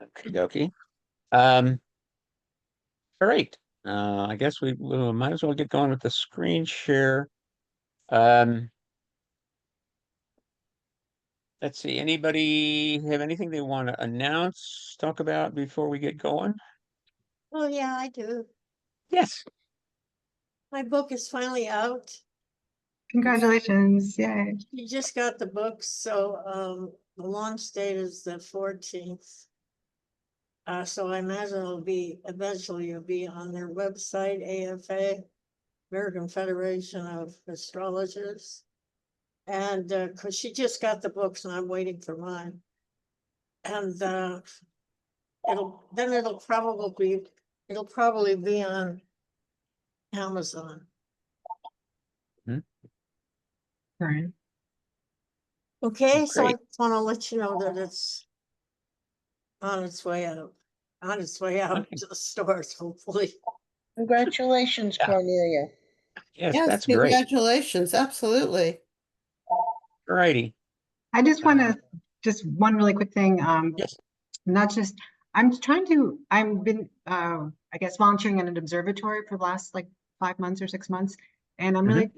Okie dokie. Um, all right. I guess we might as well get going with the screen share. Um, let's see. Anybody have anything they want to announce, talk about before we get going? Oh, yeah, I do. Yes. My book is finally out. Congratulations. Yay. You just got the book, so the launch date is the 14th. So I imagine eventually it'll be on their website, AFA, American Federation of Astrologers. And because she just got the books and I'm waiting for mine. And it'll probably be on Amazon. Right. Okay, so I Great. just want to let you know that it's on its way out Okay. to the stores, hopefully. Congratulations, Yeah. Cornelia. Yes, Yes, that's great. congratulations, absolutely. All righty. I just want to, just one really quick thing. Yes. Not just, I've been, I guess, volunteering in an observatory for the last like 5 months or 6 months. And I'm really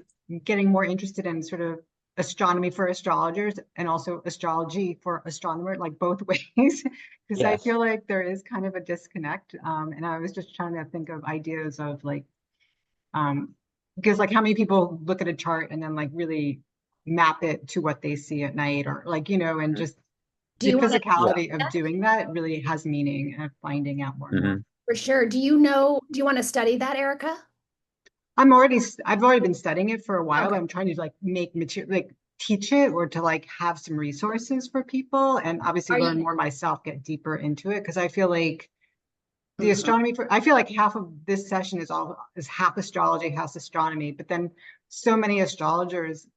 getting more interested in sort of astronomy for astrologers and also astrology for astronomers, like both ways, because I Yes. feel like there is kind of a disconnect. And I was just trying to think of ideas of like, because like how many people look at a chart and then like really map it to what they see at night, or like, and just Do the you want to physicality of doing that really has meaning and finding out more and more. for sure? Do you want to study that, Erica? I've already been studying it for a while. Okay. I'm trying to like make material, like teach it, or to like have some resources for people, and obviously learn more myself, get deeper into it, because I feel like the astronomy I feel like half of this session is half astrology, half astronomy, but then so many astronomers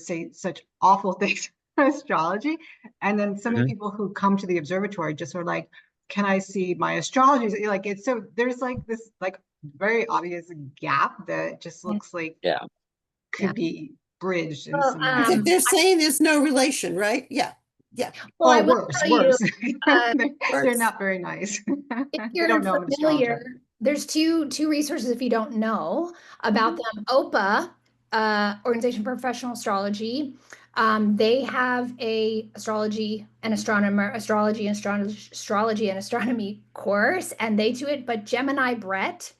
say such awful things about astrology, and then so many people who come to the observatory just are like, can I see my astrology? Like, it's so there's like this like very obvious gap that just looks like could be bridged in some As way. if they're saying there's no relation, right? Yeah. Yeah. Well, I will worse, tell worse. you, They're not very nice. if They you're don't know an astrologer. familiar, there's two resources if you don't know about them. OPA, Organization for Professional Astrology, they have a astrology and astrology and astronomy course, and they do it. But Gemini Brett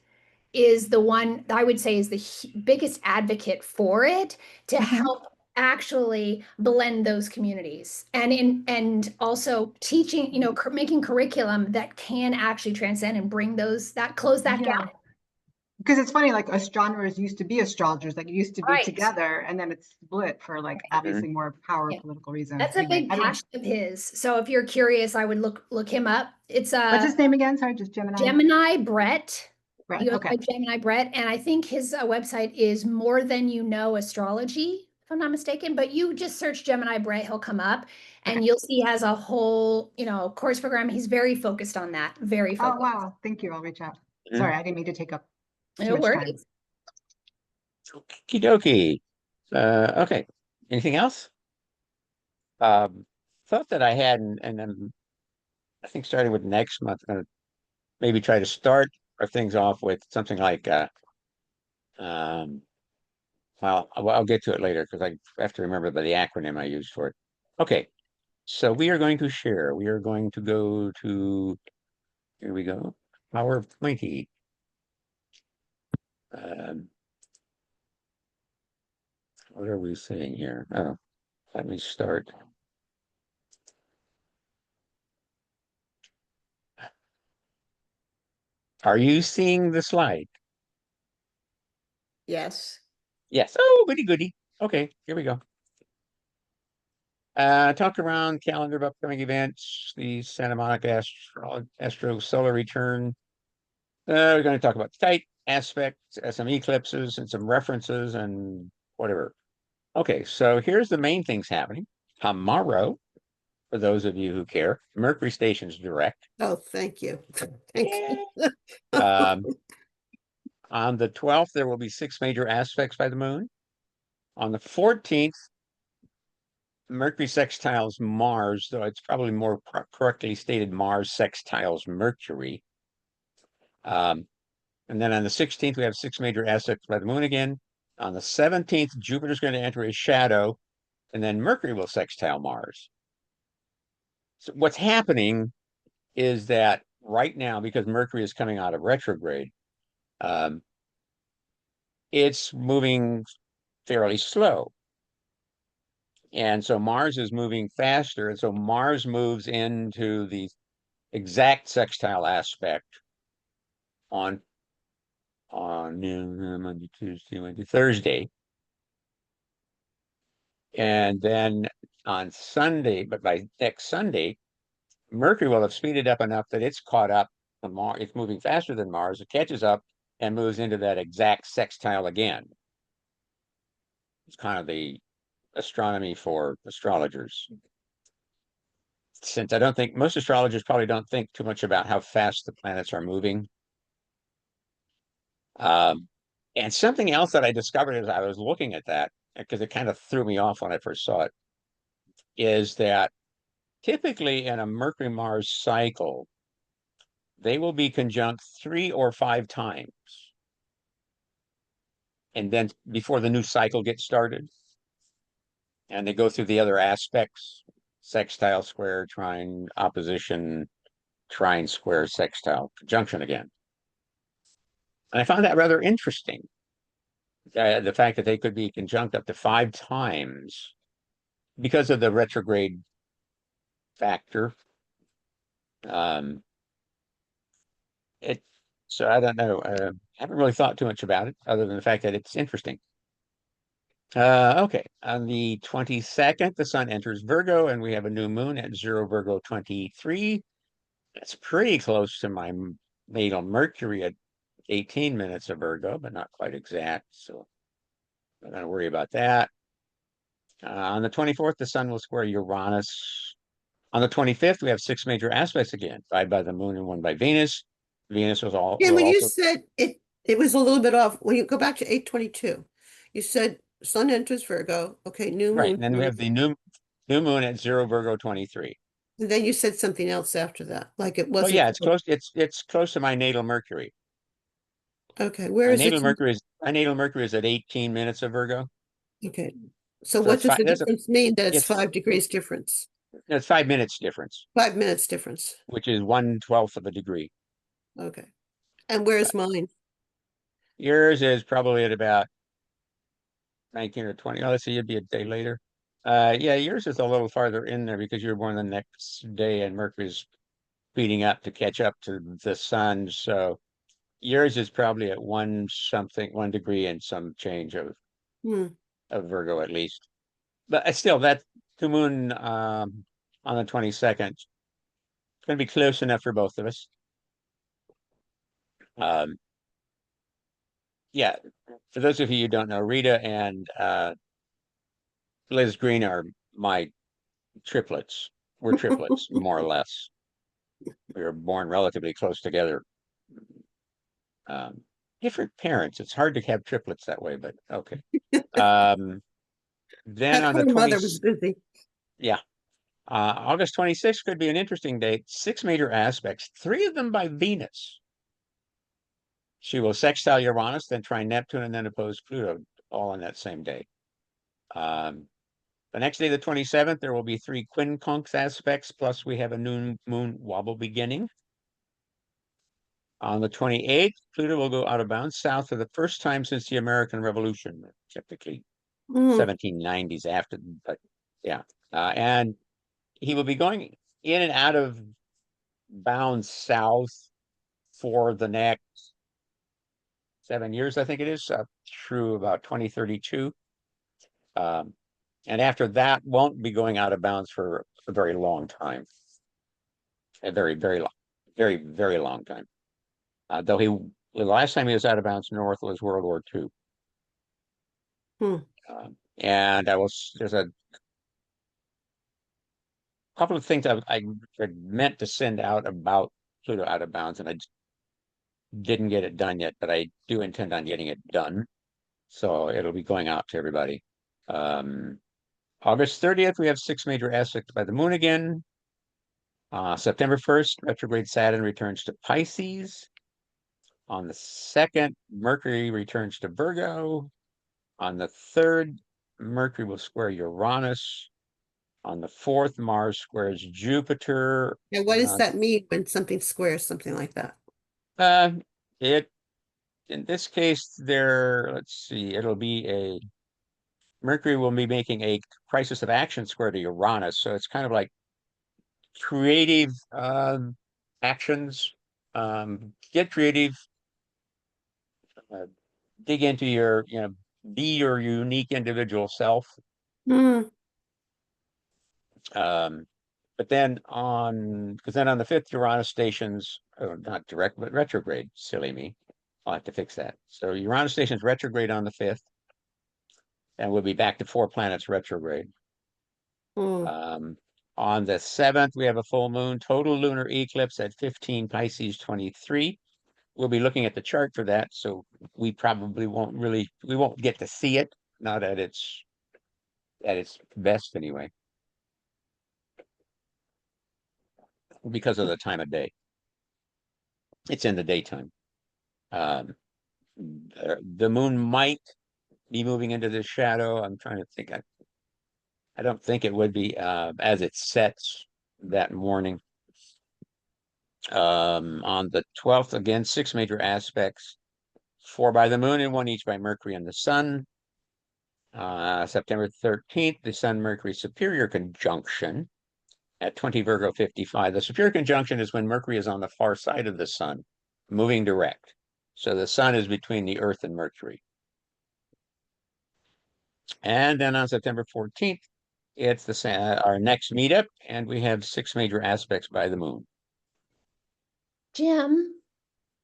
is the one I would say is the biggest advocate for it to help actually blend those communities and also teaching, making curriculum that can actually transcend and bring close that gap. Because it's funny, like astronomers used to be astrologers, like used to be together, and then it's split for like obviously more power political reasons. That's a big passion of his. So if you're curious, I would look him up. It's what's his name again? Sorry, just Gemini. Gemini Brett. Right. He goes by Gemini Brett, and I think his website is More Than You Know Astrology, if I'm not mistaken. But you just search Gemini Brett, he'll come up, and you'll see he has a whole, course program. He's very focused on that. Very focused. Oh wow, thank you. I'll reach out. Sorry, I didn't mean to take up too No much worries. Okie dokie. Okay. Anything else? Thought that I had, and then I think starting with next month, I'm gonna maybe try to start our things off with something like well, I'll get to it later because I have to remember the acronym I used for it. Okay, so we are going to share. We are going to go to, here we go, PowerPointy. What are we saying here? Oh, let me start. Are you seeing the slide? Yes. Yes. Oh, goody goody. Okay, here we go. Talk around calendar of upcoming events, the Santa Monica Astro Solar Return. We're going to talk about Kite aspects, some eclipses, and some references and whatever. Okay, so here's the main things happening. Tomorrow, for those of you who care, Mercury station's direct. Oh, thank you. Thank you. On the 12th, there will be 6 major aspects by the moon. On the 14th, Mercury sextiles Mars, though it's probably more correctly stated Mars sextiles Mercury. And then on the 16th, we have 6 major aspects by the moon again. On the 17th, Jupiter's going to enter his shadow, and then Mercury will sextile Mars. So what's happening is that right now, because Mercury is coming out of retrograde, um, it's moving fairly slow. And so Mars is moving faster. And so Mars moves into the exact sextile aspect on Monday, Tuesday, Wednesday, Thursday. And then on Sunday, but by next Sunday, Mercury will have speeded up enough that it's caught up to Mars. It's moving faster than Mars. It catches up and moves into that exact sextile again. It's kind of the astronomy for astrologers. Since I don't think most astrologers probably don't think too much about how fast the planets are moving. And something else that I discovered as I was looking at that, because it kind of threw me off when I first saw it, is that typically in a Mercury Mars cycle, they will be conjunct 3 or 5 times. And then before the new cycle gets started. And they go through the other aspects, sextile, square, trine, opposition, trine, square, sextile, conjunction again. And I found that rather interesting. The fact that they could be conjunct up to 5 times because of the retrograde factor. So I don't know. I haven't really thought too much about it other than the fact that it's interesting. Okay, on the 22nd, the sun enters Virgo and we have a new moon at 0 Virgo 23. That's pretty close to my natal Mercury at 18 minutes of Virgo, but not quite exact. So I'm not going to worry about that. On the 24th, the sun will square Uranus. On the 25th, we have 6 major aspects again, 5 by the moon and 1 by Venus. Venus was all And will when you also said it was a little bit off, when you go back to 822, you said sun enters Virgo, okay, new right. moon. And then we have the new moon at 0 Virgo 23. And then you said something else after that, like it Oh wasn't. yeah, it's close. It's close to my natal Mercury. Okay, where My is it? my natal Mercury is at 18 minutes of Virgo. Okay, so So what that's does fine. the difference mean that it's It's 5 degrees difference? it's 5 minutes difference, 5 minutes difference. which is 1/12 of a degree. Okay, and where's mine? Yours is probably at about 19 or 20. Oh, let's see, it'd be a day later. Yeah, yours is a little farther in there because you're born the next day and Mercury's speeding up to catch up to the sun. So yours is probably at 1 degree and some change Hmm. of Virgo at least. But still, that the moon on the 22nd, it's going to be close enough for both of us. Um, yeah, for those of you who don't know, Rita and Liz Green are my triplets. We're triplets, more or less. We were born relatively close together. Different parents. It's hard to have triplets that way, but okay. Then That on the poor 20, mother was busy. yeah, August 26th could be an interesting date. 6 major aspects, 3 of them by Venus. She will sextile Uranus, then trine Neptune, and then oppose Pluto, all on that same day. The next day, the 27th, there will be 3 quincunx aspects, plus we have a new moon wobble beginning. On the 28th, Pluto will go out of bounds south for the first time since the American Revolution, typically 1790s after, but yeah. And he will be going in and out of bounds south for the next 7 years, I think it is, through about 2032. And after that, won't be going out of bounds for a very long time. A very, very long, very, very long time. Though the last time he was out of bounds north was World War II. And there's a couple of things I meant to send out about Pluto out of bounds, and I just didn't get it done yet, but I do intend on getting it done. So it'll be going out to everybody. August 30th, we have 6 major aspects by the moon again. September 1st, retrograde Saturn returns to Pisces. On the 2nd, Mercury returns to Virgo. On the 3rd, Mercury will square Uranus. On the 4th, Mars squares Jupiter. Now, what does that mean when something squares something like that? It in this case, let's see, it'll be Mercury will be making a crisis of action square to Uranus. So it's kind of like creative actions. Get creative, uh, dig into be your unique individual self. Hmm. But then because then on the 5th, Uranus stations, not direct, but retrograde. Silly me. I'll have to fix that. So Uranus stations retrograde on the 5th, and we'll be back to 4 planets retrograde. Hmm. On the 7th, we have a full moon, total lunar eclipse at 15 Pisces 23. We'll be looking at the chart for that, so we probably we won't get to see it, not at its best anyway, because of the time of day. It's in the daytime. The moon might be moving into the shadow. I'm trying to think. I don't think it would be as it sets that morning. On the 12th, again, 6 major aspects, 4 by the moon and 1 each by Mercury and the sun. September 13th, the Sun Mercury superior conjunction at 20 Virgo 55. The superior conjunction is when Mercury is on the far side of the sun, moving direct. So the sun is between the Earth and Mercury. And then on September 14th, it's our next meetup, and we have 6 major aspects by the moon. Jim,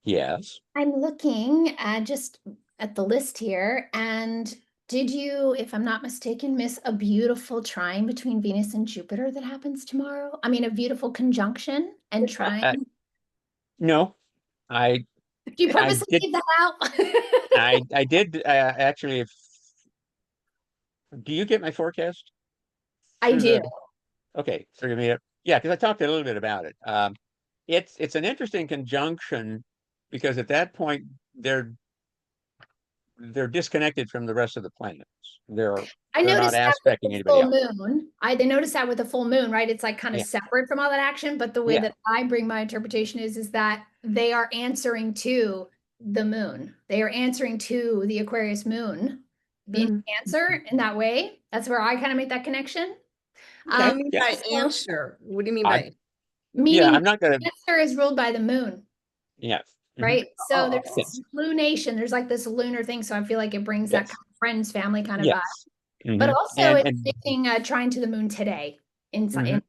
Yes. I'm looking just at the list here, and did you, if I'm not mistaken, miss a beautiful trine between Venus and Jupiter that happens tomorrow? I mean, a beautiful conjunction and trine. No, I Do you purposely did. leave that out? I did actually. Do you get my forecast? I do. Okay, so your meetup. Yeah, because I talked a little bit about it. It's an interesting conjunction because at that point they're disconnected from the rest of the planets. I They're not noticed that with aspecting the anybody full else. moon. They noticed that with the full moon, right? It's like kind of Yeah. separate from all that action. But the way Yeah. that I bring my interpretation is that they are answering to the moon. They are answering to the Aquarius moon being Cancer in that way. That's where I kind of make that connection. What do you mean Yeah. by So answer? What do you mean I, by? yeah, meaning I'm not gonna. Cancer is ruled by the moon, Yeah. Mhm. right? So Oh, there's oh, this lunation. There's like this lunar thing. So I feel like it brings that Yes. kind of friends, family kind of vibe. Yes. But Mhm. also, it's And making a trine to the moon today Mhm.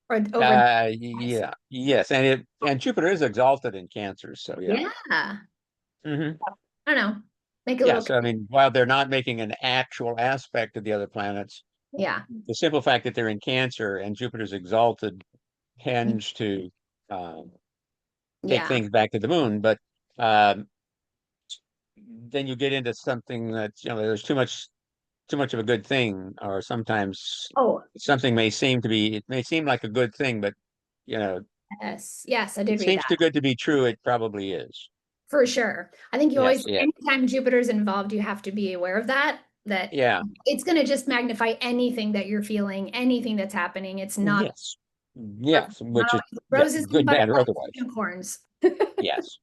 or over. Yeah. Yes. And Jupiter is exalted in Cancer, so yeah. Yeah. Mhm. I don't know. Make a Yeah. little. So I mean, while they're not making an actual aspect of the other planets, Yeah. the simple fact that they're in Cancer and Jupiter's exalted tends to take Yeah. things back to the moon. But um, then you get into something that there's too much of a good thing, or sometimes Oh, something it may seem like a good thing, but you know, yes. Yes, I it did read seems that too good to be true. It probably is. for sure. I think you Yes. always, Yeah. anytime Jupiter's involved, you have to be aware of that Yeah. it's going to just magnify anything that you're feeling, anything that's happening. It's not, Yes. Yes. not Which is roses and good, bad, or butterflies, otherwise. unicorns. Yes.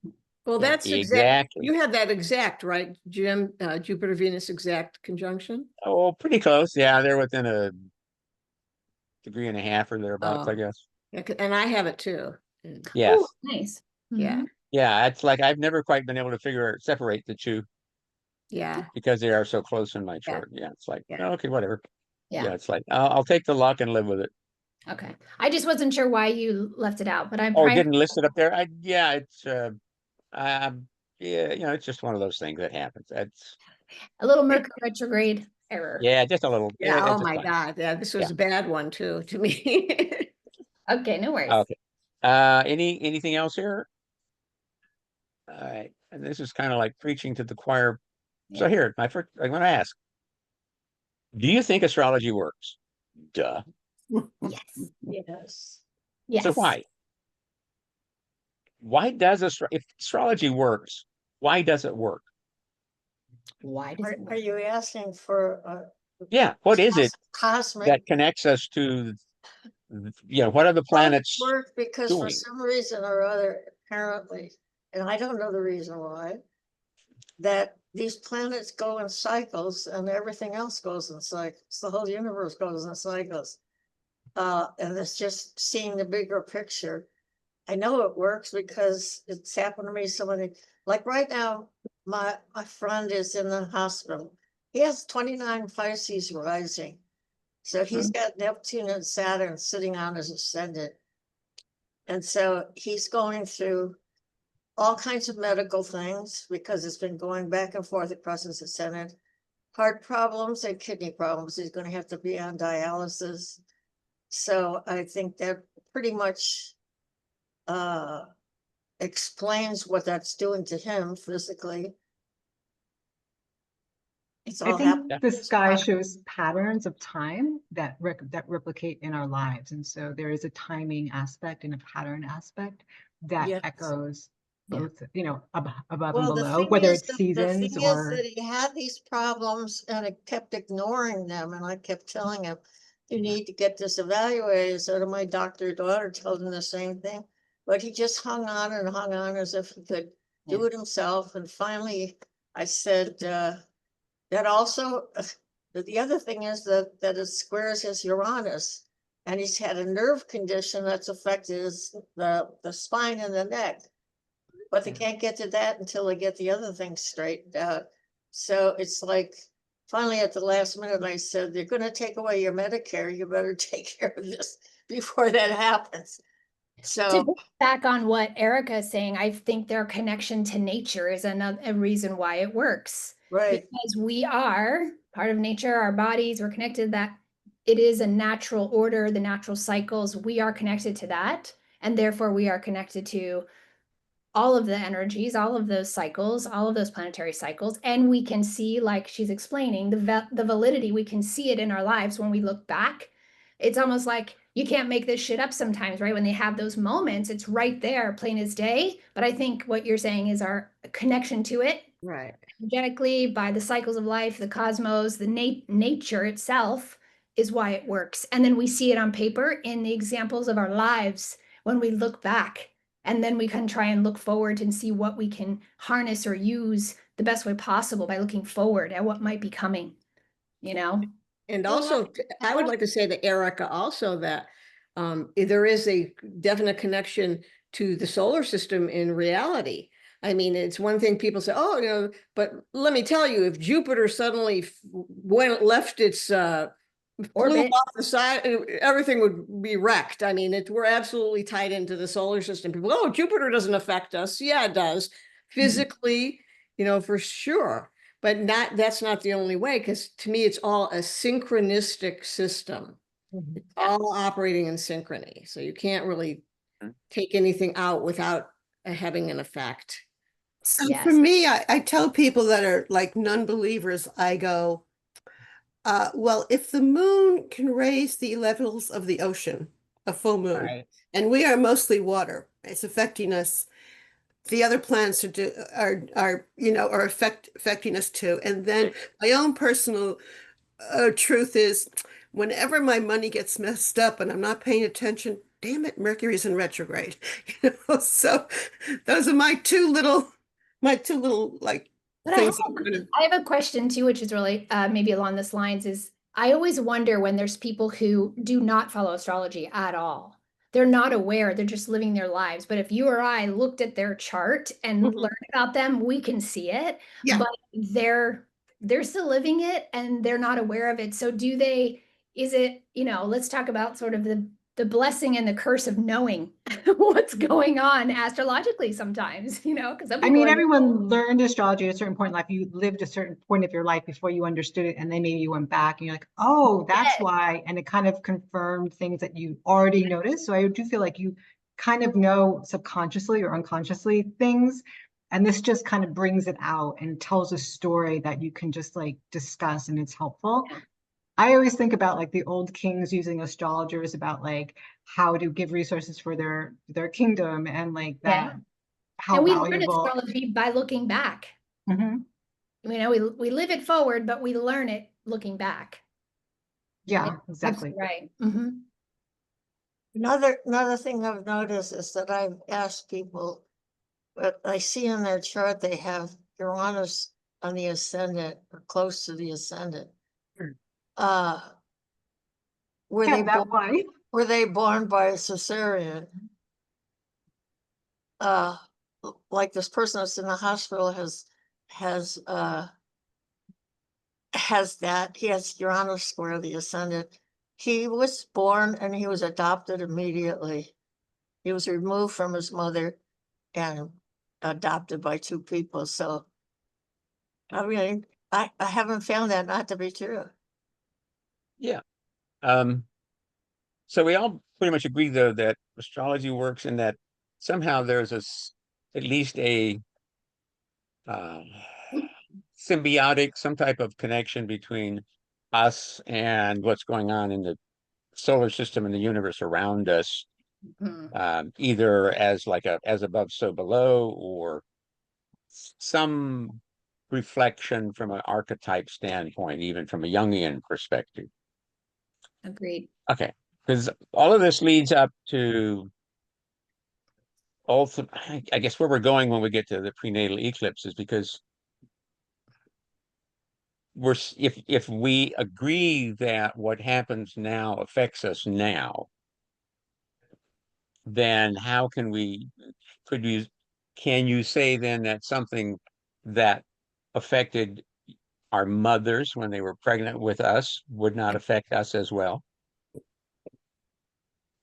Well, Yeah. that's Exactly. You have that exact, right, Jim? Jupiter Venus exact conjunction. Oh, pretty close. Yeah, they're within a degree and a half or thereabouts, I Oh. guess. Yeah, and I have it too. Yes. Oh, nice. Yeah. Mhm. Yeah, it's like I've never quite been able to separate the two Yeah. because they are so close in my Yeah. chart. Yeah, it's like, Yeah. okay, whatever. Yeah. Yeah, it's like I'll take the luck and live with it. Okay. I just wasn't sure why you left it out, but I'm Oh, it trying didn't list it up there. It's yeah, it's just one of those things that happens. That's a little Mercury retrograde error. yeah, just a little. Yeah. It's Oh just my fine. God. Yeah. This was Yeah. a bad one too, to me. Okay, no worries. Okay. Anything else here? All right. And this is kind of like preaching to the choir. So Yeah. here, I'm going to ask. Do you think astrology works? Duh. Yes. Yes. So Yes. why? Why does if astrology works, why does it work? Why does it Are work? you asking for Yeah, what is it cosmic? that connects us to, what are the planets Work because for doing? some reason or other, apparently, and I don't know the reason why, that these planets go in cycles and everything else goes in cycles. The whole universe goes in cycles. And it's just seeing the bigger picture. I know it works because it's happened to me so many, like right now, my friend is in the hospital. He has 29 Pisces rising. So he's got Neptune and Saturn sitting on his ascendant. And so he's going through all kinds of medical things because it's been going back and forth across his ascendant. Heart problems and kidney problems. He's going to have to be on dialysis. So I think that pretty much explains what that's doing to him physically. It's I all think happening. the sky shows patterns of time that replicate in our lives. And so there is a timing aspect and a pattern aspect that Yes. echoes Yeah. both, above and Well, the below, thing whether is, it's the thing seasons is or. that he had these problems and I kept ignoring them. And I kept telling him, you need to get this evaluated. So to my doctor daughter told him the same thing, but he just hung on as if he could do it himself. And finally I said, that also, the other thing is that it squares his Uranus. And he's had a nerve condition that's affected the spine and the neck. But they can't get to that until they get the other things straightened out. So it's like, finally at the last minute, I said, they're gonna take away your Medicare, you better take care of this before that happens. To So, go back on what Erica is saying, I think their connection to nature is a reason why it works. right, Because we are part of nature, our bodies, we're connected, that it is a natural order, the natural cycles, we are connected to that. And therefore we are connected to all of the energies, all of those cycles, all of those planetary cycles. And we can see, like she's explaining, the validity, we can see it in our lives when we look back. It's almost like you can't make this shit up sometimes, right? When they have those moments, it's right there, plain as day. But I think what you're saying is our connection to it, Right. energetically, by the cycles of life, the cosmos, the nature itself is why it works. And then we see it on paper in the examples of our lives when we look back. And then we can try and look forward and see what we can harness or use the best way possible by looking forward at what might be coming, And Well, also, I would like to say to Erica also that there is a definite connection to the solar system in reality. I mean, it's one thing people say, oh, but let me tell you, if Jupiter suddenly left its flew Orbit. off the side, everything would be wrecked. I mean, we're absolutely tied into the solar system. People, oh, Jupiter doesn't affect us. Yeah, it does. Physically, for sure. But that's not the only way, because to me, it's all a synchronistic system. It's all operating in synchrony. So you can't really take anything out without having an effect. So for Yes. me, I tell people that are like non-believers, I go, well, if the moon can raise the levels of the ocean, a full moon, Right. and we are mostly water, it's affecting us. The other planets are affecting us too. And then my own personal truth is, whenever my money gets messed up and I'm not paying attention, damn it, Mercury's in retrograde. So those are my two little like But things I'm gonna. I have a question too, which is really maybe along this lines is I always wonder when there's people who do not follow astrology at all. They're not aware, they're just living their lives. But if you or I looked at their chart and Mhm. learned about them, we can see it. Yeah. But they're still living it and they're not aware of it. So let's talk about sort of the blessing and the curse of knowing what's going on astrologically sometimes, because some I people mean, are everyone learned astrology at a certain point in life. You lived a certain point of your life before you understood it, and then maybe you went back and you're like, oh, that's why. And it kind of confirmed things that you already noticed. So I do feel like you kind of know subconsciously or unconsciously things. And this just kind of brings it out and tells a story that you can just like discuss, and it's helpful. I always think about like the old kings using astrologers about like how to give resources for their kingdom and like Yeah. that how And we learn valuable. astrology by looking back. Mhm. You know, we live it forward, but we learn it looking back. Yeah, Absolutely exactly. right. Another thing I've noticed is that I've asked people, but I see in their chart they have Uranus on the ascendant or close to the ascendant. Uh, were Yeah, they that born, way. were they born by a cesarean? Uh, like this person that's in the hospital has that, he has Uranus square the ascendant. He was born and he was adopted immediately. He was removed from his mother and adopted by two people. So, I mean, I haven't found that not to be true. Yeah. So we all pretty much agree, though, that astrology works and that somehow there's at least a uh, symbiotic, some type of connection between us and what's going on in the solar system and the universe around us, either as like as above, so below, or some reflection from an archetype standpoint, even from a Jungian perspective. Agreed. Okay, because all of this leads up to also, I guess where we're going when we get to the prenatal eclipses, because if we agree that what happens now affects us now, then how can can you say then that something that affected our mothers when they were pregnant with us would not affect us as well?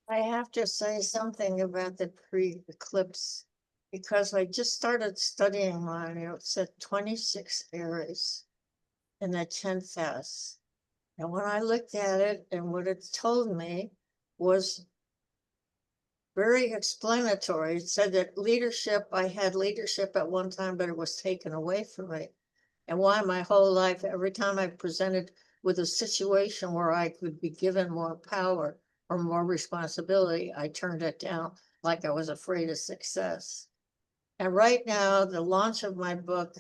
I have to say something about the pre-eclipse because I just started studying mine. It said 26 Aries in the 10th house. And when I looked at it and what it told me was very explanatory. It said that I had leadership at one time, but it was taken away from me. And why my whole life, every time I presented with a situation where I could be given more power or more responsibility, I turned it down like I was afraid of success. And right now, the launch of my book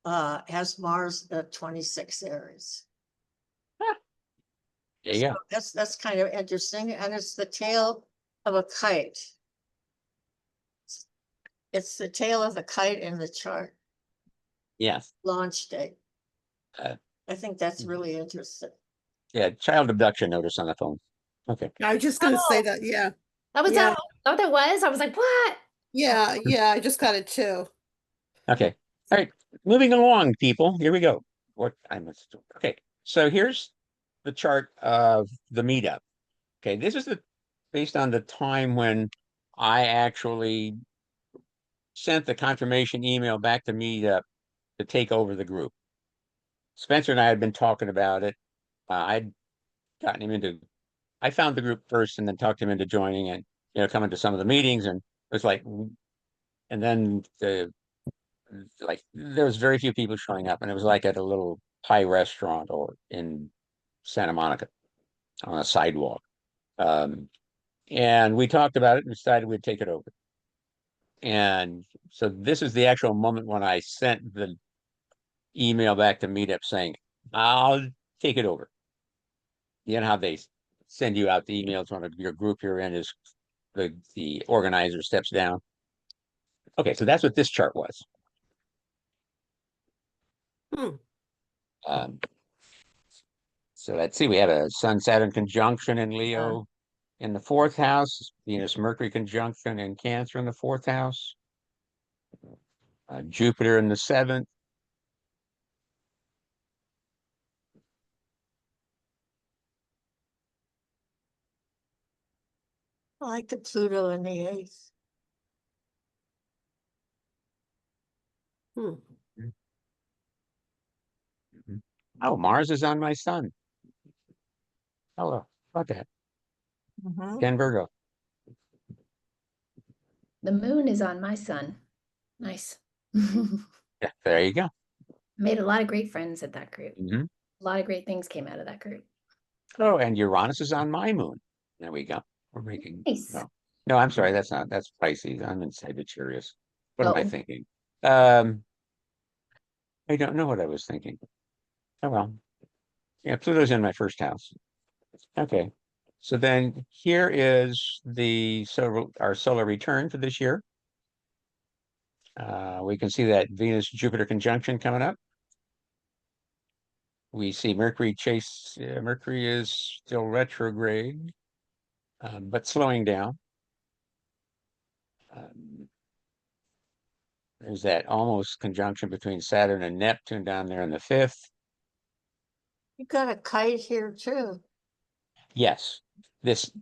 has Mars at 26 Aries. Yeah, That's kind of interesting. And it's the tail of a kite. It's the tail of the kite in the chart, yes. launch date. Uh, I think that's really interesting. yeah, child abduction notice on the phone. Okay. I was just gonna say Oh, that, yeah, that was yeah, that that was. I was like, what? yeah, I just got it too. Okay. All right. Moving along, people. Here we go. What I must do. Okay. So here's the chart of the meetup. Okay. This is based on the time when I actually sent the confirmation email back to meetup to take over the group. Spencer and I had been talking about it. I'd gotten him into, I found the group first and then talked him into joining and, coming to some of the meetings. And it was like, and then there was very few people showing up, and it was like at a little Thai restaurant or in Santa Monica on a sidewalk. And we talked about it and decided we'd take it over. And so this is the actual moment when I sent the email back to Meetup saying, I'll take it over. You know how they send you out the emails when your group you're in is the organizer steps down. Okay, so that's what this chart was. Hmm. So let's see, we have a Sun Saturn conjunction in Leo in the fourth house, Venus Mercury conjunction in Cancer in the fourth house, Jupiter in the seventh. I like the Pluto in the 8th. Hmm. Oh, Mars is on my Sun. Hello, about that. Ken Virgo. The moon is on my sun. Nice. Yeah, there you go. Made a lot of great friends at that group. Mhm. A lot of great things came out of that group. Oh, and Uranus is on my moon. There we go. We're making, Nice. no, I'm sorry. That's Pisces. I'm in Sagittarius. What am I Oh. thinking? I don't know what I was thinking. Oh, well. Yeah, Pluto's in my first house. Okay. So then here is our solar return for this year. We can see that Venus-Jupiter conjunction coming up. We see Mercury is still retrograde, but slowing down. There's that almost conjunction between Saturn and Neptune down there in the 5th. You got a kite here too. Yes, there's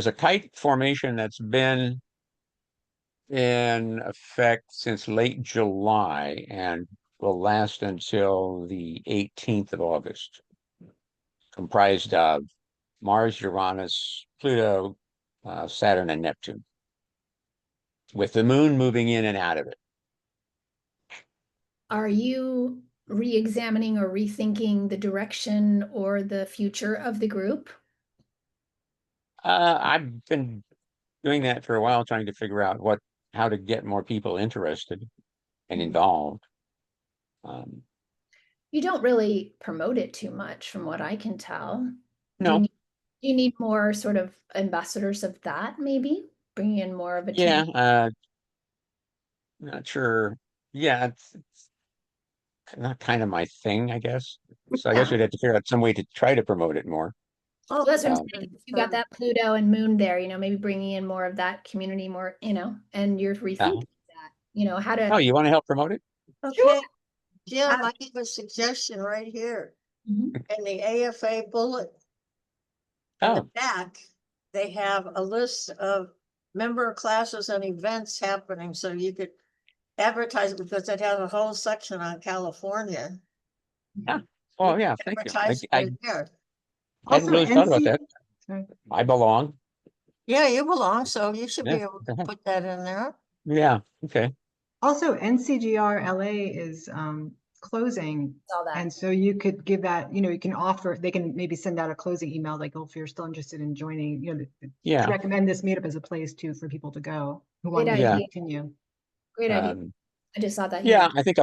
a kite formation that's been in effect since late July and will last until the 18th of August, comprised of Mars, Uranus, Pluto, Saturn, and Neptune, with the moon moving in and out of it. Are you re-examining or rethinking the direction or the future of the group? I've been doing that for a while, trying to figure out how to get more people interested and involved. You don't really promote it too much, from what I can tell. No, Do you need more sort of ambassadors of that, maybe? Bringing in more of a yeah, team? not sure. Yeah, it's not kind of my thing, I guess. So I guess Yeah. we'd have to figure out some way to try to promote it more. Oh, Well, that's what I'm Um, saying. You got that Pluto and Moon there, maybe bringing in more of that community, more, and you're rethinking that, how Oh, to. you want to help promote it? okay. Jim, Uh, I give a suggestion right here. Mhm. In the AFA bullet, in the Oh, back, they have a list of member classes and events happening, so you could advertise it because it has a whole section on California. yeah. Oh, yeah, thank you. Advertise it right there. Hadn't Also, really thought about NC, that. sorry. I belong. Yeah, you belong, so you should be Yeah, able to put that in there. yeah, okay. Also, NCGR LA is closing. Saw that. And so you could give that, you can offer, they can maybe send out a closing email, like, oh, if you're still interested in joining, Yeah, recommend this meetup as a place too for people to go who Great want to Yeah. idea. continue. Great idea. um, I just saw that. yeah, I think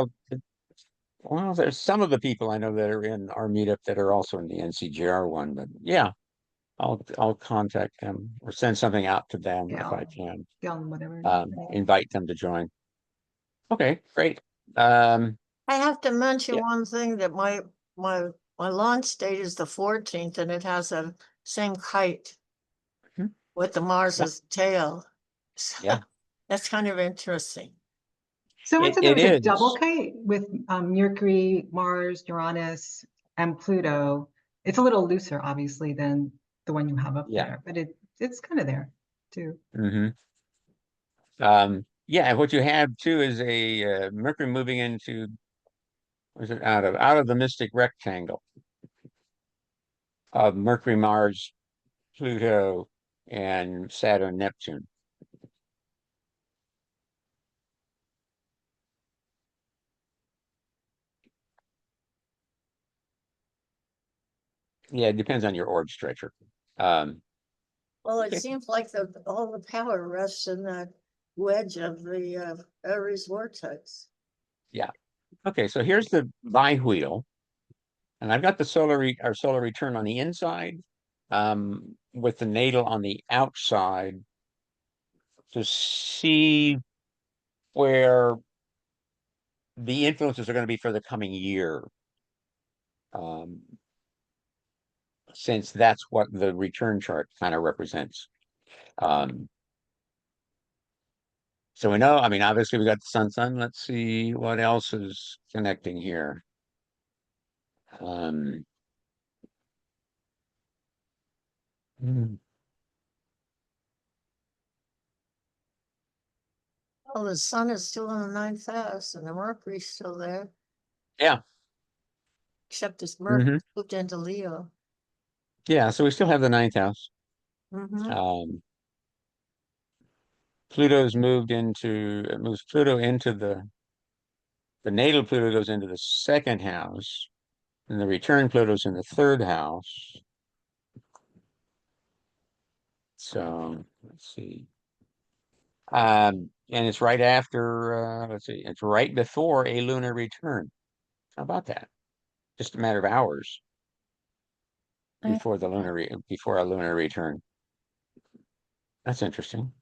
well, there's some of the people I know that are in our meetup that are also in the NCGR one, but yeah, I'll contact them or send something out to them if I can, Film, whatever. invite them to join. Okay, great. Um, I have to mention Yeah. one thing that my launch date is the 14th and it has a same kite Hmm. with the Mars's tail. So Yeah. that's kind of interesting. Someone said It there was a double is. kite with Mercury, Mars, Uranus, and Pluto. It's a little looser, obviously, than the one you have up Yeah. there, but it's kind of there too. Hmm. Yeah, and what you have too is a Mercury moving into, was it out of the mystic rectangle of Mercury, Mars, Pluto, and Saturn, Neptune. Yeah, it depends on your orb stretcher. Um, Well, it Okay. seems like all the power rests in that wedge of the Aries vortex. okay, so here's the bi-wheel, and I've got our solar return on the inside, with the natal on the outside to see where the influences are going to be for the coming year. Since that's what the return chart kind of represents. So we know, I mean, obviously we got the sun. Let's see what else is connecting here. Um, hmm, Well, the sun is still in the ninth house and the Mercury's still there, yeah, except this hmm Mercury moved into Leo. yeah. So we still have the ninth house. Mhm. Pluto's it moves Pluto into the natal Pluto goes into the second house. And the return Pluto's in the third house. So let's see. And it's right after, let's see, it's right before a lunar return. How about that? Just a matter of hours I- before before a lunar return. That's interesting.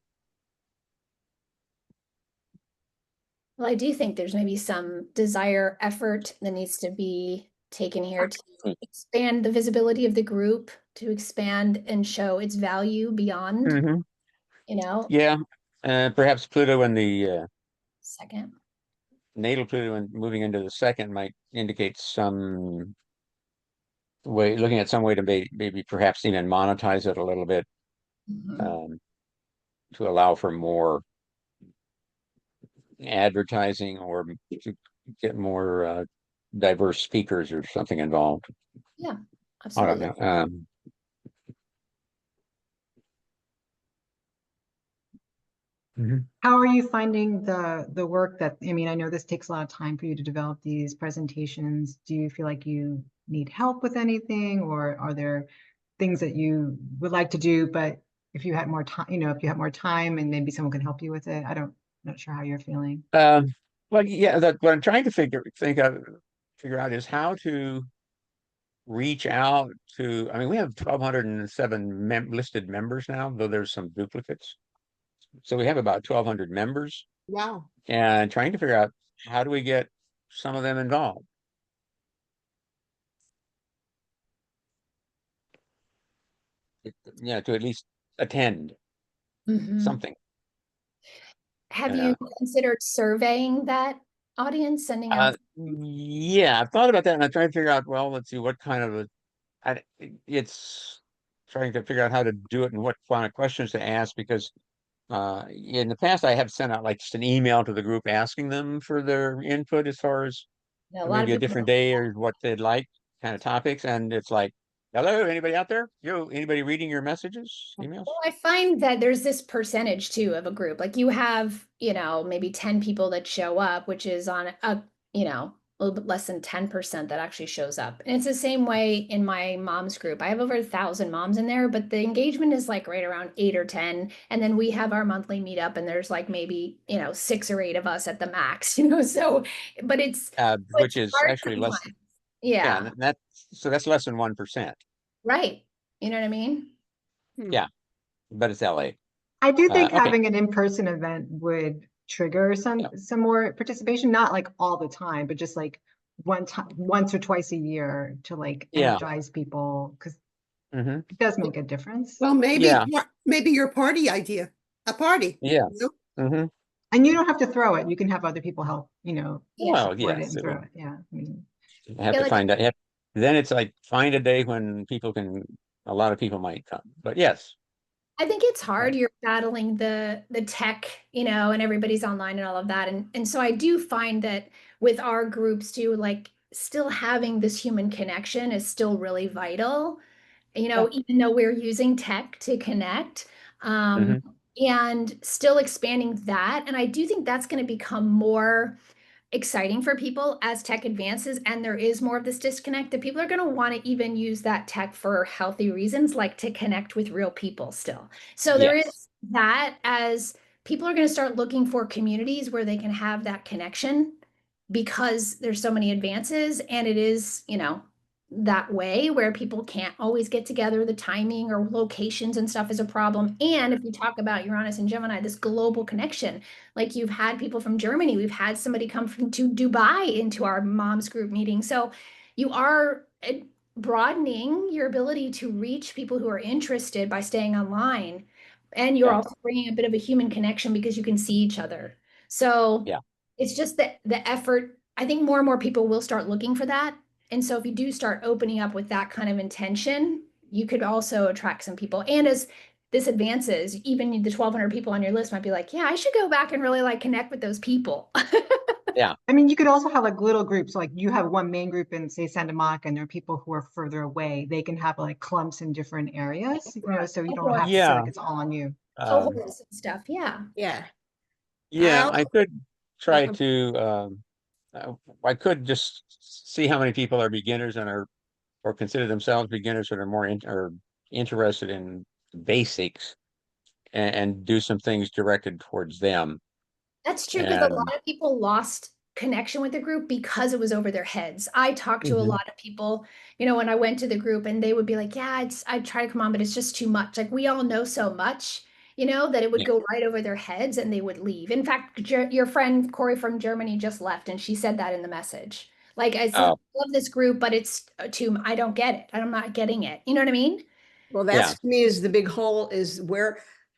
Well, I do think there's maybe some desire effort that needs to be taken here to expand the visibility of the group, to expand and show its value beyond, Hmm. you know, Yeah. Perhaps Pluto and the second. natal Pluto and moving into the second might indicate some way, looking at some way to maybe perhaps even monetize it a little bit, Mhm. to allow for more advertising or to get more diverse speakers or something involved. Yeah, I don't absolutely. know. Mhm. How are you finding the work that, I mean, I know this takes a lot of time for you to develop these presentations. Do you feel like you need help with anything, or are there things that you would like to do, but if you had more time, if you had more time and maybe someone can help you with it? Not sure how you're feeling. Well, yeah, what I'm trying to figure out is how to reach out to. I mean, we have 1,207 listed members now, though there's some duplicates. So we have about 1,200 members, Wow. and trying to figure out how do we get some of them involved. Yeah, to at least attend Mhm. something. Have you Uh, considered surveying that audience, sending out? yeah, I've thought about that, and I'm trying to figure out. Well, let's see what kind of it's trying to figure out how to do it and what kind of questions to ask, because in the past I have sent out like just an email to the group asking them for their input as far as A lot of maybe a people different don't. day or what they'd like, kind of topics, and it's like, hello, anybody out there? Anybody reading your messages, emails? Well, I find that there's this percentage too of a group. Like you have, maybe 10 people that show up, which is on a little bit less than 10% that actually shows up. And it's the same way in my mom's group. I have over 1,000 moms in there, but the engagement is like right around 8 or 10. And then we have our monthly meetup and there's like maybe, 6 or 8 of us at the max, so, but Which it's is hard actually less. sometimes. Yeah, Yeah, and that's less than 1%. right. You know what I mean? Yeah, but it's LA. I do think Okay. having an in-person event would trigger Yeah. some more participation, not like all the time, but just like once or twice a year to like Yeah. energize people, because Hmm. it does make a difference. Well, Yeah. maybe your party idea, a party. Yeah. You Hmm. And you don't have to throw it. You can have other people help, Yeah. Well, support it yes, and it throw would it. Yeah. I mean, have Yeah, to like find out. Then it's like find a day when a lot of people might come. But yes. I think it's Uh, hard. You're battling the tech, and everybody's online and all of that. And so I do find that with our groups too, like still having this human connection is still really vital, yeah. even though we're using tech to connect. Um, Hmm. and still expanding that. And I do think that's going to become more exciting for people as tech advances and there is more of this disconnect that people are going to want to even use that tech for healthy reasons like to connect with real people still. So there Yes. is that as people are going to start looking for communities where they can have that connection because there's so many advances and it is, that way where people can't always get together, the timing or locations and stuff is a problem. And if you talk about Uranus and Gemini, this global connection, like you've had people from Germany, we've had somebody come from to Dubai into our moms group meeting. So you are broadening your ability to reach people who are interested by staying online. And you're Yeah. also bringing a bit of a human connection because you can see each other. So Yeah. it's just the effort. I think more and more people will start looking for that. And so if you do start opening up with that kind of intention, you could also attract some people. And as this advances, even the 1,200 people on your list might be like, yeah, I should go back and really like connect with those people. Yeah. I mean, you could also have like little groups, like you have one main group in, say, Santa Monica, and there are people who are further away. They can have like clumps in different areas, so you don't have to feel Yeah. like it's all on you. Um, Cohorts and stuff. Yeah. Yeah. yeah, I'll, I could try welcome. to I could just see how many people are beginners and are or consider themselves beginners that are more or interested in basics and do some things directed towards them. That's true because a And lot of people lost connection with the group because it was over their heads. I talked to a Mhm. lot of people, when I went to the group and they would be like, yeah, I try to come on, but it's just too much. Like we all know so much, that it would Yeah. go right over their heads and they would leave. In fact, your friend Corey from Germany just left and she said that in the message. Like I Oh, love this group, but it's too, I don't get it. I'm not getting it. You know what I mean? Well, yeah. that's to me is the big hole is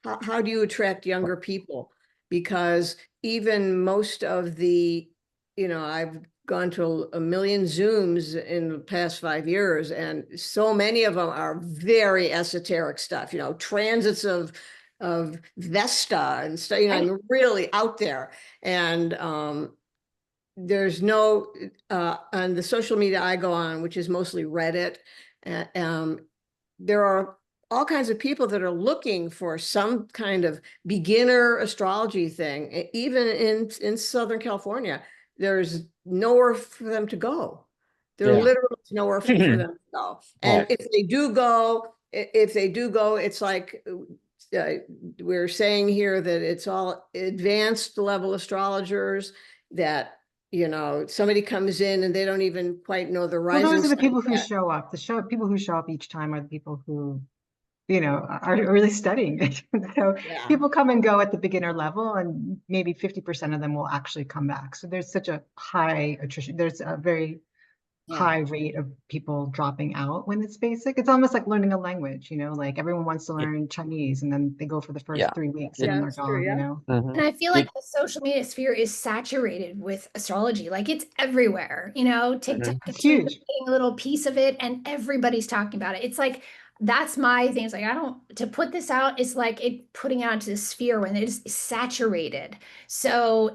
how do you attract younger people? Because even most of I've gone to a million Zooms in the past 5 years, and so many of them are very esoteric stuff, transits of Vesta and stuff, Right. I'm really out there. And there's no on the social media I go on, which is mostly Reddit, uh, um, there are all kinds of people that are looking for some kind of beginner astrology thing. Even in Southern California, there's nowhere for them to go. There Yeah. literally is nowhere for them to go. Well, And if they do go, it's like we're saying here that it's all advanced level astrologers that somebody comes in and they don't even quite know the Well, rising those are the sign people who yet. show up. People who show up each time are the people who, are really studying it. So Yeah. people come and go at the beginner level, and maybe 50% of them will actually come back. So there's such a high attrition. There's a very Yeah. high rate of people dropping out when it's basic. It's almost like learning a language, like everyone wants to it, learn Chinese and then they go for the first yeah. 3 weeks and It, then Yeah, they're that's true. gone, Yeah. mhm. And I feel It, like the social media sphere is saturated with astrology. Like it's everywhere, TikTok mhm. It's and Twitter huge. getting a little piece of it and everybody's talking about it. It's like that's my thing. It's like I don't to put this out, it's like it putting out into the sphere when it is saturated. So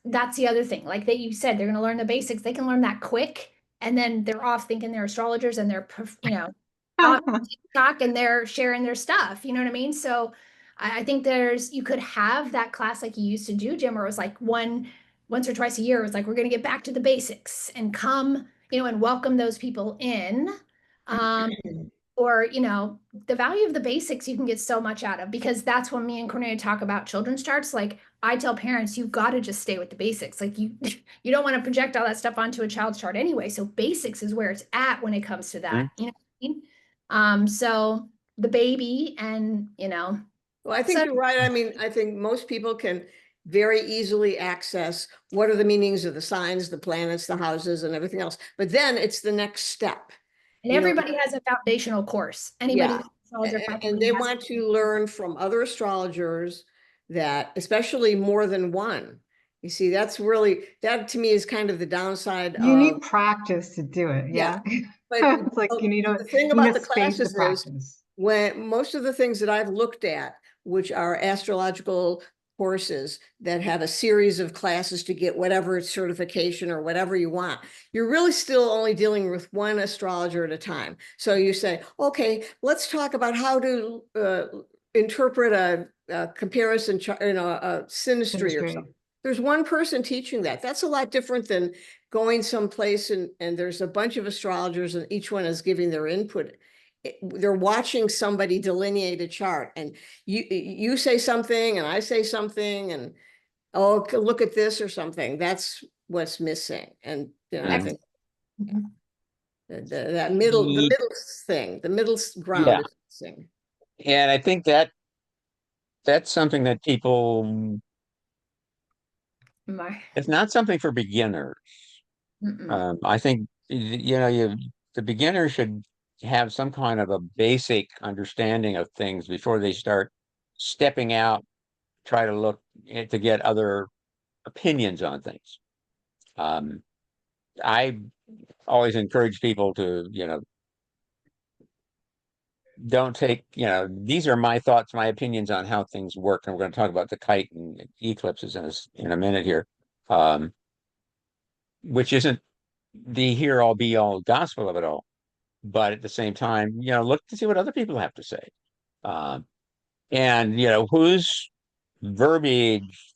that's the other thing. Like that you said, they're gonna learn the basics. They can learn that quick and then they're off thinking they're astrologers and they're on TikTok and they're sharing their stuff. You know what I mean? So I think you could have that class like you used to do, Jim, where it was like once or twice a year. It was like, we're going to get back to the basics and come, and welcome those people in. Um, or, the value of the basics you can get so much out of because that's when me and Cornelia talk about children's charts. Like I tell parents, you've got to just stay with the basics. Like you, you don't want to project all that stuff onto a child's chart anyway. So basics is where it's at when it comes to that. Mhm. You know what I mean? So the baby and, Well, I think so you're right. I mean, I think most people can very easily access what are the meanings of the signs, the planets, the houses, and everything else. But then it's the next step. and You know, everybody has a foundational course. Anybody yeah. who's an astrologer And practically they has. want to learn from other astrologers that, especially more than one. You see, that to me is kind of the downside You of, need practice to do it. yeah. Yeah. But It's like the thing you need about a the space to classes is practice. when most of the things that I've looked at, which are astrological courses that have a series of classes to get whatever certification or whatever you want, you're really still only dealing with one astrologer at a time. So you say, okay, let's talk about how to interpret a comparison, a synastry or Industry. something. There's one person teaching that. That's a lot different than going someplace and there's a bunch of astrologers and each one is giving their input. They're watching somebody delineate a chart and you say something and I say something and oh, look at this or something. That's what's missing. And I Mhm. think Mhm. that the middle ground Yeah. is missing. And I think that's something that people, My, it's not something for beginners. mm-mm. I think, the beginner should have some kind of a basic understanding of things before they start stepping out, try to look to get other opinions on things. Um, I always encourage people to, don't take, these are my thoughts, my opinions on how things work. And we're going to talk about the kite and eclipses in a minute here, um, which isn't the here all be all gospel of it all. But at the same time, look to see what other people have to say. Um, and, whose verbiage,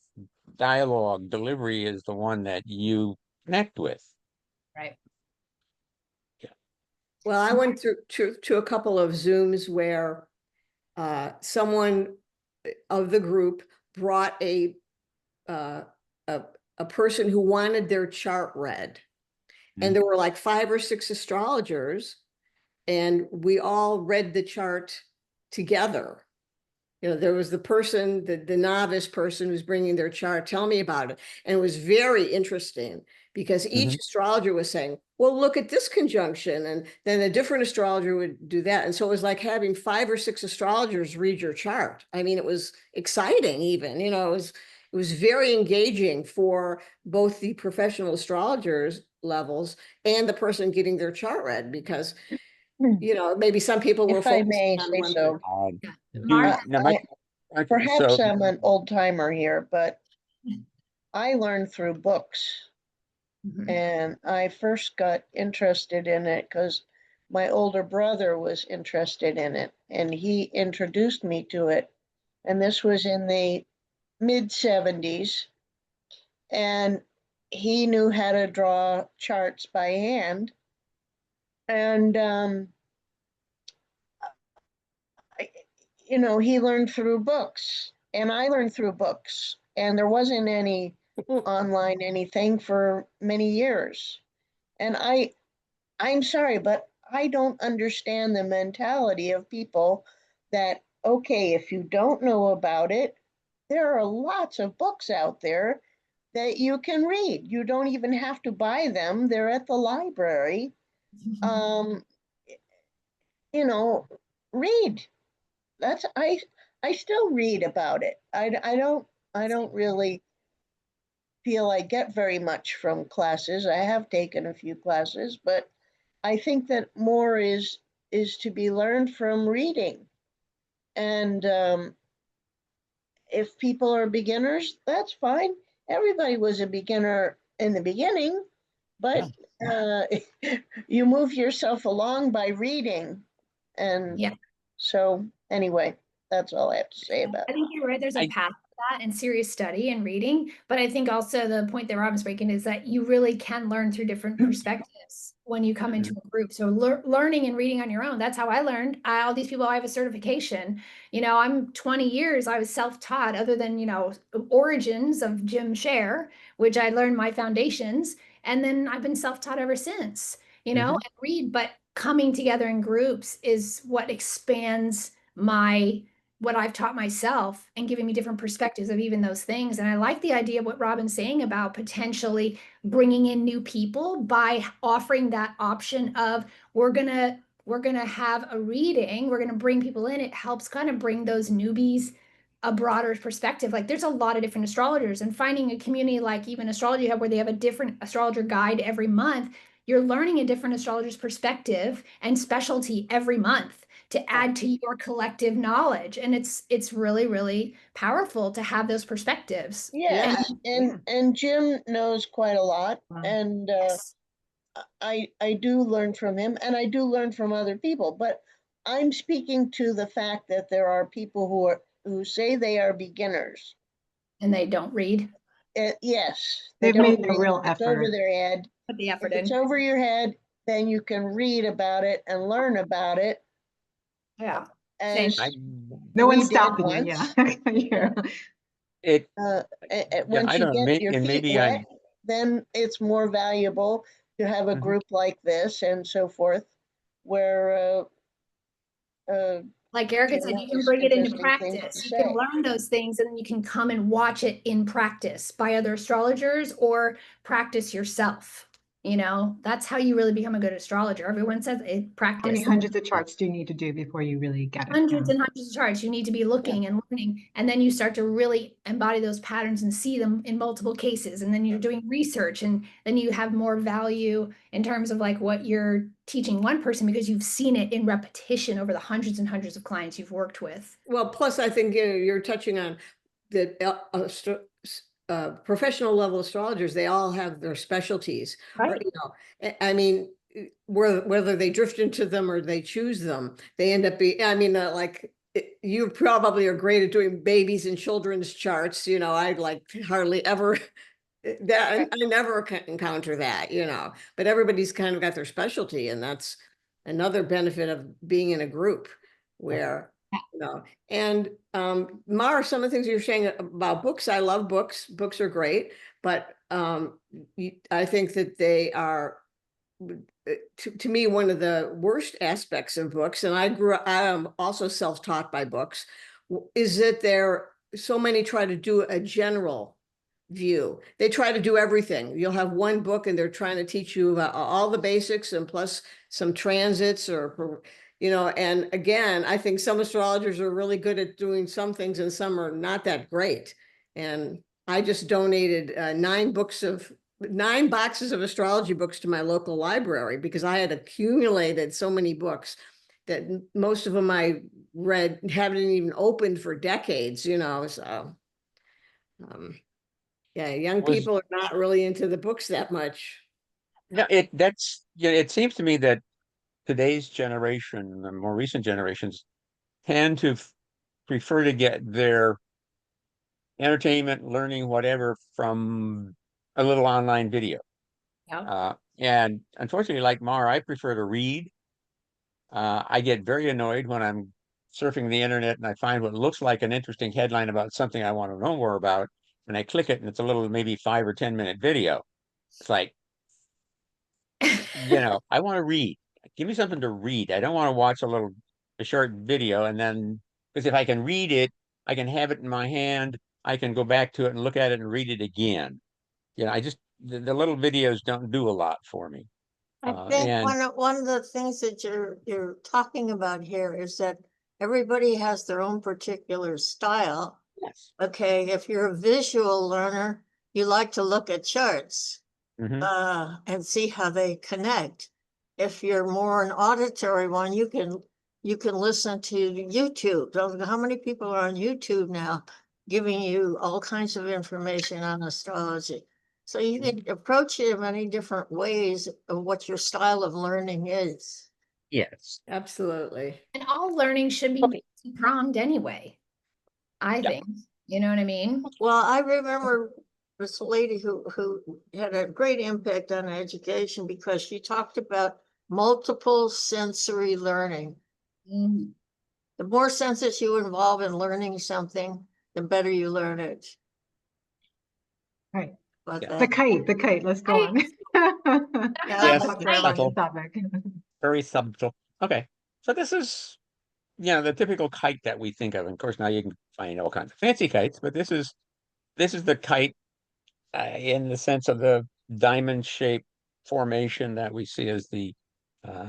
dialogue, delivery is the one that you connect with. Right. Well, I went through to a couple of Zooms where someone of the group brought a person who wanted their chart read. And there were like 5 or 6 astrologers, and we all read the chart together. You know, there was the person, the novice person who's bringing their chart, tell me about it. And it was very interesting because each astrologer was saying, well, look at this conjunction. And then a different astrologer would do that. And so it was like having 5 or 6 astrologers read your chart. I mean, it was exciting even, you know, it was very engaging for both the professional astrologers levels and the person getting their chart read, because, you know, maybe some people were If I focusing may on say one so, Mark, perhaps I'm an old timer here, but I learned through books. Mhm. And I first got interested in it because my older brother was interested in it and he introduced me to it. And this was in the mid 70s. And he knew how to draw charts by hand. And, you know, he learned through books and I learned through books. And there wasn't any online anything for many years. And I'm sorry, but I don't understand the mentality of people that, okay, if you don't know about it, there are lots of books out there that you can read. You don't even have to buy them. They're at the library. Um, you know, read. That's I still read about it. I don't really feel I get very much from classes. I have taken a few classes, but I think that more is to be learned from reading. And if people are beginners, that's fine. Everybody was a beginner in the beginning, but you move yourself along by reading. And Yeah. so anyway, that's all I have to say about I it. think you're right. There's a path to that in serious study and reading. But I think also the point that Robin's making is that you really can learn through different perspectives when you come into a group. So learning and reading on your own, that's how I learned. All these people, I have a certification. You know, I'm 20 years, I was self-taught other than, you know, origins of Jim Share, which I learned my foundations. And then I've been self-taught ever since, you know, and read. But coming together in groups is what expands what I've taught myself and giving me different perspectives of even those things. And I like the idea of what Robin's saying about potentially bringing in new people by offering that option of we're gonna have a reading, we're gonna bring people in. It helps kind of bring those newbies a broader perspective. Like there's a lot of different astrologers, and finding a community like even Astrology Hub where they have a different astrologer guide every month, you're learning a different astrologer's perspective and specialty every month to add to your collective knowledge. And it's really, really powerful to have those perspectives. Yes, and Jim knows quite a lot, and Yes. I do learn from him, and I do learn from other people. But I'm speaking to the fact that there are people who say they are beginners. And they don't read. Yes, They've don't made a read. real It's over effort. their head. Put the If effort it's in. over your head, then you can read about it and learn about it. Yeah. As No we one's did stopping you. once. Yeah. It, Once I you don't know, get your and feet maybe wet, then it's more valuable to have a group like this and so forth, where Like Erica Jim said, you can has bring it into interesting things to practice. You can say. learn those things and then you can come and watch it in practice by other astrologers or practice yourself. You know, that's how you really become a good astrologer. Everyone says it, How many practice. hundreds of charts do you need to do before you really get it? Hundreds and hundreds of charts. You need to be looking and learning, and then you start to really embody those patterns and see them in multiple cases. And then you're doing research, and then you have more value in terms of like what you're teaching one person because you've seen it in repetition over the hundreds and hundreds of clients you've worked with. Well, plus I think, you know, you're touching on the professional level astrologers. They all have their specialties. Or, Right. you know, I mean, whether they drift into them or they choose them, they end up being, I mean, you probably are great at doing babies and children's charts. You know, I like hardly ever That I never encounter that, but everybody's kind of got their specialty, and that's another benefit of being in a group where, and Mara, some of the things you're saying about books, I love books. Books are great, but I think that they are, to me, one of the worst aspects of books, and I am also self-taught by books, is that so many try to do a general view. They try to do everything. You'll have one book and they're trying to teach you about all the basics and plus some transits and again, I think some astrologers are really good at doing some things and some are not that great. And I just donated 9 boxes of astrology books to my local library because I had accumulated so many books that most of them I read haven't even opened for decades, so yeah, young people are not really into the books that much. No, it seems to me that today's generation, the more recent generations, tend to prefer to get their entertainment, learning, whatever, from a little online video. Yeah. And unfortunately, like Mara, I prefer to read. I get very annoyed when I'm surfing the internet and I find what looks like an interesting headline about something I want to know more about, and I click it and it's a little maybe 5 or 10 minute video. It's like, I want to read. Give me something to read. I don't want to watch a short video, and then because if I can read it, I can have it in my hand. I can go back to it and look at it and read it again. I just the little videos don't do a lot for me. I think And one of the things that you're talking about here is that everybody has their own particular style. yes. Okay, if you're a visual learner, you like to look at charts Mhm. and see how they connect. If you're more an auditory one, you can listen to YouTube. How many people are on YouTube now giving you all kinds of information on astrology? So you can approach it in many different ways of what your style of learning is. Yes. Absolutely. And all learning should be Okay. multi-pronged anyway, I Yeah. think. You know what I mean? Well, I remember this lady who had a great impact on education because she talked about multiple sensory learning. Mhm. The more senses you involve in learning something, the better you learn it. Right. About Yeah. The that. kite, let's go on. Yeah, Yes, Talk it's around on subtle. this topic. Very subtle. Okay. So this is, the typical kite that we think of. And of course, now you can find all kinds of fancy kites, but this is the kite in the sense of the diamond shaped formation that we see as the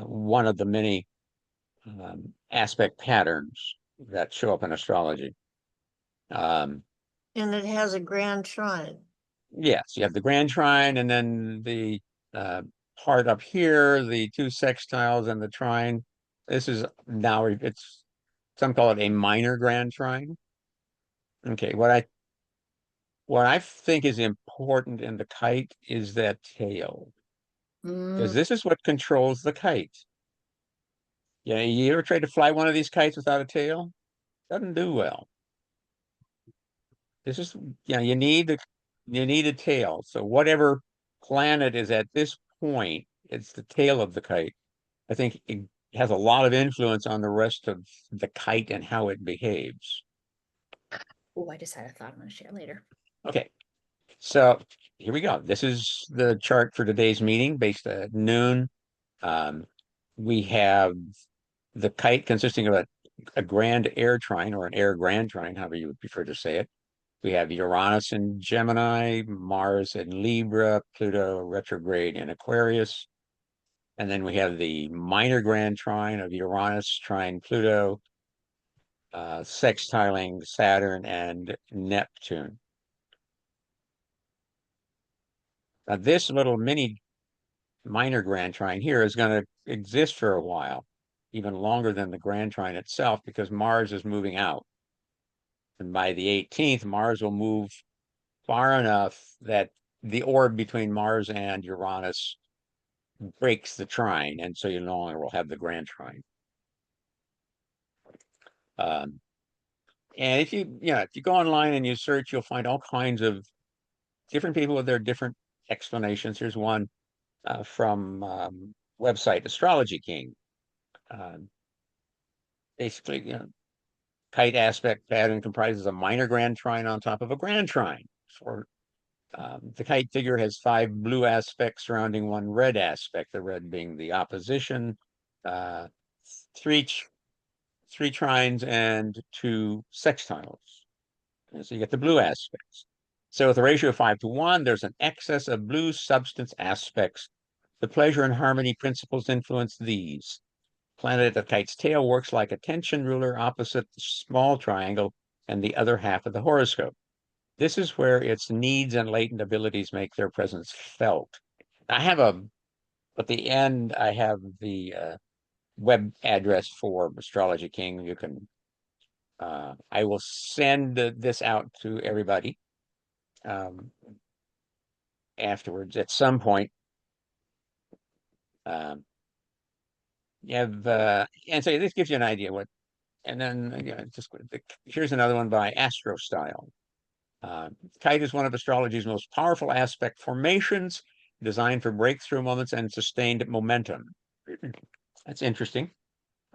one of the many aspect patterns that show up in astrology. Um, and it has a grand trine. yes, you have the grand trine, and then the uh, part up here, the 2 sextiles and the trine. This is now it's some call it a minor grand trine. Okay, what I think is important in the kite is that tail, because Mm. this is what controls the kite. Yeah, you ever tried to fly one of these kites without a tail? Doesn't do well. This is, you need a tail. So whatever planet is at this point, it's the tail of the kite. I think it has a lot of influence on the rest of the kite and how it behaves. Oh, I just had a thought I'm going to share later. Okay, so here we go. This is the chart for today's meeting based at noon. Um, we have the kite consisting of a grand air trine or an air grand trine, however you would prefer to say it. We have Uranus in Gemini, Mars in Libra, Pluto retrograde in Aquarius. And then we have the minor grand trine of Uranus trine Pluto, sextiling Saturn and Neptune. Now, this little mini minor grand trine here is going to exist for a while, even longer than the grand trine itself, because Mars is moving out. And by the 18th, Mars will move far enough that the orb between Mars and Uranus breaks the trine, and so you no longer will have the grand trine. And if you go online and you search, you'll find all kinds of different people with their different explanations. Here's one from website Astrology King. Basically, kite aspect pattern comprises a minor grand trine on top of a grand trine. For the kite figure has 5 blue aspects surrounding 1 red aspect, the red being the opposition, uh, three trines and 2 sextiles. And so you get the blue aspects. So with a ratio of 5:1, there's an excess of blue substance aspects. The pleasure and harmony principles influence these. Planet at the kite's tail works like a tension ruler opposite the small triangle and the other half of the horoscope. This is where its needs and latent abilities make their presence felt. I have at the end, I have the web address for Astrology King. You can, I will send this out to everybody afterwards at some point. You have, and so this gives you an idea what, and then here's another one by Astro Style. Kite is one of astrology's most powerful aspect formations, designed for breakthrough moments and sustained momentum. That's interesting.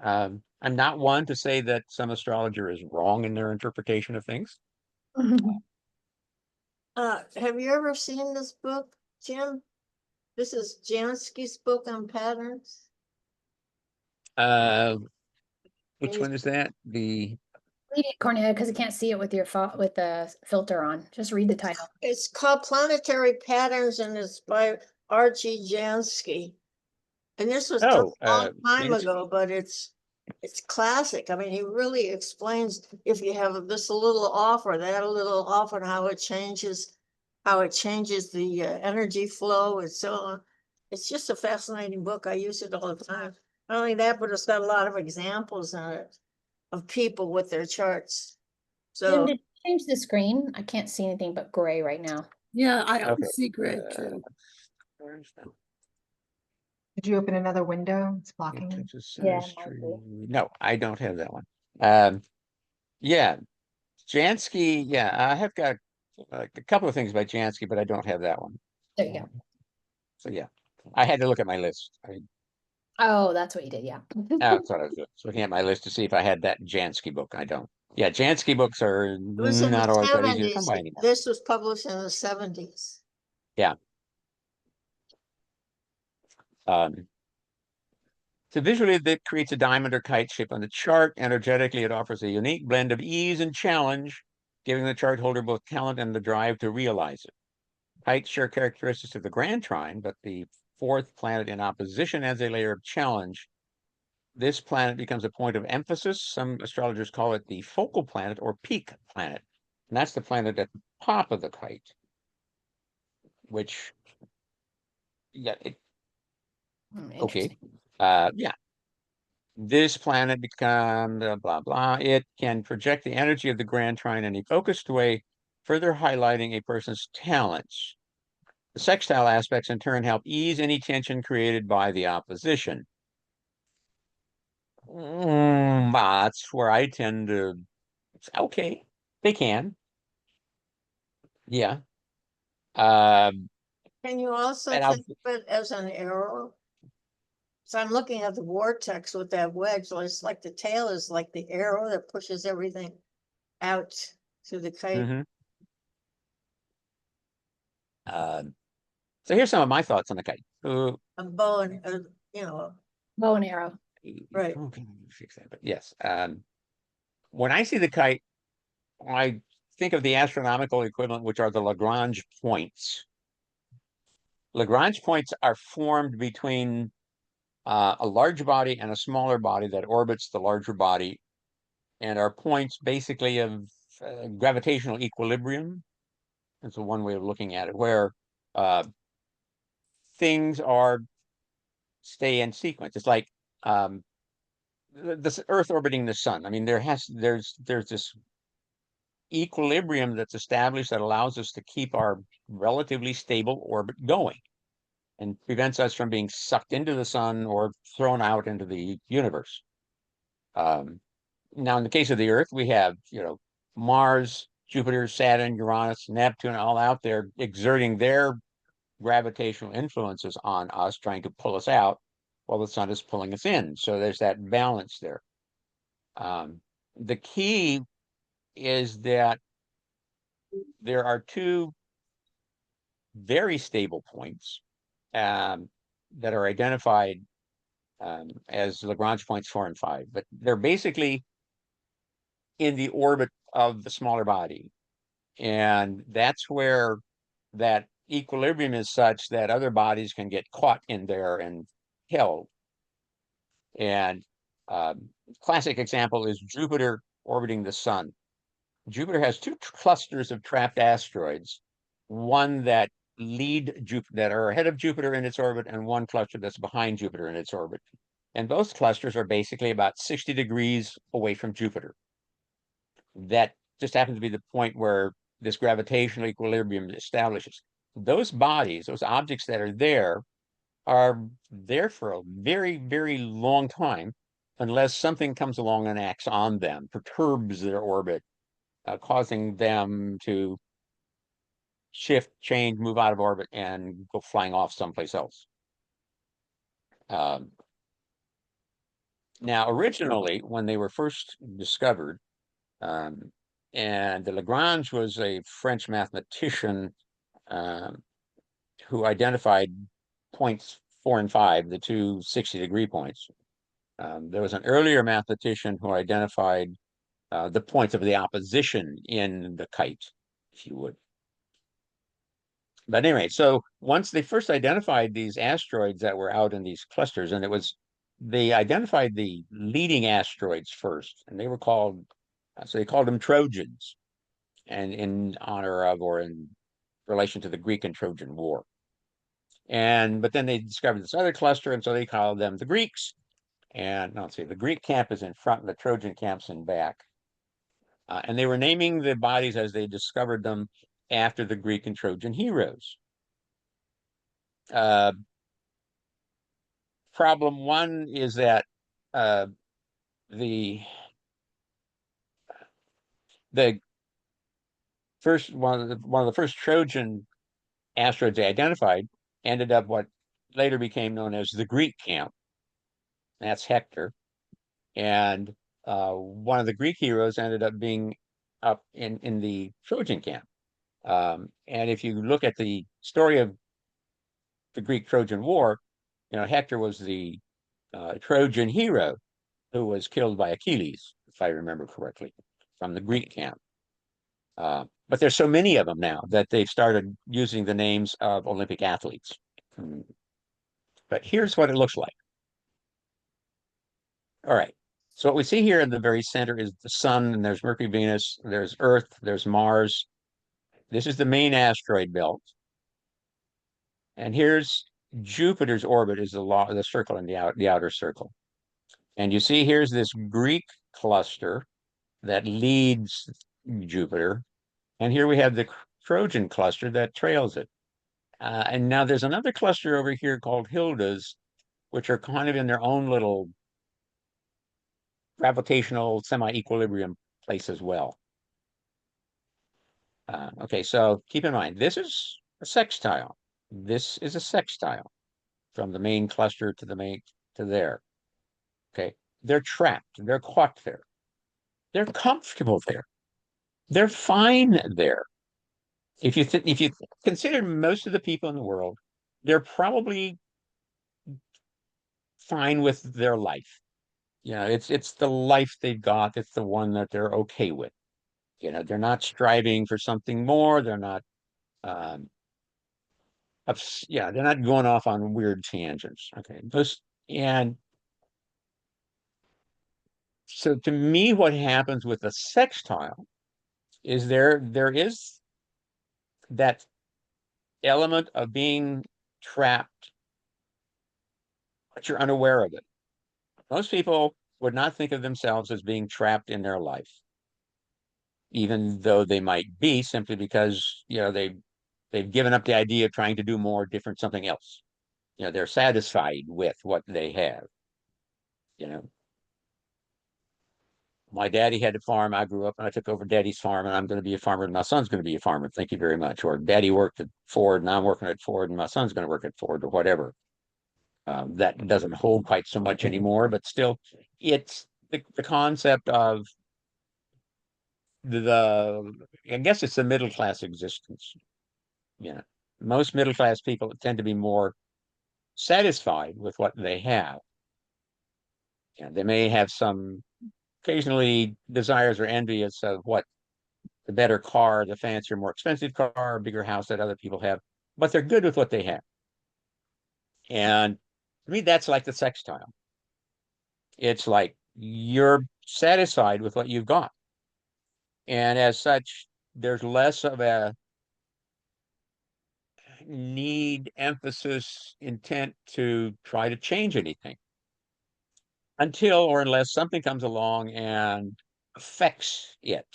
I'm not one to say that some astrologer is wrong in their interpretation of things. Have you ever seen this book, Jim? This is Jansky's book on patterns. Which one is that? The Read it, Cornelia, because I can't see it with your with the filter on. Just read the title. It's called Planetary Patterns and it's by Archie Jansky. And this was done a long time ago, but it's classic. I mean, he really explains if you have this a little off or that a little off and how it changes the energy flow and so on. It's just a fascinating book. I use it all the time. Not only that, but it's got a lot of examples in it of people with their charts. Jim, So did you change the screen? I can't see anything but gray right now. Yeah, I Okay. see gray too. Did you open another window? It's blocking you. Yeah, it might be. No, I don't have that one. Yeah, Jansky. Yeah, I have got a couple of things by Jansky, but I don't have that one. There you go. So yeah, I had to look at my list. Oh, that's what you did. Yeah. That's what I was doing. So looking at my list to see if I had that Jansky book. I don't. Yeah, Jansky books are it was in not the always that easy to come 70s. by anymore. This was published in the 70s. Yeah. So visually, that creates a diamond or kite shape on the chart. Energetically, it offers a unique blend of ease and challenge, giving the chart holder both talent and the drive to realize it. Kites share characteristics of the grand trine, but the 4th planet in opposition adds a layer of challenge. This planet becomes a point of emphasis. Some astrologers call it the focal planet or peak planet. And that's the planet at the top of the kite, which, yeah, okay. Yeah. This planet becomes blah, blah. It can project the energy of the grand trine in a focused way, further highlighting a person's talents. The sextile aspects in turn help ease any tension created by the opposition. That's where I tend to say, okay, they can. Yeah. Can you also And think of it as an arrow? So I'm looking at the vortex with that wedge. So it's like the tail is like the arrow that pushes everything out to the kite. mhm. So here's some of my thoughts on the kite. A bow and Bow and arrow. Right. Okay, fix that. But yes, when I see the kite, I think of the astronomical equivalent, which are the Lagrange points. Lagrange points are formed between a large body and a smaller body that orbits the larger body, and are points basically of gravitational equilibrium. That's one way of looking at it, where things stay in sequence. It's like the Earth orbiting the sun. I mean, there's this equilibrium that's established that allows us to keep our relatively stable orbit going and prevents us from being sucked into the sun or thrown out into the universe. Now, in the case of the Earth, we have, Mars Jupiter, Saturn, Uranus, Neptune, all out there exerting their gravitational influences on us, trying to pull us out while the sun is pulling us in. So there's that balance there. The key is that there are two very stable points that are identified as Lagrange points 4 and 5, but they're basically in the orbit of the smaller body. And that's where that equilibrium is such that other bodies can get caught in there and held. And classic example is Jupiter orbiting the sun. Jupiter has two clusters of trapped asteroids, one that lead Jupiter, that are ahead of Jupiter in its orbit, and one cluster that's behind Jupiter in its orbit. And both clusters are basically about 60 degrees away from Jupiter. That just happens to be the point where this gravitational equilibrium establishes. Those bodies, those objects that are there for a very, very long time, unless something comes along and acts on them, perturbs their orbit, causing them to shift, change, move out of orbit, and go flying off someplace else. Now, originally, when they were first discovered, and the Lagrange was a French mathematician who identified points 4 and 5, the two 60-degree points. There was an earlier mathematician who identified the points of the opposition in the kite, if you would. But anyway, so once they first identified these asteroids that were out in these clusters, and they identified the leading asteroids first, and they were called, so they called them Trojans, and in honor of or in relation to the Greek and Trojan War. But then they discovered this other cluster, and so they called them the Greeks. And let's see, the Greek camp is in front and the Trojan camp's in back. And they were naming the bodies as they discovered them after the Greek and Trojan heroes. Problem one is that the first one of the first Trojan asteroids they identified ended up what later became known as the Greek camp. That's Hector. And one of the Greek heroes ended up being up in the Trojan camp. And if you look at the story of the Greek-Trojan War, Hector was the Trojan hero who was killed by Achilles, if I remember correctly, from the Greek camp. But there's so many of them now that they've started using the names of Olympic athletes. But here's what it looks like. All right. So what we see here in the very center is the sun, and there's Mercury, Venus, there's Earth, there's Mars. This is the main asteroid belt. And here's Jupiter's orbit is the circle in the outer circle. And you see here's this Greek cluster that leads Jupiter. And here we have the Trojan cluster that trails it. And now there's another cluster over here called Hilda's, which are kind of in their own little gravitational semi-equilibrium place as well. Okay, so keep in mind, this is a sextile. This is a sextile from the main cluster to there. Okay, they're trapped. They're caught there. They're comfortable there. They're fine there. If you consider most of the people in the world, they're probably fine with their life. It's the life they've got. It's the one that they're okay with. They're not striving for something more. They're not, they're not going off on weird tangents. Okay, and so to me, what happens with a sextile is there is that element of being trapped, but you're unaware of it. Most people would not think of themselves as being trapped in their life, even though they might be, simply because they've given up the idea of trying to do more, different, something else. They're satisfied with what they have. My daddy had a farm. I grew up and I took over daddy's farm, and I'm going to be a farmer, and my son's going to be a farmer. Thank you very much. Or daddy worked at Ford and I'm working at Ford and my son's going to work at Ford, or whatever. That doesn't hold quite so much anymore, but still, it's the concept of the I guess it's the middle class existence. Yeah. Most middle class people tend to be more satisfied with what they have. Yeah, they may have some occasionally desires or envious of what the better car, the fancier, more expensive car, bigger house that other people have, but they're good with what they have. And to me, that's like the sextile. It's like you're satisfied with what you've got. And as such, there's less of a need, emphasis, intent to try to change anything until or unless something comes along and affects it.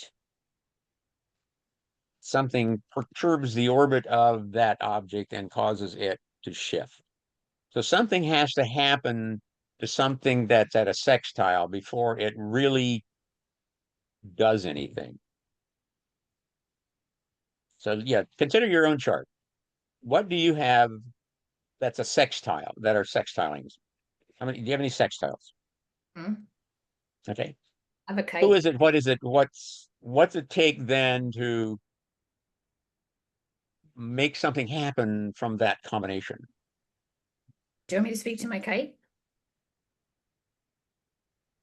Something perturbs the orbit of that object and causes it to shift. So something has to happen to something that's at a sextile before it really does anything. So yeah, consider your own chart. What do you have that's a sextile, that are sextilings? How many, do you have any sextiles? Hmm. Okay. I have a Who kite. is it? What is it? What's it take then to make something happen from that combination? Do you want me to speak to my kite?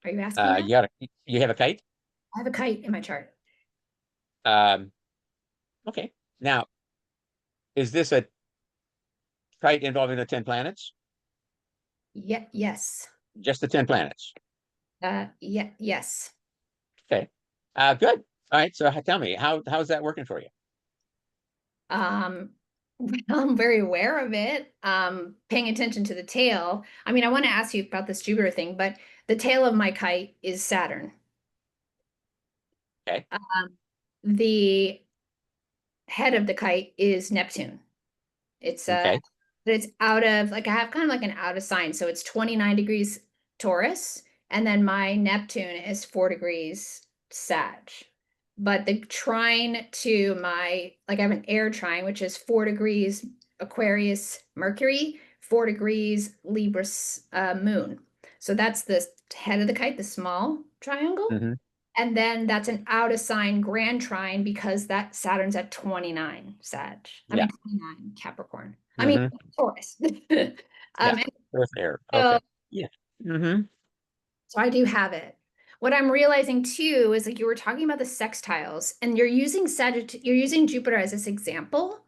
Are you asking that? You have a kite? I have a kite in my chart. Okay. Now, is this a kite involving the 10 planets? Yeah, yes. Just the 10 planets. Yeah, yes. Okay. Good. All right. So tell me, how's that working for you? Well, I'm very aware of it. Paying attention to the tail. I mean, I want to ask you about this Jupiter thing, but the tail of my kite is Saturn. Okay. The head of the kite is Neptune. It's Okay. but it's out of like I have kind of like an out of sign. So it's 29 degrees Taurus, and then my Neptune is 4 degrees Sag. But the trine to my like I have an air trine, which is 4 degrees Aquarius Mercury, 4 degrees Libra Moon. So that's the head of the kite, the small triangle. Mhm. And then that's an out of sign grand trine because that Saturn's at 29 Sag. I Yeah. mean 29 Capricorn. I mean Mhm. Taurus. Yeah. And Earth air. so, Okay. Yeah. Mm-hmm. so I do have it. What I'm realizing too is like you were talking about the sextiles and you're using you're using Jupiter as this example.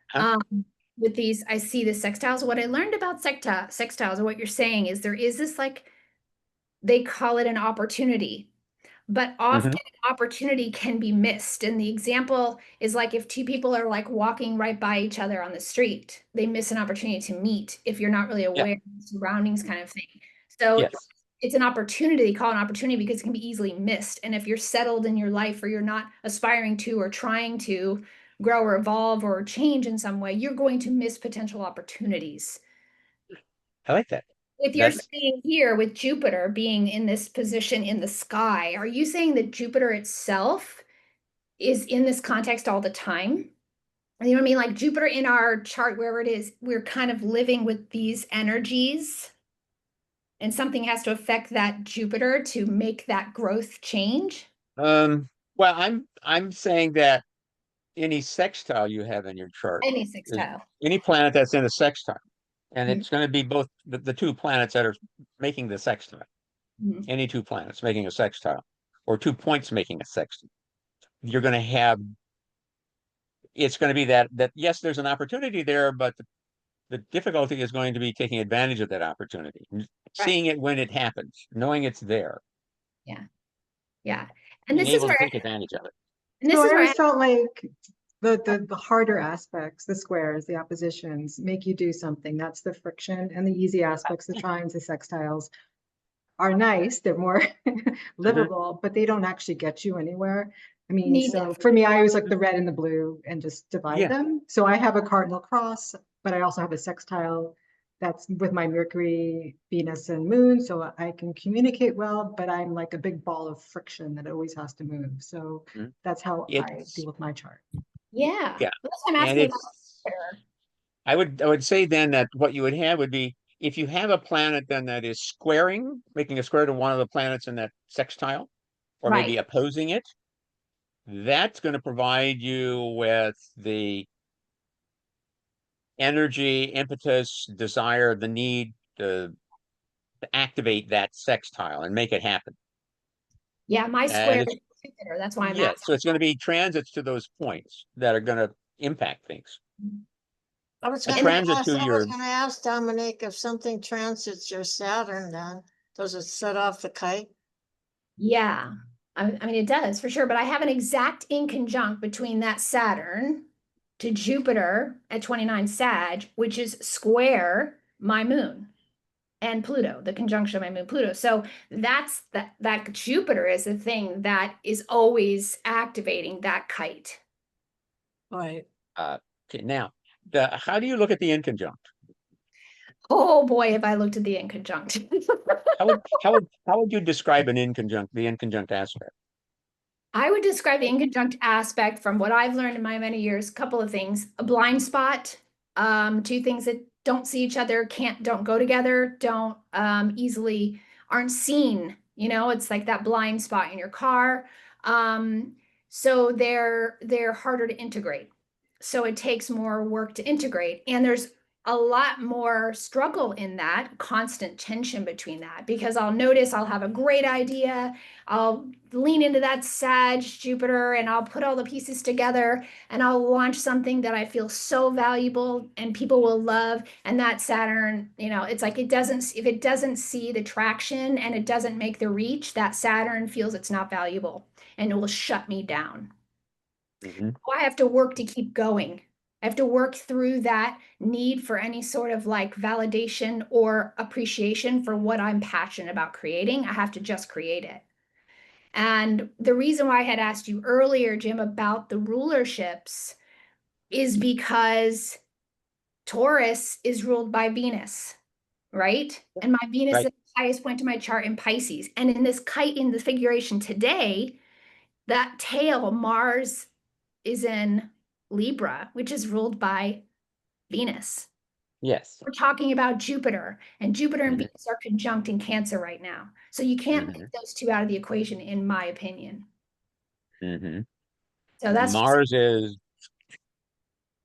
Huh? Um, with these, I see the sextiles. What I learned about sextiles, or what you're saying is there is this like they call it an opportunity. But often Mm-hmm. opportunity can be missed. And the example is like if two people are like walking right by each other on the street, they miss an opportunity to meet if you're not really Yeah. aware of the surroundings kind of thing. So Yes. it's an opportunity, they call it an opportunity because it can be easily missed. And if you're settled in your life or you're not aspiring to or trying to grow or evolve or change in some way, you're going to miss potential opportunities. I like that. If you're That's saying here with Jupiter being in this position in the sky, are you saying that Jupiter itself is in this context all the time? You know what I mean? Like Jupiter in our chart, wherever it is, we're kind of living with these energies, and something has to affect that Jupiter to make that growth change. well, I'm saying that any sextile you have in your chart Any is sextile. any planet that's in a sextile. And Mhm. it's going to be both the two planets that are making the sextile. Mhm. Any two planets making a sextile, or 2 points making a sextile. You're going to have it's going to be that yes, there's an opportunity there, but the difficulty is going to be taking advantage of that opportunity, Right. seeing it when it happens, knowing it's there, Yeah. Yeah. And being this is able to where take advantage of it. So I I always felt like the harder aspects, the squares, the oppositions, make you do something. That's the friction, and the easy aspects, the trines, the sextiles, are nice. They're more livable, but they don't actually get you anywhere. I mean, need so that. for me, I always like the red and the blue and just divide Yeah. them. So I have a cardinal cross, but I also have a sextile that's with my Mercury, Venus, and Moon, so I can communicate well, but I'm like a big ball of friction that always has to move. So Mhm. that's how I It's deal with my chart. Yeah. Yeah. That's why I'm and asking about it's Jupiter. I would say then that what you would have would be if you have a planet then that is squaring, making a square to one of the planets in that sextile, or maybe Right. opposing it, that's going to provide you with the energy, impetus, desire, the need to activate that sextile and make it happen. Yeah, my And square it's is Jupiter. That's why I'm yeah, so asking. it's going to be transits to those points that are going to impact things. A And transit to I was your gonna ask Dominic if something transits your Saturn, then does it set off the kite? yeah, I mean, it does for sure, but I have an exact inconjunct between that Saturn to Jupiter at 29 Sag, which is square my moon and Pluto, the conjunction of my moon Pluto. So that's that Jupiter is the thing that is always activating that kite. Right. okay, now how do you look at the inconjunct? Oh boy, have I looked at the inconjunct. How would you describe an inconjunct, the inconjunct aspect? I would describe the inconjunct aspect from what I've learned in my many years, a couple of things. A blind spot, two things that don't see each other, don't go together, don't easily aren't seen. You know, it's like that blind spot in your car. So they're harder to integrate. So it takes more work to integrate. And there's a lot more struggle in that constant tension between that because I'll notice I'll have a great idea. I'll lean into that Sag Jupiter and I'll put all the pieces together and I'll launch something that I feel so valuable and people will love. And that Saturn, you know, it's like if it doesn't see the traction and it doesn't make the reach, that Saturn feels it's not valuable and it will shut me down. Mhm. I have to work to keep going. I have to work through that need for any sort of like validation or appreciation for what I'm passionate about creating. I have to just create it. And the reason why I had asked you earlier, Jim, about the rulerships is because Taurus is ruled by Venus, right? And my Venus is Right. the highest point to my chart in Pisces. And in this kite, in the figuration today, that tail, Mars is in Libra, which is ruled by Venus. Yes. We're talking about Jupiter, and Jupiter and Mhm. Venus are conjunct in Cancer right now. So you can't Mhm. pick those two out of the equation, in my opinion. Mhm. So that's just Mars is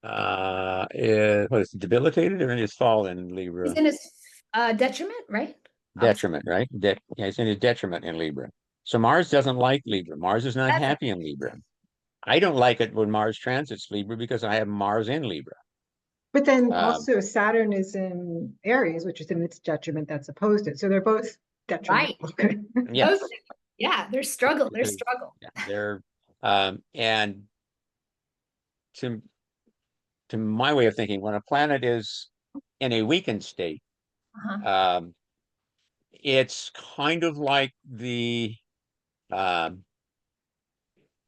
what is it, debilitated or in his fall in he's Libra? in his detriment, right? August Detriment, right? Yeah, he's in his detriment in Libra. So Mars doesn't like Libra. Mars is not doesn't. happy in Libra. I don't like it when Mars transits Libra because I have Mars in Libra. But then Um, also Saturn is in Aries, which is in its detriment that's opposed it. So they're both Right. detrimental. Both. yes, Yeah, there's struggle. There's because struggle. yeah, they're and to to my way of thinking, when a planet is in a weakened state, Uh-huh. um, it's kind of like the um,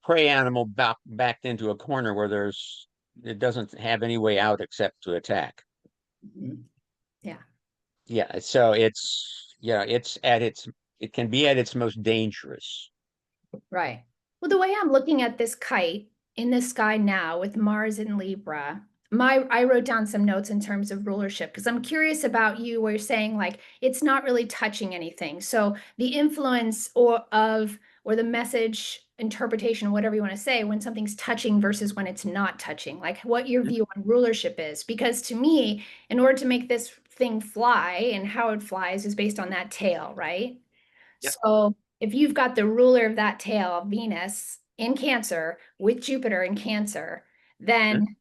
prey animal backed into a corner where it doesn't have any way out except to attack. Mhm. Yeah. Yeah, so it can be at its most dangerous. Right. Well, the way I'm looking at this kite in the sky now with Mars in Libra, I wrote down some notes in terms of rulership because I'm curious about you where you're saying like it's not really touching anything. So the influence or the message interpretation, whatever you want to say, when something's touching versus when it's not touching, like what your view on rulership is. Because to me, in order to make this thing fly and how it flies is based on that tail, right? Yep. So if you've got the ruler of that tail, Venus in Cancer with Jupiter in Cancer, Mhm. then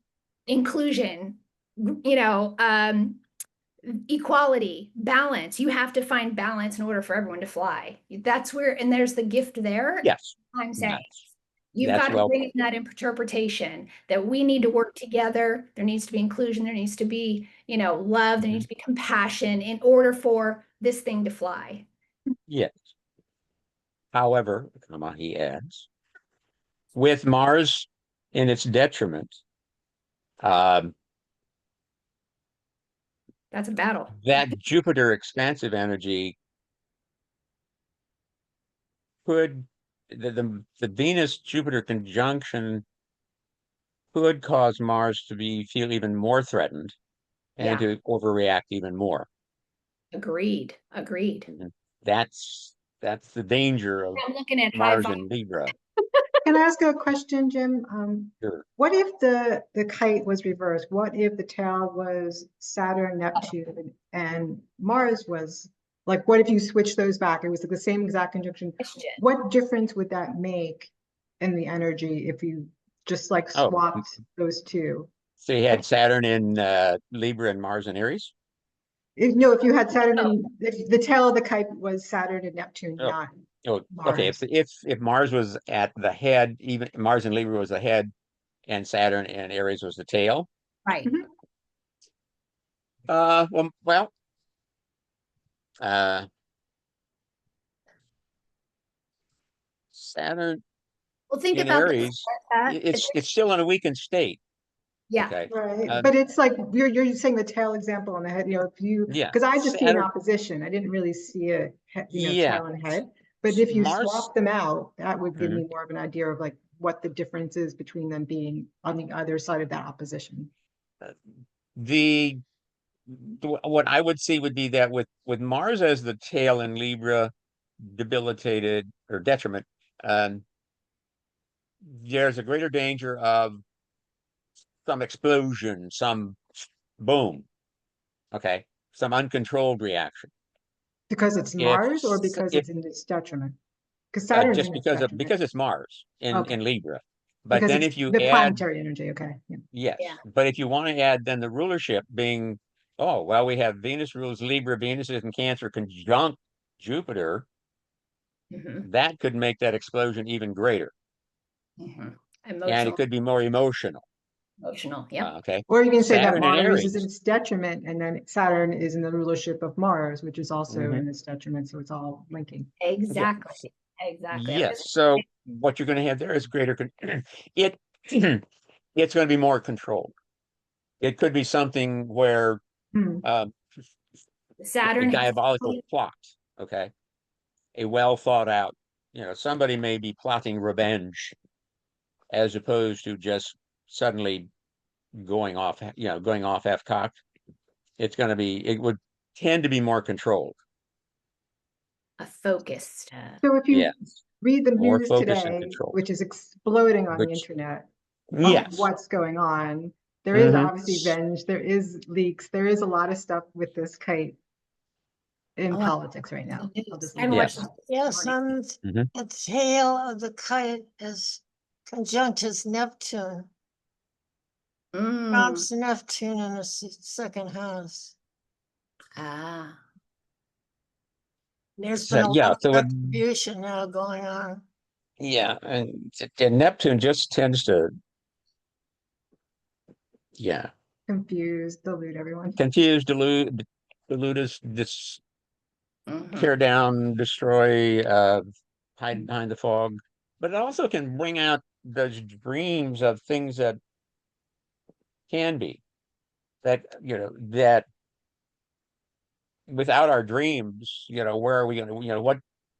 inclusion, you know, equality, balance. You have to find balance in order for everyone to fly. That's where, and there's the gift there. Yes, I'm saying that's you've that's got to well bring put. in that interpretation that we need to work together. There needs to be inclusion. There needs to be, you know, love. There needs Mhm. to be compassion in order for this thing to fly. Yes. However, he adds, with Mars in its detriment, um, That's a battle. that Jupiter expansive energy could, the Venus Jupiter conjunction could cause Mars to feel even more threatened and Yeah. to overreact even more. Agreed. And that's the danger of I'm looking at Mars high in Libra. Can I ask a question, Jim? Sure. What if the kite was reversed? What if the tail was Saturn, Neptune, and Mars was like, what if you switch those back? It was like the same exact conjunction. question. What difference would that make in the energy if you just like Oh. swapped those two? So you had Saturn in Libra and Mars in Aries? No, if you had Saturn and if the tail of the kite was Saturn and Neptune, Oh. not Oh, okay. Mars. If Mars was at the head, even Mars in Libra was the head, and Saturn and Aries was the tail. Right. Mhm. Well, uh, Saturn Well, think in about this. Aries, it's still in a weakened state. Yeah. Okay. Right, but it's like you're saying the tail example on the head, if you, Yeah. because I just see an Saturn. opposition. I didn't really see a Yeah. tail and head. But if you Mars. swap them out, that would give Mhm. me more of an idea of like what the difference is between them being on the other side of that opposition. The what I would see would be that with Mars as the tail in Libra, debilitated or detriment, there's a greater danger of some explosion, some boom, okay, some uncontrolled reaction. Because it's If Mars or because if it's in its detriment? Because Saturn's just in its because detriment. it's Mars Okay. in Libra, but Because then it's if you the add, planetary energy, okay. Yeah. yes, Yeah. but if you want to add then the rulership being, oh well, we have Venus rules Libra, Venus is in Cancer conjunct Jupiter, Mhm. that could make that explosion even greater, Mhm. and it Emotional. could be more emotional. Yeah. Okay, Or you can say that Saturn in Mars is in Aries. its detriment, and then Saturn is in the rulership of Mars, which is also Mhm. in its detriment. So it's all linking. Exactly. Exactly. Yes. So what you're going to have there is greater it it's going to be more controlled. It could be something where Hmm. uh, a Saturn has diabolical plot, okay, a well thought out, somebody may be plotting revenge as opposed to just suddenly going off half-cocked. It would tend to be more controlled. a focused. So if you Yes, read the more news focus and today, control. which is exploding on the Which, internet of yes. what's going on, there is Mhm. obviously revenge, there is leaks, there is a lot of stuff with this kite in Oh, politics right now. I'll just leave I'm it Yes. at watching. that. Yes, on Mhm. the tail of the kite is conjunct his Neptune. Mm. Trump's Neptune in the second house. Ah. There's So, been a yeah, lot of so retribution now going on. yeah, and Neptune just tends to, yeah, Confuse, delude everyone. confuse, delude us, Mhm. tear down, destroy, hide behind the fog. But it also can bring out those dreams of things that can be, that without our dreams, where are we going to, what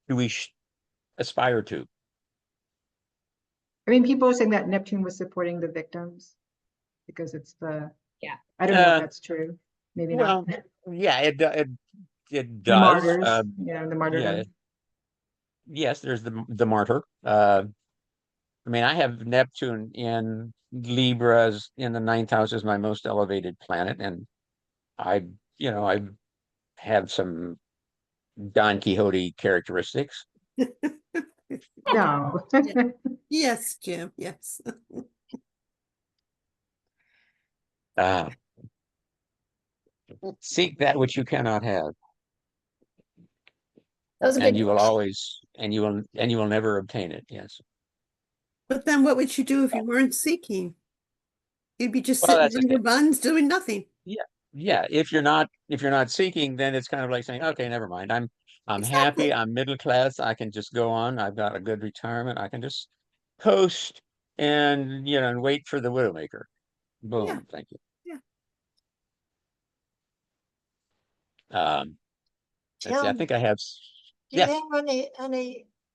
do we aspire to? I mean, people are saying that Neptune was supporting the victims because it's Yeah. I don't know if Uh, that's true. Maybe well, not. yeah, it The does. martyrs, the Yeah, martyrdom. yes, there's the martyr. I mean, I have Neptune in Libras in the ninth house as my most elevated planet, and I, I have some Don Quixote characteristics. No. Yes, Jim, yes. Uh, seek that which you cannot have, That was a and good you will question. always, and you will never obtain it. Yes. But then what would you do if you weren't seeking? You'd be just Well, sitting that's the in thing. your buns doing nothing. Yeah, yeah. If you're not seeking, then it's kind of like saying, okay, never mind. I'm happy. Exactly. I'm middle class. I can just go on. I've got a good retirement. I can just coast and wait for the widowmaker. Yeah, Boom. Thank you. yeah. Let's see, I Tim, think I have, do you yes, have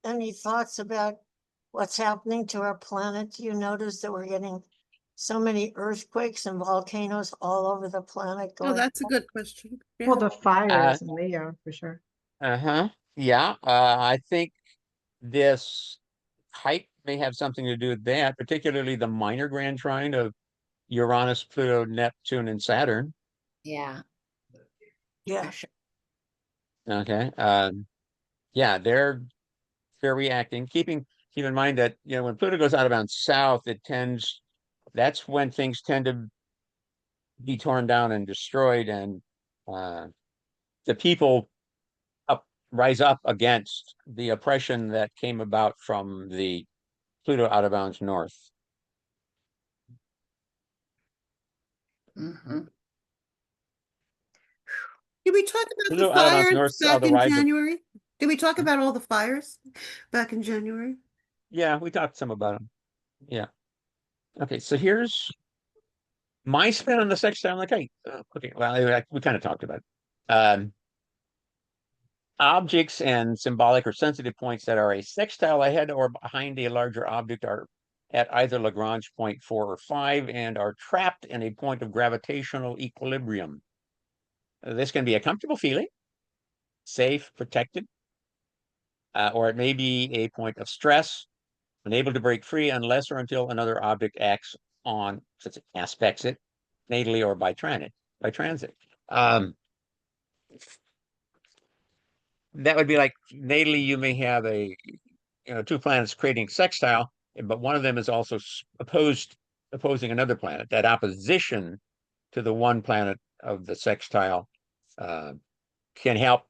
any thoughts about what's happening to our planet? Do you notice that we're getting so many earthquakes and volcanoes all over the planet Oh, going? that's a good question. Yeah. Well, the fires in Leo, for sure. yeah, I think this height may have something to do with that, particularly the minor grand trine of Uranus, Pluto, Neptune, and Saturn. Yeah. Yeah, Okay. Yeah, they're reacting. Keep in mind that when Pluto goes out of bounds south, that's when things tend to be torn down and destroyed, and uh, the people rise up against the oppression that came about from the Pluto out of bounds north. Mhm. Did we talk about Pluto the out of bounds fires north saw back the in rise of. January? Did we talk about all the fires back in January? Yeah, we talked some about them. Yeah. Okay, so here's my spin on the sextile. Okay, okay. Well, we kind of talked about it. Objects and symbolic or sensitive points that are a sextile ahead or behind a larger object are at either Lagrange point 4 or 5 and are trapped in a point of gravitational equilibrium. This can be a comfortable feeling, safe, protected, or it may be a point of stress, unable to break free unless or until another object acts on, such aspects it, natally or by transit. That would be like natally, you may have two planets creating sextile, but one of them is also opposing another planet. That opposition to the one planet of the sextile can help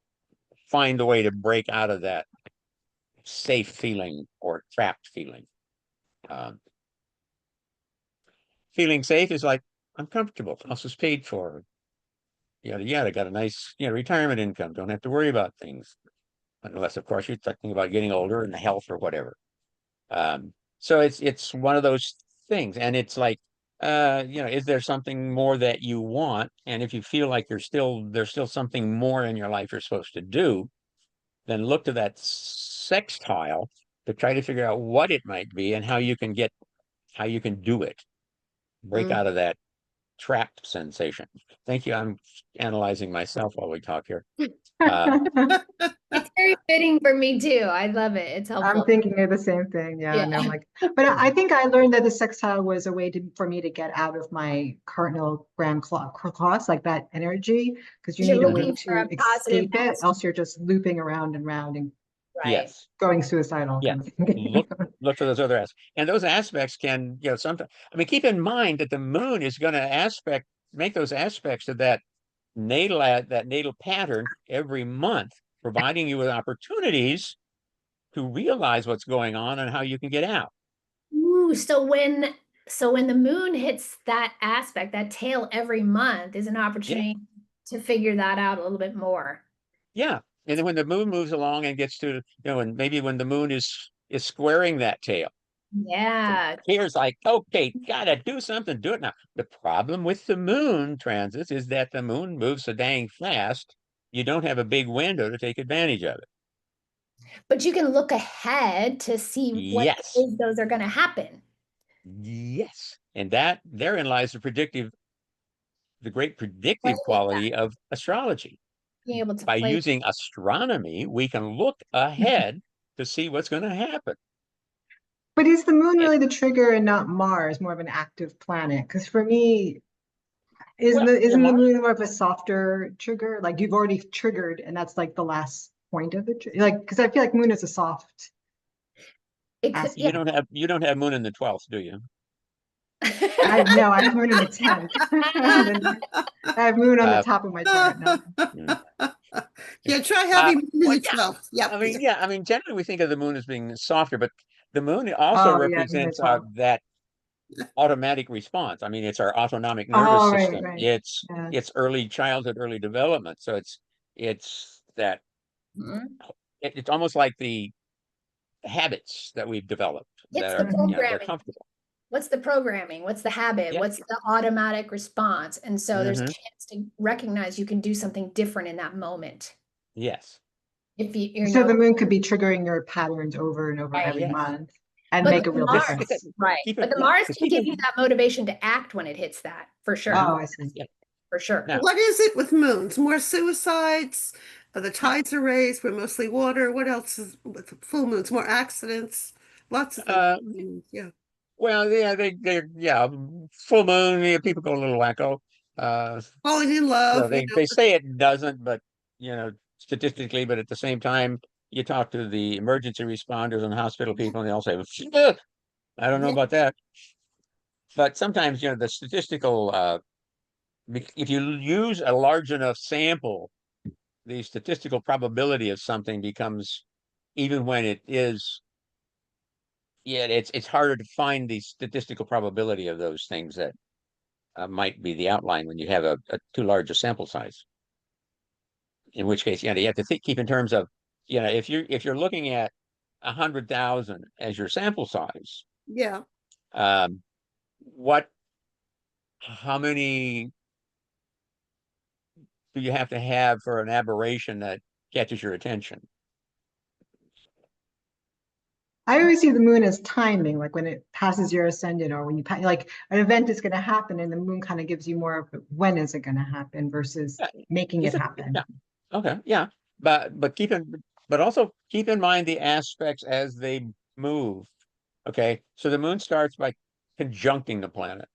find a way to break out of that safe feeling or trapped feeling. Feeling safe is like, I'm comfortable, house is paid for, I got a nice retirement income, don't have to worry about things, unless of course you're thinking about getting older and the health or whatever. So it's one of those things, and it's like, is there something more that you want? And if you feel like there's still something more in your life you're supposed to do, then look to that sextile to try to figure out what it might be and how you can do it, break out of that trapped sensation. Thank you. I'm analyzing myself while we talk here. It's very fitting for me too. I love it. It's I'm helpful. thinking of the same thing. Yeah, no, Yeah. like, but I think I learned that the sextile was a way for me to get out of my cardinal grand cross, like that energy, because you You're need a way looking for to a positive escape it, else you're just looping around and round and right. Yes. going suicidal. Yeah. Kind of thing. Look for those other aspects. And those aspects can, sometimes, keep in mind that the moon is going to make those aspects of that natal pattern every month, providing you with opportunities to realize what's going on and how you can get out. Ooh, so when the moon hits that aspect, that tail every month is an opportunity to figure that out a little bit more. Yeah. And then when the moon moves along and gets to, and maybe when the moon is squaring that tail. Yeah. So here's like, okay, gotta do something, do it now. The problem with the moon transits is that the moon moves so dang fast, you don't have a big window to take advantage of it. But you can look ahead to see what Yes. those are going to happen. Yes. And that therein lies the great predictive quality of astrology. Being able to By play. using astronomy, we can look ahead to see what's going to happen. But is the moon really the trigger and not Mars, more of an active planet? Because for me, isn't the moon more of a softer trigger? Like you've already triggered, and that's like the last point of it. Like, because I feel like moon is a soft. You don't have moon in the 12th, do you? I have moon in the 10th. I have moon on the top of my chart. No. Yeah, try having moon in the yeah. 12th. Yeah. Generally we think of the moon as being softer, but the moon also Oh, yeah, represents that automatic response. It's our autonomic nervous Oh, system. right. It's early childhood, early development. So it's that it's almost like the habits that we've developed It's that the are they're programming. comfortable. what's the programming? What's the habit? Yeah. What's the automatic response? And so there's a Mhm. chance to recognize you can do something different in that moment. Yes. If you So know, the moon could be triggering your patterns over and over Right. every Yes. month and but make the a real Mars, difference. right? Keep But it, the yeah, Mars 'cause can keep give it, you that motivation to act when it hits that, for sure. Oh, I see. yeah. For sure. Now, What is it with moons? More suicides? The tides are raised. We're mostly water. What else is with full moons? More accidents. Lots of things. uh, Yeah. well, yeah, yeah, full moon, yeah, people go a little wacko. Falling in Well, love, you they know. say it doesn't, but statistically, but at the same time, you talk to the emergency responders and hospital people, and they all say, "Ugh, I don't know Yeah. about that." But sometimes, the statistical, if you use a large enough sample, the statistical probability of something becomes, even when it is, yeah, it's harder to find the statistical probability of those things that might be the outline when you have a too large a sample size. In which case, you have to keep in terms of, if you're looking at 100,000 as your sample size, Yeah. um, how many do you have to have for an aberration that catches your attention? I always see the moon as timing, like when it passes your ascendant or when like an event is going to happen and the moon kind of gives you more of when is it going to happen versus Yeah, making is it it? happen. Yeah. Okay. Yeah. But also keep in mind the aspects as they move. Okay. So the moon starts by conjuncting the planet.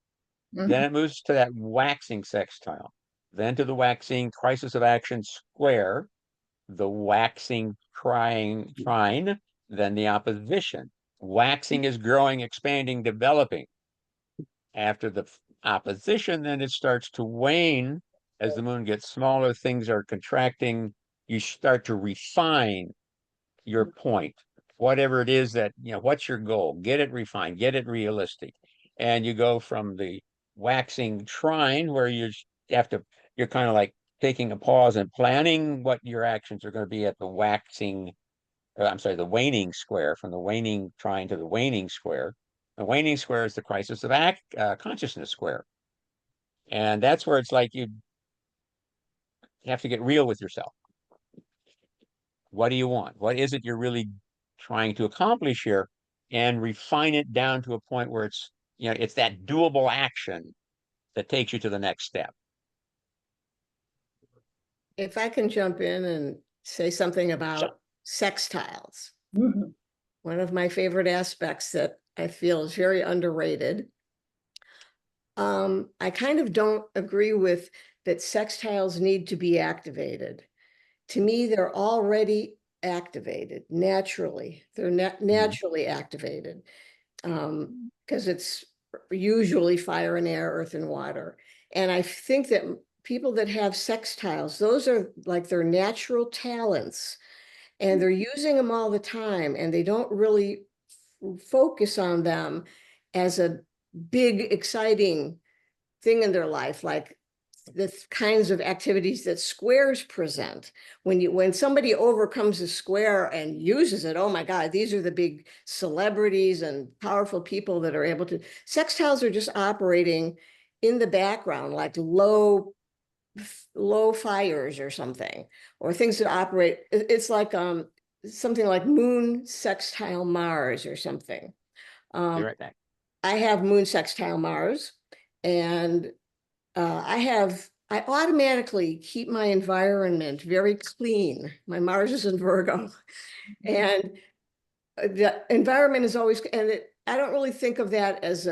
Then Mhm. it moves to that waxing sextile, then to the waxing crisis of action square, the waxing trine, then the opposition. Waxing is growing, expanding, developing. After the opposition, then it starts to wane. As the moon gets smaller, things are contracting. You start to refine your point, whatever it is that, what's your goal? Get it refined, get it realistic. And you go from the waxing trine, where you're kind of like taking a pause and planning what your actions are going to be at the the waning square, from the waning trine to the waning square. The waning square is the crisis of consciousness square. And that's where it's like you have to get real with yourself. What do you want? What is it you're really trying to accomplish here? And refine it down to a point where it's that doable action that takes you to the next step. If I can jump in and say something about sextiles. Mhm. One of my favorite aspects that I feel is very underrated. I kind of don't agree with that sextiles need to be activated. To me, they're already activated naturally. They're naturally activated because it's usually fire and air, earth and water. And I think that people that have sextiles, those are like their natural talents, and they're using them all the time, and they don't really focus on them as a big, exciting thing in their life, like the kinds of activities that squares present. When somebody overcomes a square and uses it, oh my God, these are the big celebrities and powerful people that are able to. Sextiles are just operating in the background, like low fires or something, or things that operate. It's like something like moon sextile Mars or something. Be right back. I have moon sextile Mars, and I automatically keep my environment very clean. My Mars is in Virgo, and the environment is always, I don't really think of that as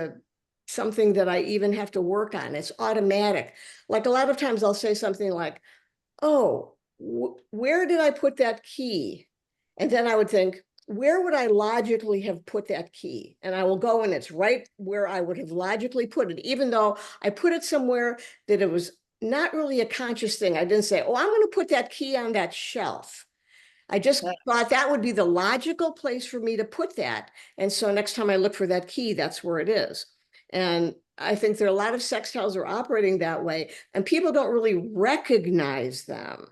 something that I even have to work on. It's automatic. Like a lot of times I'll say something like, oh, where did I put that key? And then I would think, where would I logically have put that key? And I will go, and it's right where I would have logically put it, even though I put it somewhere that it was not really a conscious thing. I didn't say, oh, I'm going to put that key on that shelf. I just thought that would be the logical place for me to put that. And so next time I look for that key, that's where it is. And I think there are a lot of sextiles are operating that way, and people don't really recognize them.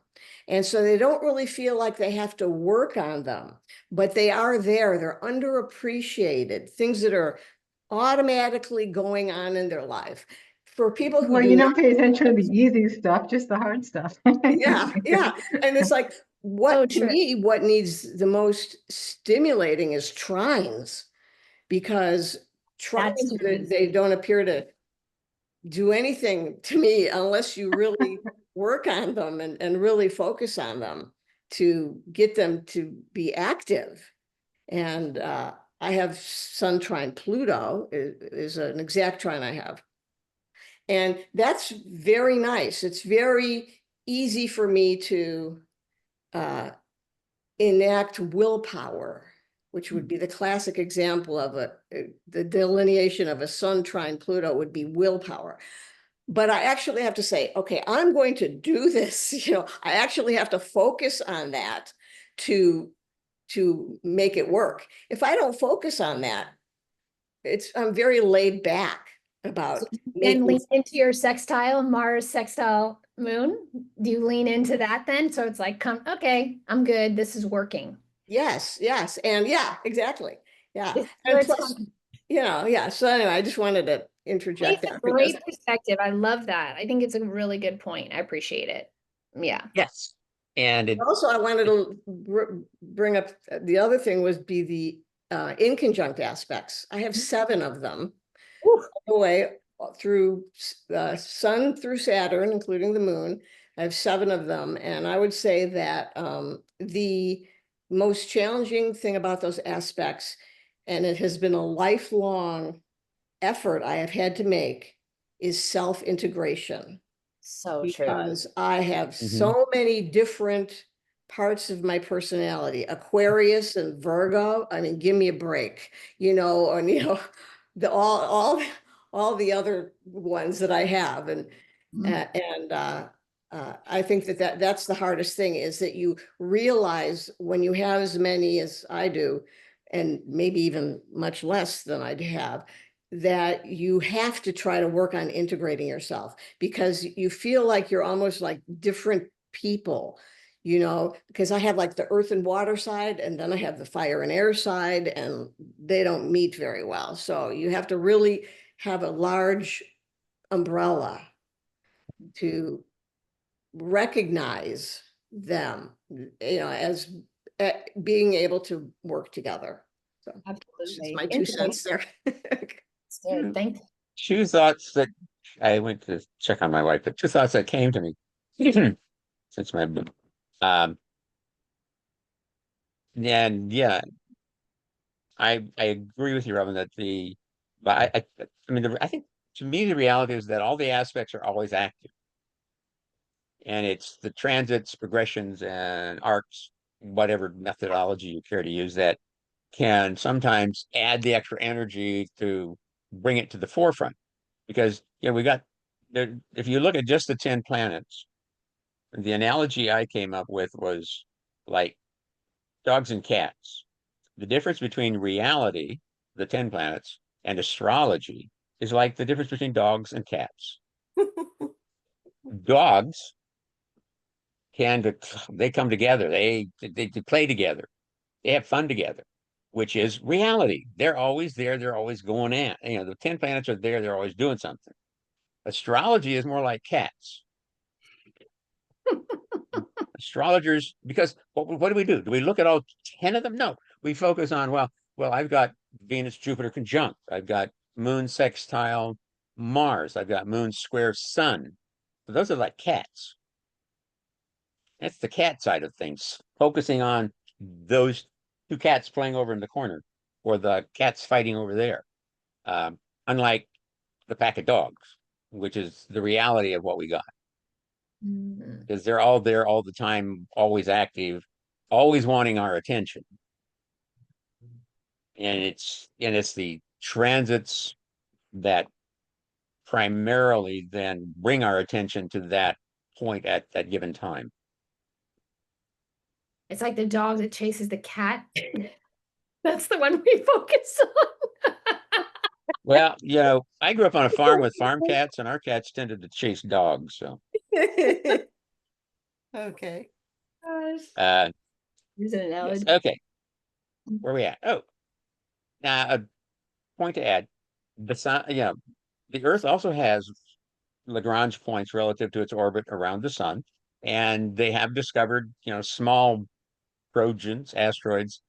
And so they don't really feel like they have to work on them, but they are there. They're underappreciated, things that are automatically going on in their life. For people who Well, do you not, don't pay attention to the easy stuff, just the hard stuff. yeah, yeah. And it's like, So what to true. me, what needs the most stimulating is trines, because trines, they don't appear to do anything to me unless you really work on them and really focus on them to get them to be active. And I have Sun trine Pluto is an exact trine I have. And that's very nice. It's very easy for me to enact willpower, which would be the classic example of the delineation of a Sun trine Pluto would be willpower. But I actually have to say, okay, I'm going to do this. I actually have to focus on that to make it work. If I don't focus on that, I'm very laid back about Then making. lean into your sextile, Mars sextile moon. Do you lean into that then? So it's like, come, okay, I'm good. This is working. Yes, and yeah, exactly. Yeah. This is And where it's plus, coming. yeah. So anyway, I just wanted to interject It's a that because great perspective. I love that. I think it's a really good point. I appreciate it. Yeah. Yes. And it, also I wanted to bring up the other thing was be the inconjunct aspects. I have 7 of them. Ooh. Away through Sun through Saturn, including the moon. I have 7 of them. And I would say that the most challenging thing about those aspects, and it has been a lifelong effort I have had to make, is self-integration. So true. Because I have Mhm. so many different parts of my personality, Aquarius and Virgo. I mean, give me a break, and the all the other ones that I have, and I think that's the hardest thing, is that you realize when you have as many as I do, and maybe even much less than I have, that you have to try to work on integrating yourself, because you feel like you're almost like different people, because I have like the earth and water side, and then I have the fire and air side, and they don't meet very well. So you have to really have a large umbrella to recognize them, as being able to work together. So it's Absolutely. my 2 cents there. It's good. Thanks. 2 thoughts that I went to check on my wife, but 2 thoughts that came to me since my and yeah, I agree with you, Robin, that but I mean, I think to me the reality is that all the aspects are always active, and it's the transits, progressions, and arcs, whatever methodology you care to use, that can sometimes add the extra energy to bring it to the forefront. Because we got there. If you look at just the 10 planets, the analogy I came up with was like dogs and cats. The difference between reality, the 10 planets, and astrology is like the difference between dogs and cats. Dogs they come together, they play together, they have fun together, which is reality. They're always there, they're always going at. The 10 planets are there, they're always doing something. Astrology is more like cats. Astrologers, because what do we do? Do we look at all 10 of them? No, we focus on, well, I've got Venus, Jupiter conjunct. I've got moon sextile Mars. I've got moon square sun. So those are like cats. That's the cat side of things, focusing on those 2 cats playing over in the corner, or the cats fighting over there. Unlike the pack of dogs, which is the reality of what we got. Because they're all there all the time, always active, always wanting our attention. And it's the transits that primarily then bring our attention to that point at that given time. It's like the dog that chases the cat. That's the one we focus on. Well, I grew up on a farm with farm cats, and our cats tended to chase dogs. So, Okay. uh, Use an yes. analogy. Okay, where are we at? Oh, now a point to add. the sun, yeah, the Earth also has Lagrange points relative to its orbit around the sun, and they have discovered, small Trojans, asteroids,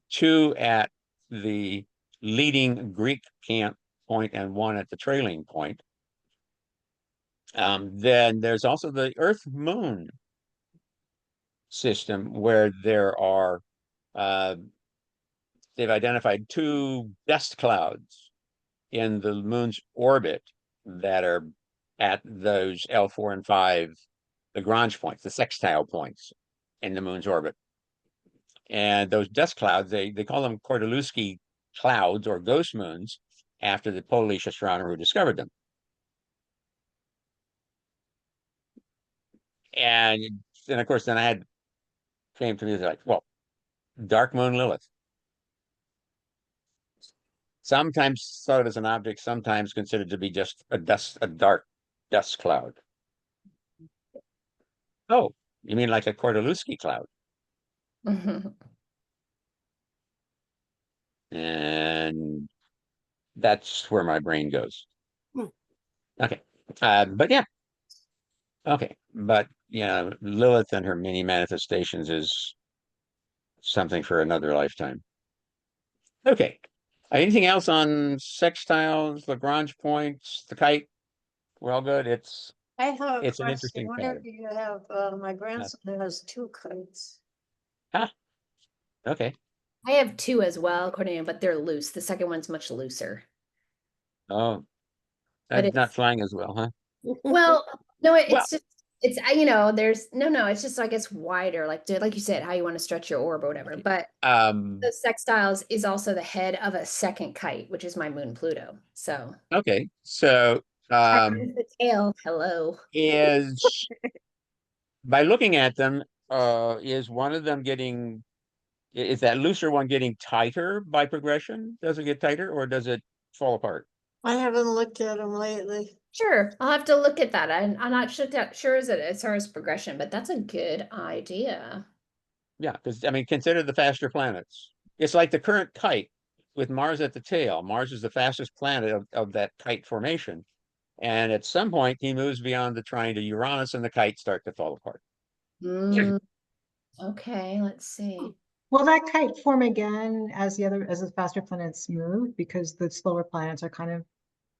two at the leading Greek camp point and one at the trailing point. Then there's also the Earth Moon system where there are they've identified two dust clouds in the moon's orbit that are at those L4 and 5 Lagrange points, the sextile points in the moon's orbit. And those dust clouds, they call them Kordylewski clouds or ghost moons after the Polish astronomer who discovered them. And then, of course, then I had came to me like, well, dark moon Lilith. Sometimes thought as an object, sometimes considered to be just a dark dust cloud. Oh, you mean like a Kordylewski cloud? And that's where my brain goes. Okay. But yeah. Okay. But yeah, Lilith and her many manifestations is something for another lifetime. Okay. Anything else on sextiles, Lagrange points, the kite? We're all good. I have a It's an question. interesting Whenever pattern. you have, my grandson has two kites. Huh. Okay. I have two as well, according to, but they're loose. The second one's much looser. Oh, But that's not it's flying as well, huh? well, no, Well, it's just it's there's no, it's just I guess wider, like you said, how you want to stretch your orb or whatever. But the sextiles is also the head of a second kite, which is my moon Pluto. So okay. So, the tail, hello. is by looking at them, is that looser one getting tighter by progression? Does it get tighter or does it fall apart? I haven't looked at them lately. Sure, I'll have to look at that. I'm not sure as far as progression, but that's a good idea. Yeah, because I mean, consider the faster planets. It's like the current kite with Mars at the tail. Mars is the fastest planet of that kite formation. And at some point, he moves beyond the trine to Uranus and the kites start to fall apart. Mm, okay, let's see. Will that kite form again as the faster planets move? Because the slower planets are kind of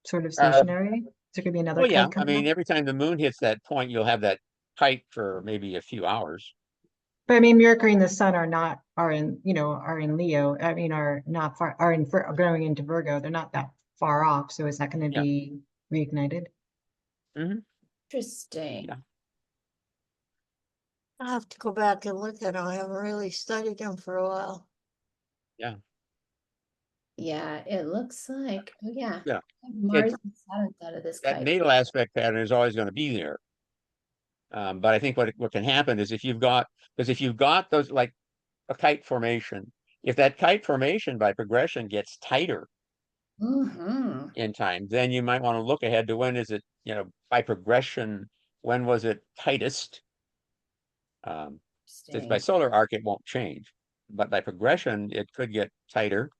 sort of Uh, stationary. There could be another well, yeah, kite I coming up. mean, every time the moon hits that point, you'll have that kite for maybe a few hours. But I mean, Mercury and the Sun are in Leo. I mean, are not far are going into Virgo. They're not that far off. So is that going to Yeah. be reignited? Hmm. Interesting. Yeah. I'll have to go back and look at them. I haven't really studied them for a while. Yeah, it looks like, oh yeah. Yeah. Mars and Saturn out of this That kite. natal aspect pattern is always going to be there. But I think what can happen is if you've got those like a kite formation, if that kite formation by progression gets tighter Mm-hmm. in time, then you might want to look ahead to when is it, by progression, when was it tightest? Since by solar arc, it won't change, but by progression, it could get tighter.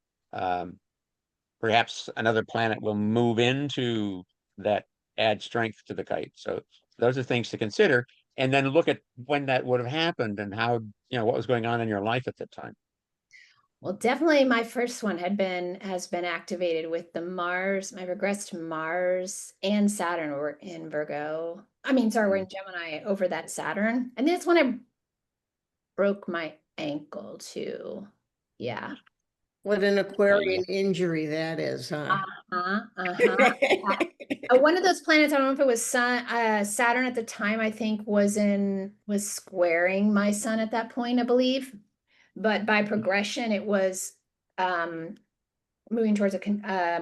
Perhaps another planet will move into that, add strength to the kite. So those are things to consider. And then look at when that would have happened and how, what was going on in your life at that time. Well, definitely my first one has been activated with the Mars, my regressed Mars and Saturn were in Virgo. I mean, sorry, we're in Gemini over that Saturn. And that's when I broke my ankle too. Yeah. What an Aquarian injury that is, huh? One of those planets, I don't know if it was Saturn at the time, I think was squaring my sun at that point, I believe. But by progression, it was moving towards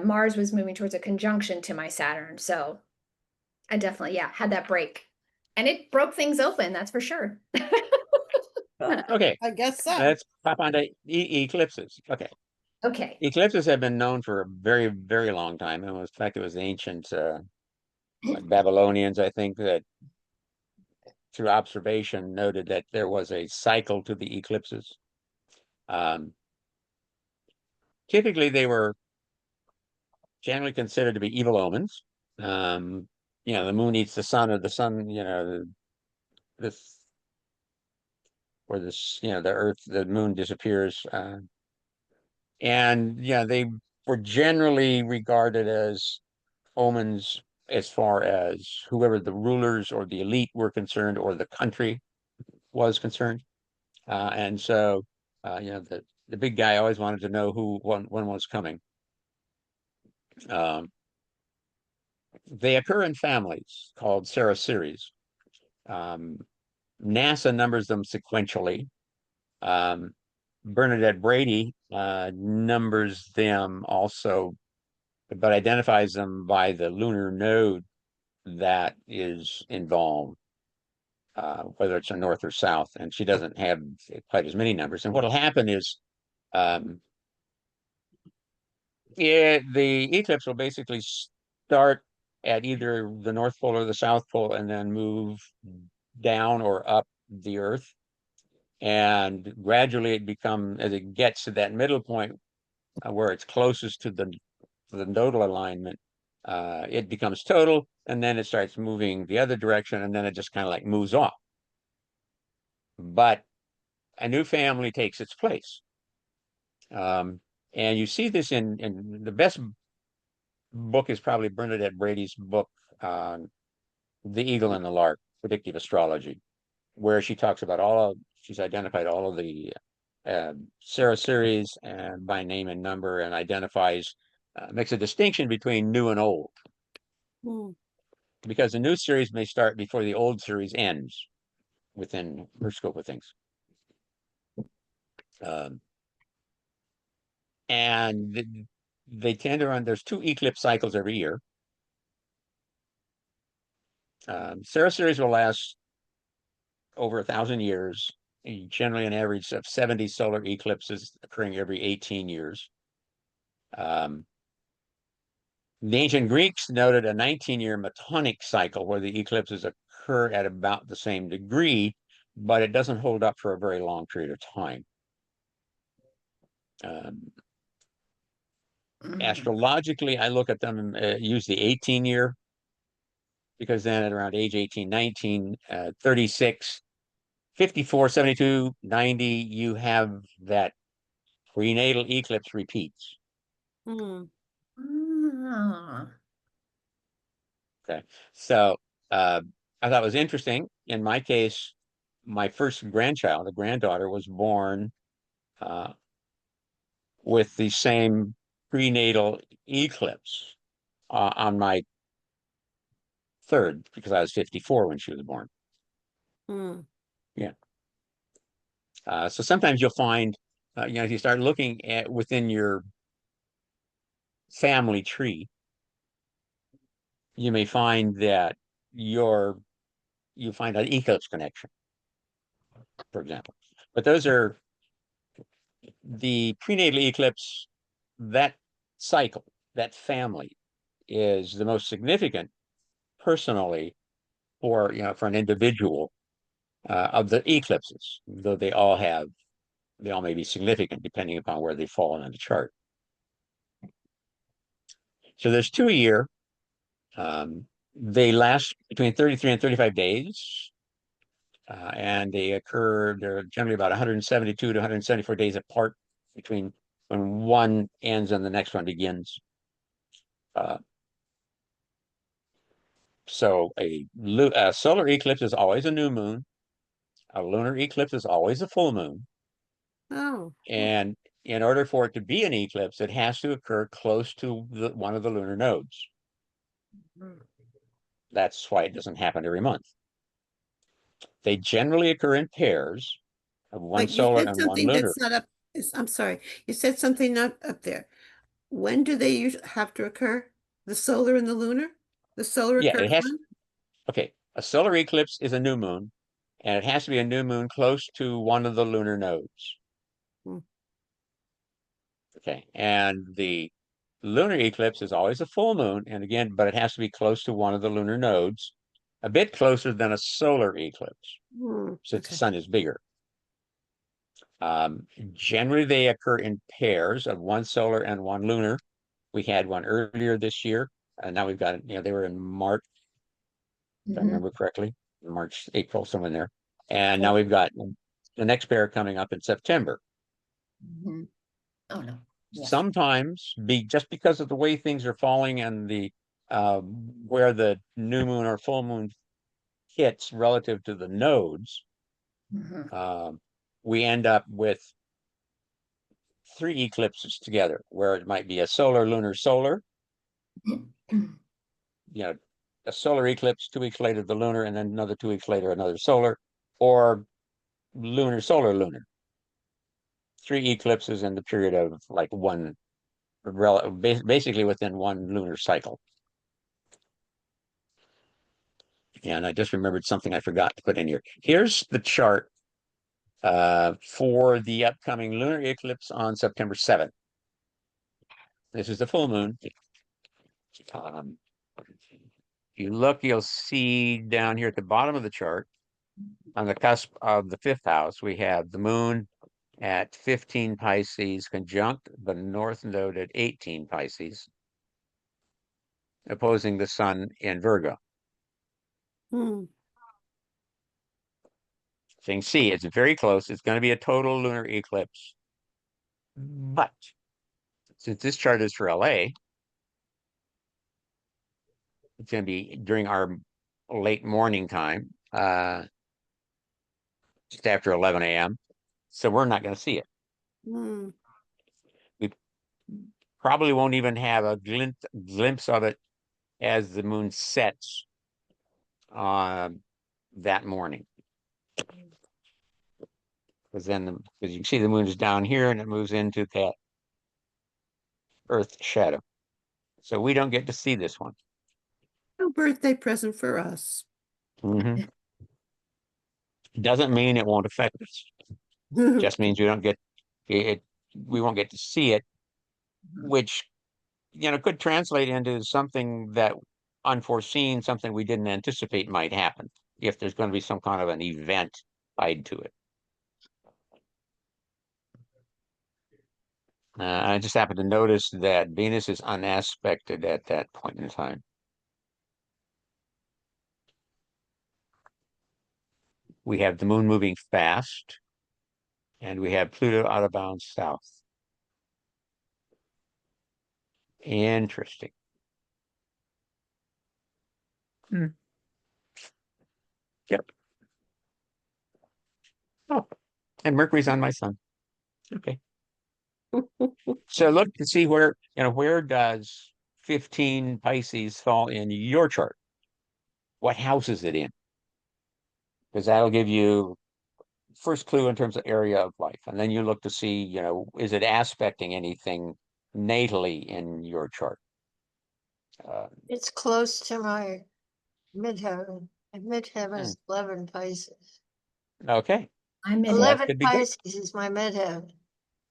Mars was moving towards a conjunction to my Saturn. So I definitely, had that break. And it broke things open, that's for sure. Okay, I guess so. let's pop on to eclipses. Okay. Okay. Eclipses have been known for a very, very long time. And in fact, it was ancient, like Babylonians, I think, that through observation noted that there was a cycle to the eclipses. Typically, they were generally considered to be evil omens. The moon eats the sun, or the sun, this, or this, the earth, the moon disappears. And they were generally regarded as omens as far as whoever the rulers or the elite were concerned, or the country was concerned. And so, the big guy always wanted to know when was coming. They occur in families called Series. NASA numbers them sequentially. Bernadette Brady numbers them also, but identifies them by the lunar node that is involved, whether it's a north or south, and she doesn't have quite as many numbers. And what'll happen is, the eclipse will basically start at either the North Pole or the South Pole, and then move down or up the Earth. And gradually as it gets to that middle point, where it's closest to the nodal alignment, it becomes total, and then it starts moving the other direction, and then it just kind of like moves off. But a new family takes its place. And you see this in the best book is probably Bernadette Brady's book, The Eagle and the Lark, Predictive Astrology, where she talks about she's identified all of the Sarah series and by name and number, and makes a distinction between new and old. Because the new series may start before the old series ends within her scope of things. And they tend to run, there's 2 eclipse cycles every year. Sarah series will last over 1,000 years, generally an average of 70 solar eclipses occurring every 18 years. The ancient Greeks noted a 19-year Metonic cycle where the eclipses occur at about the same degree, but it doesn't hold up for a very long period of time. Astrologically, I look at them and use the 18-year, because then at around age 18, 19, 36, 54, 72, 90, you have that prenatal eclipse repeats. Okay, so I thought it was interesting. In my case, my first grandchild, a granddaughter, was born with the same prenatal eclipse on my third, because I was 54 when she was born. Yeah. So sometimes you'll find, if you start looking at within your family tree, you may find that you find an eclipse connection, for example. But those are the prenatal eclipse, that cycle, that family is the most significant personally for an individual of the eclipses, though they all may be significant depending upon where they fall on the chart. So there's 2 a year. They last between 33 and 35 days. And they're generally about 172 to 174 days apart between when one ends and the next one begins. So a solar eclipse is always a new moon. A lunar eclipse is always a full moon. And in order for it to be an eclipse, it has to occur close to one of the lunar nodes. That's why it doesn't happen every month. They generally occur in pairs of one solar and one lunar. That's not up. I'm sorry, you said something not up there. When do they usually have to occur? The solar and the lunar? The solar Yeah, occurs when? Okay, a solar eclipse is a new moon, and it has to be a new moon close to one of the lunar nodes. Okay, and the lunar eclipse is always a full moon, and again, but it has to be close to one of the lunar nodes, a bit closer than a solar eclipse, since the sun is bigger. Generally, they occur in pairs of one solar and one lunar, We had one earlier this year, and now we've got, they were in March, if I Mhm. remember correctly, March, April, somewhere in there. And now we've got the next pair coming up in September. Mhm. Oh, no. Yes. Sometimes just because of the way things are falling and the where the new moon or full moon hits relative to the nodes, Mhm. we end up with 3 eclipses together, where it might be a solar, lunar, solar, a solar eclipse, 2 weeks later the lunar, and then another 2 weeks later another solar, or lunar, solar, lunar. 3 eclipses in the period of like basically within one lunar cycle. And I just remembered something I forgot to put in here. Here's the chart for the upcoming lunar eclipse on September 7th. This is the full moon. If you look, you'll see down here at the bottom of the chart, on the cusp of the 5th house, we have the moon at 15 Pisces conjunct the north node at 18 Pisces, opposing the sun in Virgo. Hmm. So you can see it's very close. It's going to be a total lunar eclipse. But since this chart is for LA, it's going to be during our late morning time, just after 11 a.m. So we're not going to see it. Hmm. We probably won't even have a glimpse of it as the moon sets that morning. Because you can see the moon is down here and it moves into that Earth shadow. So we don't get to see this one. A birthday present for us. Mhm. Doesn't mean it won't affect us. Just means we don't get it. We won't get to see it, which could translate into something that unforeseen, something we didn't anticipate might happen if there's going to be some kind of an event tied to it. I just happened to notice that Venus is unaspected at that point in time. We have the moon moving fast, and we have Pluto out of bounds south. Interesting. Yep. Oh, and Mercury's on my sun. Okay. So look to see where does 15 Pisces fall in your chart? What house is it in? Because that'll give you first clue in terms of area of life. And then you look to see, is it aspecting anything natally in your chart? It's close to my midheaven. And midheaven is 11 Pisces. Okay. I'm in, Well, that 11 could be good. Pisces is my midheaven.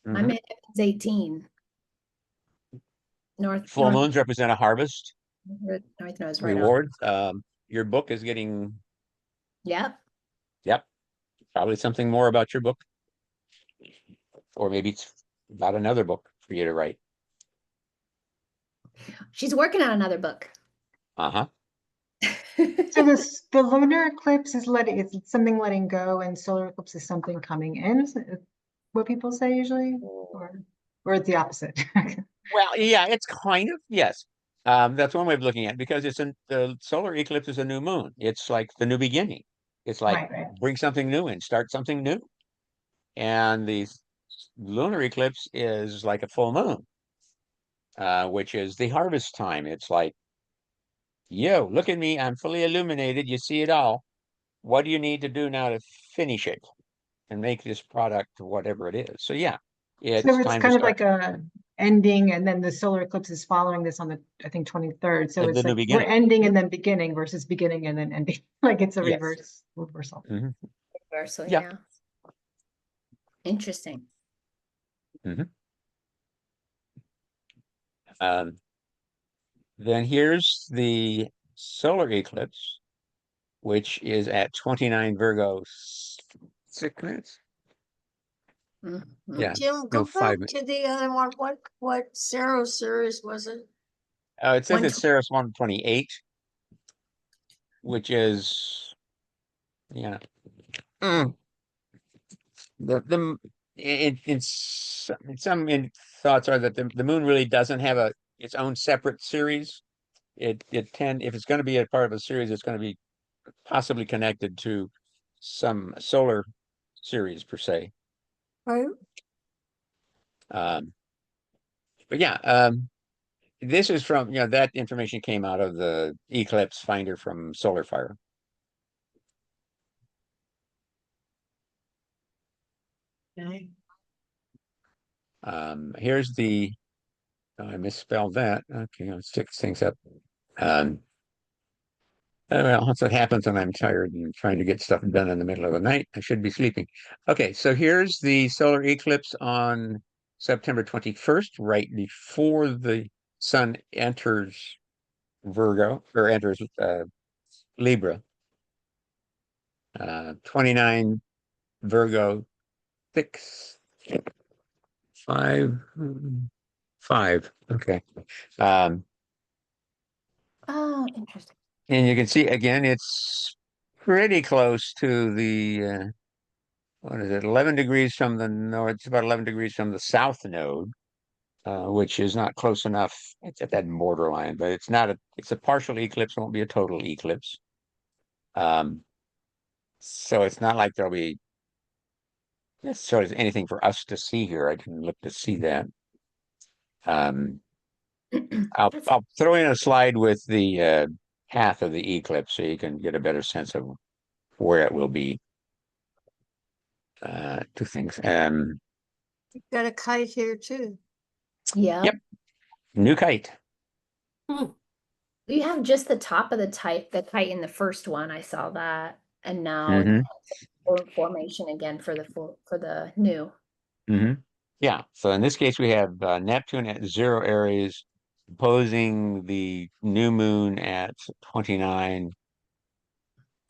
I'm in 18. Full moons represent a harvest North knows right on. reward. Your book is getting, Yep. probably something more about your book. Or maybe it's about another book for you to write. She's working on another book. Uh-huh. So the lunar eclipse is something letting go, and solar eclipse is something coming in. Is it what people say usually, or it's the opposite? Well, yeah, it's kind of, yes. That's one way of looking at it, because the solar eclipse is a new moon. It's like the new beginning. It's like Right. bring something new in, start something new. And the lunar eclipse is like a full moon, which is the harvest time. It's like, yo, look at me, I'm fully illuminated. You see it all. What do you need to do now to finish it and make this product whatever it is? So yeah, it's So it's time to kind of start like a ending, and then the solar eclipse is following this on the, I think, 23rd. So the it's new like we're beginning. ending and then beginning versus beginning and then ending. Like it's a Yes. reversal. Mhm. Universal, Yeah. yeah. Interesting. Then here's the solar eclipse, which is at 29 Virgo 6 minutes. Yeah, Jim, no, go 5 back to the other one. What Zero series was it? It says it's 120. Ceres 128, which is, yeah. The in thoughts are that the moon really doesn't have its own separate series. If it's going to be a part of a series, it's going to be possibly connected to some solar series per se. Right. But yeah, this is from, that information came out of the eclipse finder from SolarFire. Okay. Here's I misspelled that. Okay, let's fix things up. Well, that's what happens when I'm tired and trying to get stuff done in the middle of the night. I should be sleeping. Okay, so here's the solar eclipse on September 21st, right before the sun enters Virgo, or enters Libra. 29 Virgo, 6, 5, 5. Okay. Oh, interesting. And you can see again, it's pretty close to the what is it, 11 degrees from the north. It's about 11 degrees from the south node, which is not close enough. It's at that borderline, but it's a partial eclipse. It won't be a total eclipse. So it's not like there'll be necessarily anything for us to see here. I didn't look to see that. I'll throw in a slide with the path of the eclipse so you can get a better sense of where it will be. Two things. You've got a kite here too. Yeah. Yep. New kite. You have just the top of the kite in the first one. I saw that. And now Mm-hmm. it's formation again for the new. Mm-hmm. Yeah. So in this case, we have Neptune at 0 Aries opposing the new moon at 29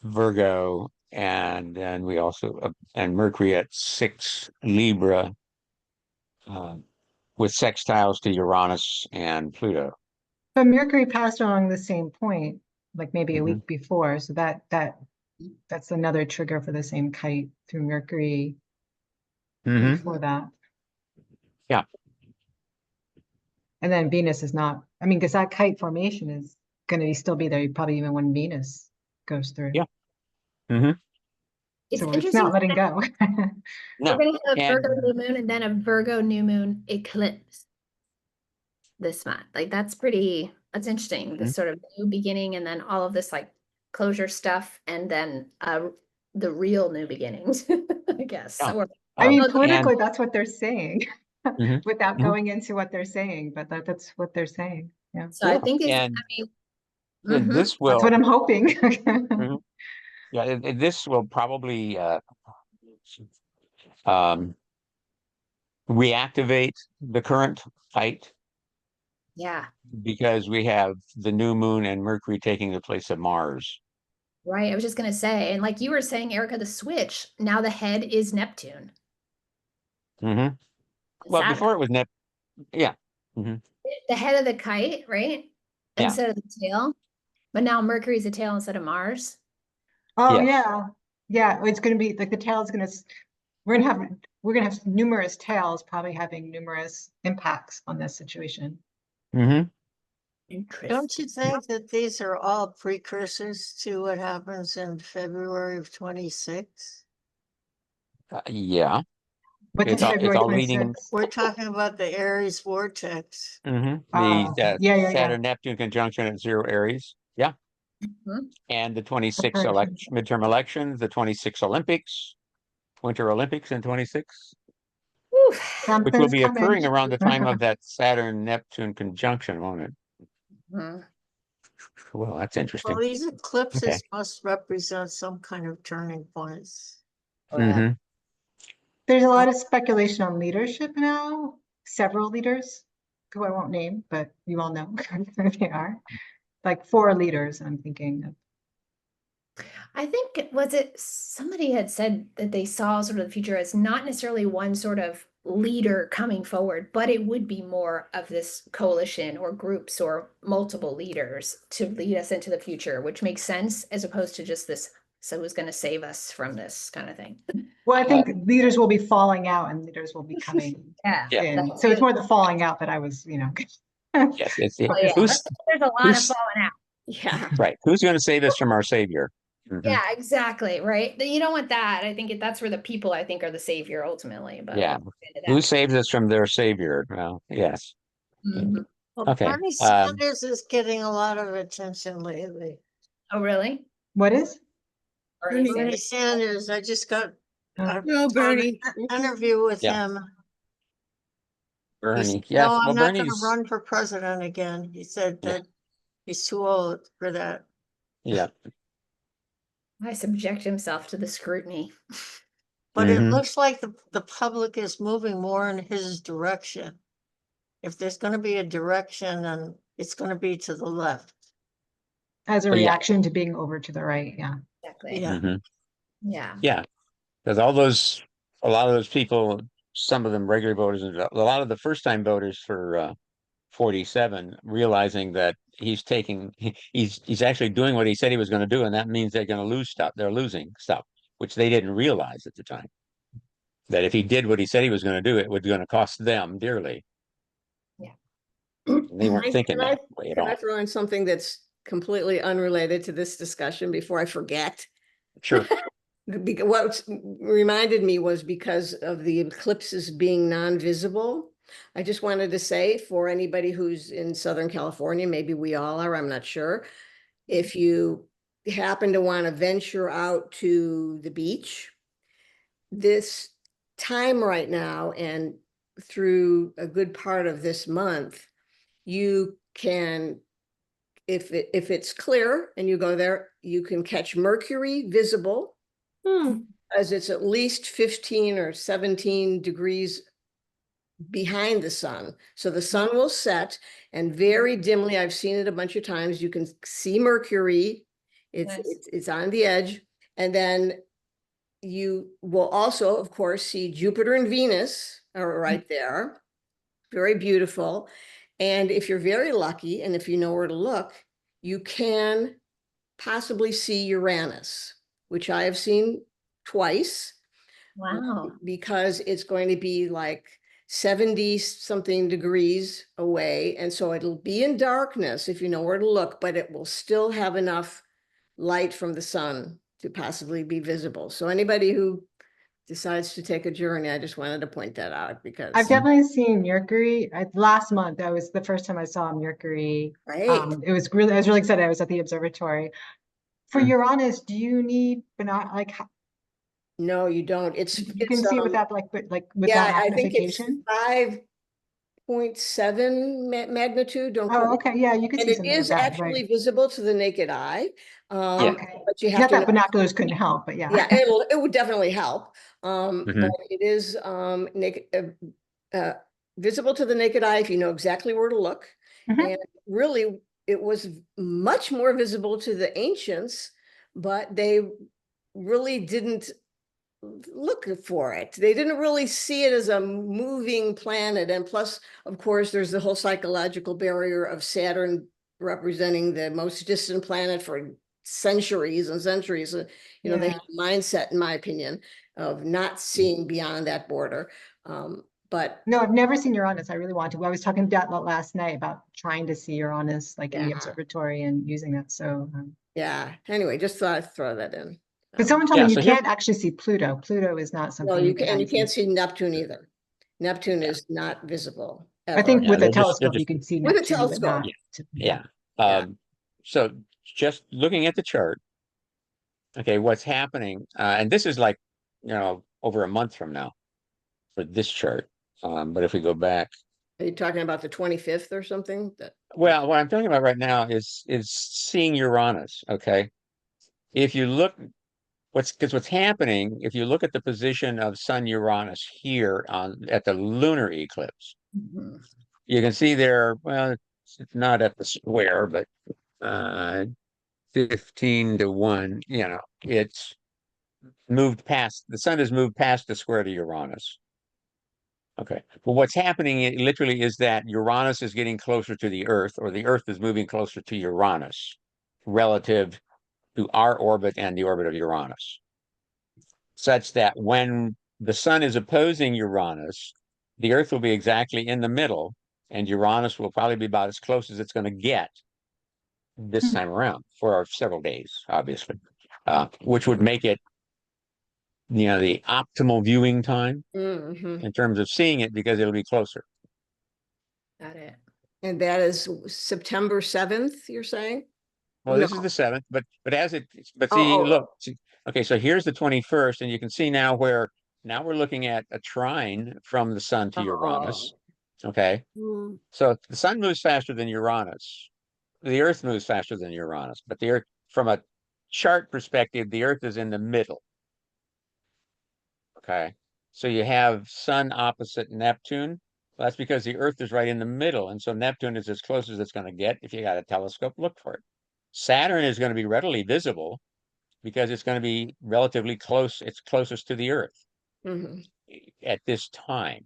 Virgo, and then we also and Mercury at 6 Libra, with sextiles to Uranus and Pluto. But Mercury passed along the same point, like maybe a Mhm. week before, so that's another trigger for the same kite through Mercury Mhm. before that. Yeah. And then Venus is not, I mean, because that kite formation is going to still be there probably even when Venus goes through. Yeah. Mm-hmm. It's So it's interesting. not letting go. No. We're gonna have a And Virgo new moon and then a Virgo new moon eclipse this month. Like that's interesting. Mhm. This sort of new beginning and then all of this like closure stuff and then the real new beginnings, I guess. Yeah. Or I mean, And politically, that's what they're saying Mhm. without Mhm. going into what they're saying, but that's what they're saying. Yeah. so I Yeah. think it's, And I mean, this That's will what I'm hoping. Mhm. Yeah, this will probably um reactivate the current fight yeah, because we have the new moon and Mercury taking the place of Mars. right. I was just gonna say, and like you were saying, Erica, the switch, now the head is Neptune. Mm-hmm. Well, Saturn. before it was yeah. Mm-hmm. The head of the kite, right? Yeah. Instead of the tail. But now Mercury's the tail instead of Mars. Oh Yes. yeah. Yeah, it's going to be like the tail is going to we're going to have numerous tails probably having numerous impacts on this situation. Mm-hmm. Don't you think that these are all precursors to what happens in February of 26? Yeah. What's It's in all February leading 26th? We're talking about the Aries vortex. the Yeah, yeah, yeah. Saturn Neptune conjunction at 0 Aries. Yeah. Mhm. And the 26 Preparation. midterm elections, the 26 Olympics, Winter Olympics in 26, Oof. which will Something's be coming. occurring around the time of that Saturn Neptune conjunction, won't it? Mhm. Well, that's Well, interesting. these Okay. eclipses must represent some kind of turning points. Mm-hmm. There's a lot of speculation on leadership now. Several leaders who I won't name, but you all know who they are. Like 4 leaders, I'm thinking of. I think, was it, somebody had said that they saw sort of the future as not necessarily one sort of leader coming forward, but it would be more of this coalition or groups or multiple leaders to lead us into the future, which makes sense as opposed to just this, so who's going to save us from this kind of thing. Well, I think leaders will be falling out and leaders will be coming Yeah. Yeah. in. So it's more the falling out that I was, Yes, it's, Oh, yeah. who's, There's a lot of who's, falling out. Yeah. right, who's going to save us from our savior? Mhm. Yeah, exactly. Right. You don't want that. I think that's where the people, I think, are the savior ultimately. But Yeah. we'll get into Who that. saves us from their savior? Well, yes. Mhm. Well, Okay, Bernie Sanders is getting a lot of attention lately. Oh, really? what is? Bernie Bernie Sanders. Sanders, I just got a No, Bernie. interview with Yeah. him. He Bernie. said, Yes, no, well, I'm not gonna Bernie's, run for president again. He said Yeah. that he's too old for that. yeah. Why subject himself to the scrutiny? But it Mhm. looks like the public is moving more in his direction. If there's gonna be a direction, then it's gonna be to the left. As a Yeah. reaction to being over to the right, yeah. Exactly. Yeah. Mhm. Yeah. Yeah, because a lot of those people, some of them regular voters, and a lot of the first-time voters for 47, realizing that he's actually doing what he said he was going to do, and that means they're going to lose stuff. They're losing stuff, which they didn't realize at the time. That if he did what he said he was going to do, it was going to cost them dearly. Yeah. And they weren't thinking Can I, that way at can I all. throw in something that's completely unrelated to this discussion before I forget? Sure. What reminded me was because of the eclipses being non-visible. I just wanted to say for anybody who's in Southern California, maybe we all are, I'm not sure. If you happen to want to venture out to the beach, this time right now and through a good part of this month, you can, if it's clear and you go there, you can catch Mercury visible as it's at least 15 or 17 degrees behind the sun. So the sun will set and very dimly, I've seen it a bunch of times, you can see Mercury. Nice. It's on the edge. And then you will also, of course, see Jupiter and Venus are right there. Very beautiful. And if you're very lucky, and if you know where to look, you can possibly see Uranus, which I have seen twice. Wow. Because it's going to be like 70 something degrees away. And so it'll be in darkness if you know where to look, but it will still have enough light from the sun to possibly be visible. So anybody who decides to take a journey, I just wanted to point that out because I've definitely seen Mercury. Last month, that was the first time I saw Mercury. great. I was really excited. I was at the observatory. For Uranus, do you need No, you don't. you can see without without I think it's magnification? 5.7 magnitude. Don't quote Oh, me. okay. Yeah, you can And see it something like is that, actually right? visible to the naked eye. Yeah. Okay. But you have Not to that binoculars couldn't help, but yeah, yeah. it would definitely help. Mhm. But it is naked, visible to the naked eye if you know exactly where to look. Mhm. And really, it was much more visible to the ancients, but they really didn't look for it. They didn't really see it as a moving planet. And plus, of course, there's the whole psychological barrier of Saturn representing the most distant planet for centuries and centuries. They have a mindset, in my opinion, of not seeing beyond that border. But No, I've never seen Uranus. I really want to. I was talking to Dad last night about trying to see Uranus in the Yeah. observatory and using that. So, yeah, anyway, just thought I'd throw that in. but someone told Yeah, me you so here- can't actually see Pluto. Pluto is not No, something you you can, can and you can't see. see Neptune either. Neptune Yeah. is not visible I ever. think Yeah, with a they're telescope just you can see With a Neptune, but telescope. not. yeah. Yeah. So just looking at the chart, okay, what's happening, and this is like, over a month from now for this chart. But if we go back, Are you talking about the 25th or something? well, what I'm talking about right now is seeing Uranus. Okay, if you look, what's happening, if you look at the position of Sun Uranus here at the lunar eclipse, Mhm. you can see there. Well, it's not at the square, but uh, 15 to 1, it's moved past, the sun has moved past the square to Uranus. Okay. Well, what's happening literally is that Uranus is getting closer to the Earth, or the Earth is moving closer to Uranus relative to our orbit and the orbit of Uranus, such that when the sun is opposing Uranus, the Earth will be exactly in the middle, and Uranus will probably be about as close as it's going to get this time around for several days, obviously, which would make it, the optimal viewing time Mhm. in terms of seeing it because it'll be closer. Got it. And that is September 7th, you're saying? Well, this No. is the 7th, but Oh, see, oh, look, okay, so here's the 21st, and you can see now where now we're looking at a trine from the sun to Uranus. Okay, Mm. so the sun moves faster than Uranus. The Earth moves faster than Uranus, but the Earth, from a chart perspective, the Earth is in the middle. Okay, so you have sun opposite Neptune. Well, that's because the Earth is right in the middle, and so Neptune is as close as it's going to get. If you got a telescope, look for it. Saturn is going to be readily visible because it's going to be relatively close. It's closest to the Earth Mhm. at this time,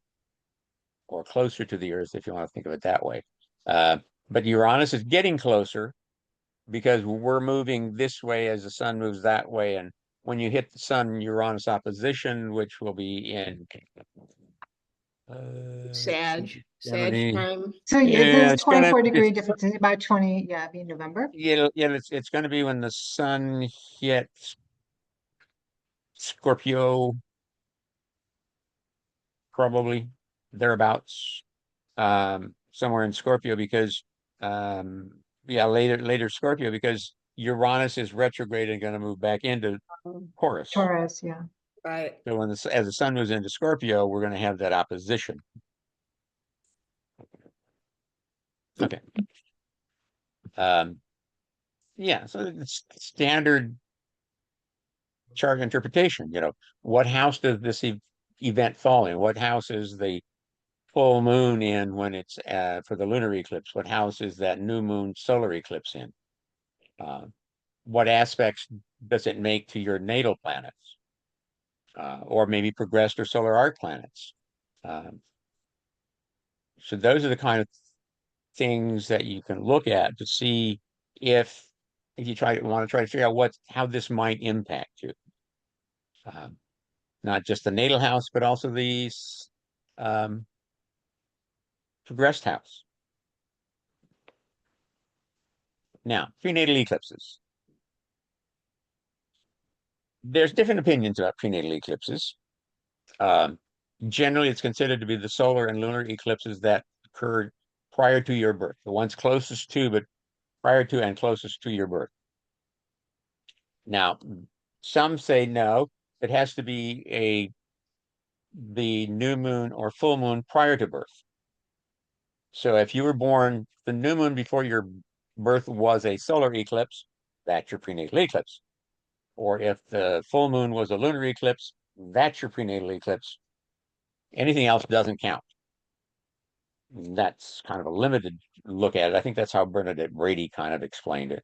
or closer to the Earth, if you want to think of it that way. But Uranus is getting closer because we're moving this way as the sun moves that way. And when you hit the sun-Uranus opposition, which will be in Sag 70. time. So Yeah, there's it's gonna 24-degree difference, it's about 20, yeah, it'd be November. it's gonna be when the sun hits Scorpio, probably thereabouts, somewhere in Scorpio, because later Scorpio, because Uranus is retrograde and going to move back into Taurus. Taurus, yeah. Right. So as the sun moves into Scorpio, we're going to have that opposition. Okay. Yeah, so it's standard chart interpretation. What house does this event fall in? What house is the full moon in when it's for the lunar eclipse? What house is that new moon solar eclipse in? What aspects does it make to your natal planets? Or maybe progressed or solar arc planets? So those are the kind of things that you can look at to see if you want to try to figure out how this might impact you. Not just the natal house, but also the um, progressed house. Now, prenatal eclipses. There's different opinions about prenatal eclipses. Generally, it's considered to be the solar and lunar eclipses that occurred prior to your birth, the ones closest to, but prior to and closest to your birth. Now, some say no, it has to be the new moon or full moon prior to birth. So if you were born the new moon before your birth was a solar eclipse, that's your prenatal eclipse. Or if the full moon was a lunar eclipse, that's your prenatal eclipse. Anything else doesn't count. That's kind of a limited look at it. I think that's how Bernadette Brady kind of explained it.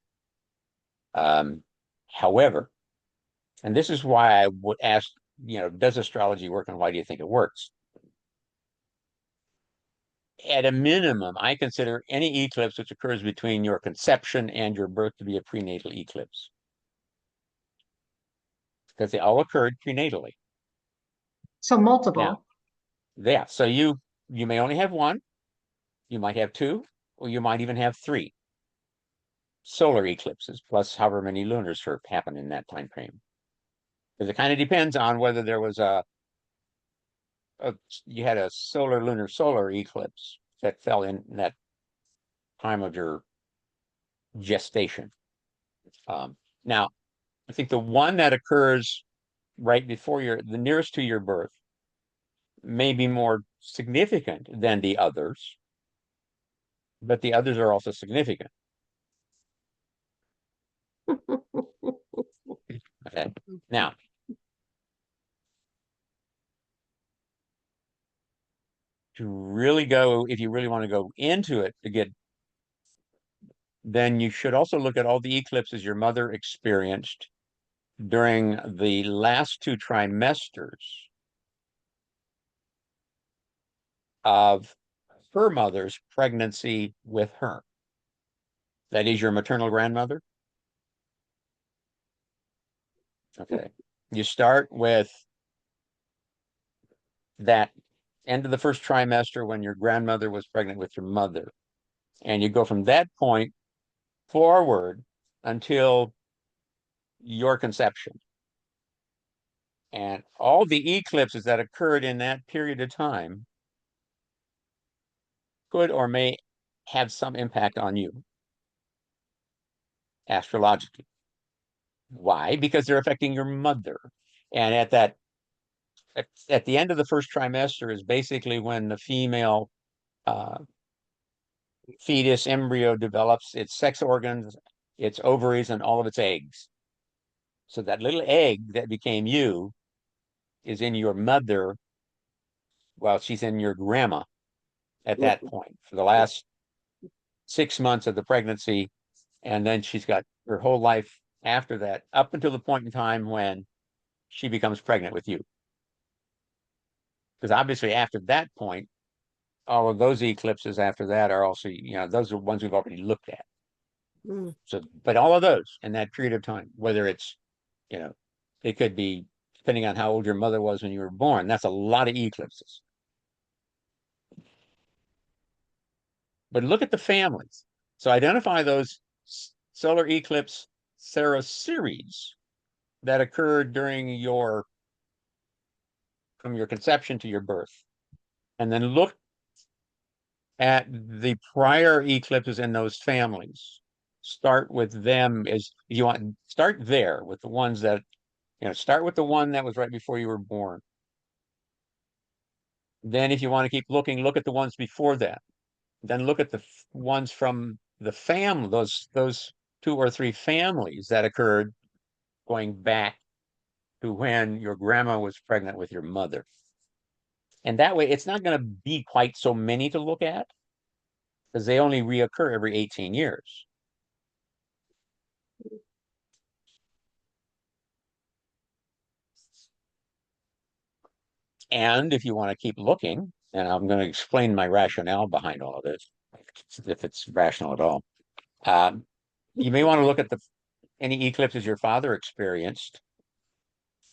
However, and this is why I would ask, does astrology work and why do you think it works? At a minimum, I consider any eclipse which occurs between your conception and your birth to be a prenatal eclipse, because they all occurred prenatally. So Now, multiple. yeah, so you may only have one, you might have two, or you might even have three solar eclipses, plus however many lunars happen in that time frame. Because it kind of depends on whether there was you had a solar eclipse that fell in that time of your gestation. Now, I think the one that occurs right before the nearest to your birth may be more significant than the others, but the others are also significant. Okay. Now, if you really want to go into it to get then you should also look at all the eclipses your mother experienced during the last 2 trimesters of her mother's pregnancy with her. That is your maternal grandmother. Okay. You start with that end of the first trimester when your grandmother was pregnant with your mother. And you go from that point forward until your conception. And all the eclipses that occurred in that period of time could or may have some impact on you astrologically. Why? Because they're affecting your mother. And at the end of the first trimester is basically when the female fetus embryo develops its sex organs, its ovaries, and all of its eggs. So that little egg that became you is in your mother while she's in your grandma at that point for the last 6 months of the pregnancy. And then she's got her whole life after that, up until the point in time when she becomes pregnant with you. Because obviously after that point, all of those eclipses after that are also, those are ones we've already looked at. Mm. So, but all of those in that period of time, whether it's, it could be depending on how old your mother was when you were born, that's a lot of eclipses. But look at the families. So identify those solar eclipse series that occurred during from your conception to your birth. And then look at the prior eclipses in those families. Start with them as you want. Start there with the ones that, start with the one that was right before you were born. Then if you want to keep looking, look at the ones before that. Then look at the ones from the family, those 2 or 3 families that occurred going back to when your grandma was pregnant with your mother. And that way, it's not going to be quite so many to look at because they only reoccur every 18 years. And if you want to keep looking, and I'm going to explain my rationale behind all of this, if it's rational at all, you may want to look at any eclipses your father experienced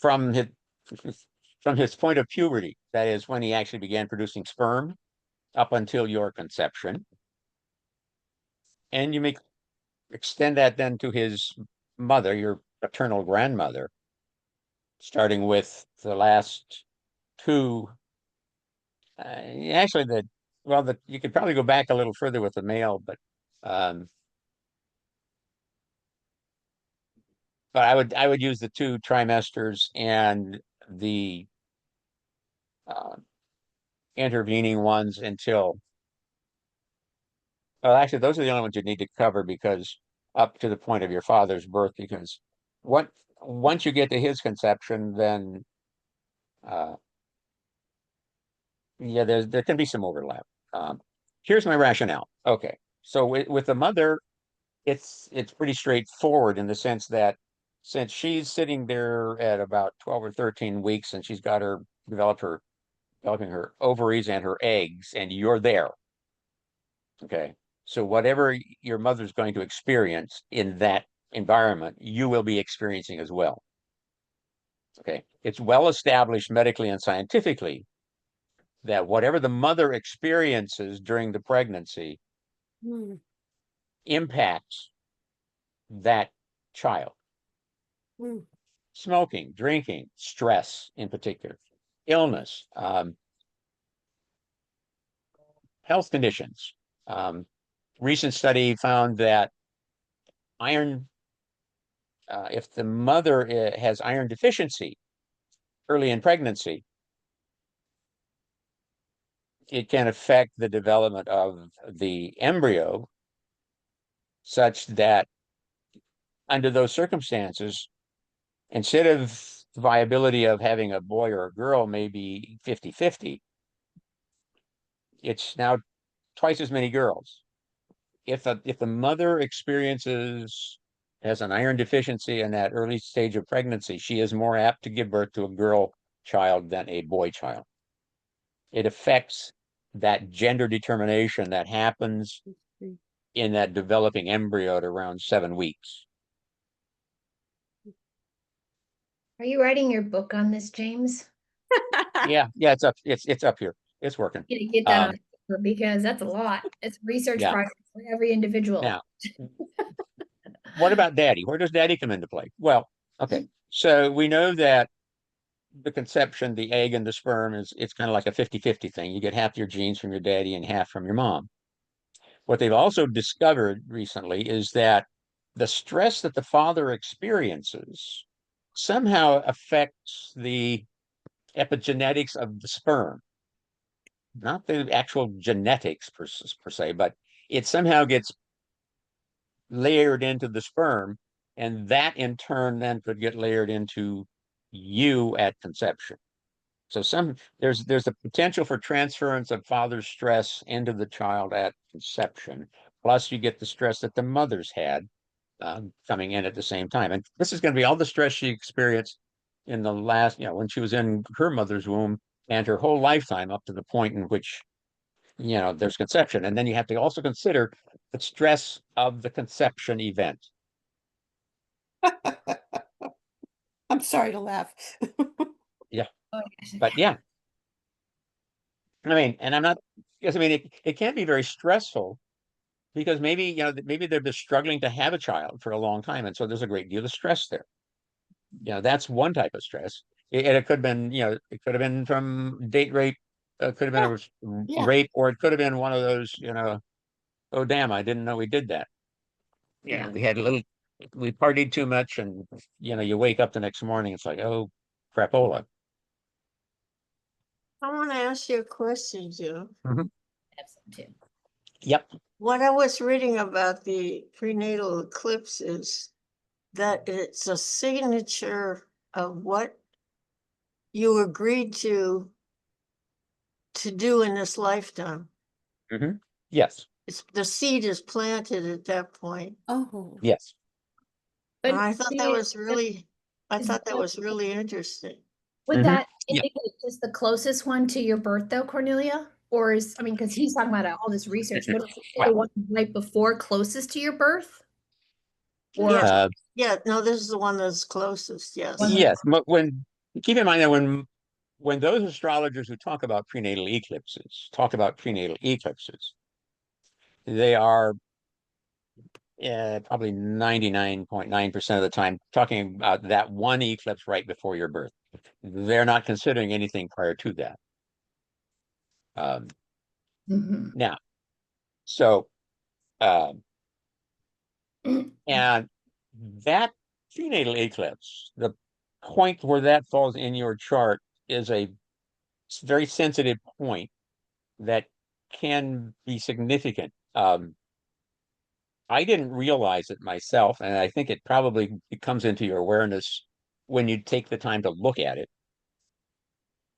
from his point of puberty. That is when he actually began producing sperm up until your conception. And you may extend that then to his mother, your paternal grandmother, starting with the last 2. Actually, you could probably go back a little further with the male, um, but I would use the 2 trimesters and the intervening ones until. Well, actually, those are the only ones you need to cover because up to the point of your father's birth, because once you get to his conception, then yeah, there can be some overlap. Here's my rationale. Okay, so with the mother, it's pretty straightforward in the sense that since she's sitting there at about 12 or 13 weeks and she's got developing her ovaries and her eggs, and you're there. Okay. So whatever your mother's going to experience in that environment, you will be experiencing as well. Okay. It's well established medically and scientifically that whatever the mother experiences during the pregnancy Mm. impacts that child. Mm. Smoking, drinking, stress in particular, illness, health conditions. Recent study found that iron, if the mother has iron deficiency early in pregnancy, it can affect the development of the embryo such that under those circumstances, instead of the viability of having a boy or a girl maybe 50-50, it's now twice as many girls. if the mother has an iron deficiency in that early stage of pregnancy, she is more apt to give birth to a girl child than a boy child. It affects that gender determination that happens in that developing embryo at around 7 weeks. Are you writing your book on this, James? Yeah, it's up here. It's working. Gonna get that on paper because that's a lot. It's a research Yeah. project for every individual. Now, what about daddy? Where does daddy come into play? Well, okay. So we know that the conception, the egg and the sperm it's kind of like a 50-50 thing. You get half your genes from your daddy and half from your mom. What they've also discovered recently is that the stress that the father experiences somehow affects the epigenetics of the sperm. Not the actual genetics per se, but it somehow gets layered into the sperm, and that in turn then could get layered into you at conception. So there's a potential for transference of father's stress into the child at conception. Plus, you get the stress that the mother's had coming in at the same time, and this is going to be all the stress she experienced in the last, when she was in her mother's womb, and her whole lifetime up to the point in which there's conception. And then you have to also consider the stress of the conception event. I'm sorry to laugh. Yeah. Oh, yes. But yeah, I mean, and I'm not, because I mean, it can be very stressful because maybe they're just struggling to have a child for a long time, and so there's a great deal of stress there. That's one type of stress. And it could have been, it could have been from date rape, could have been a Yeah. rape, or it could have been one of those, oh damn, I didn't know we did that. Yeah. We partied too much, and you wake up the next morning, it's like, oh crapola. I want to ask you a question, Joe. Have some too. Yep. What I was reading about the prenatal eclipse is that it's a signature of what you agreed to do in this lifetime. Yes. The seed is planted at that point. Oh, Yes. And But I thought that was really, is that- interesting. Would that Yeah. indicate just the closest one to your birth though, Cornelia? Or because he's talking about all this research, but is it the one right before closest to your birth? Or Yeah. Yeah, no, this is the one that's closest, yes. Yes. But keep in mind that when those astrologers who talk about prenatal eclipses, they are probably 99.9% of the time talking about that one eclipse right before your birth. They're not considering anything prior to that. Now, so and that prenatal eclipse, the point where that falls in your chart is a very sensitive point that can be significant. I didn't realize it myself, and I think it probably comes into your awareness when you take the time to look at it,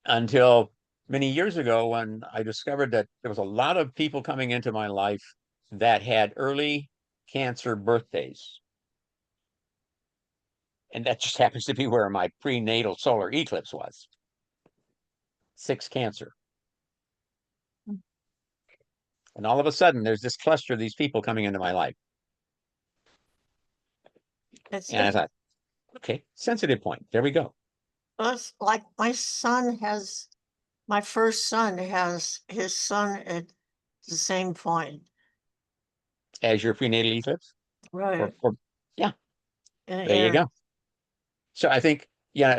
until many years ago when I discovered that there was a lot of people coming into my life that had early Cancer birthdays. And that just happens to be where my prenatal solar eclipse was. 6 Cancer. And all of a sudden, there's this cluster of these people coming into my life. And I thought, okay, sensitive point. There we go. It's like my first son has his son at the same point. As your prenatal eclipse? Right. Yeah, And there you go. So I think,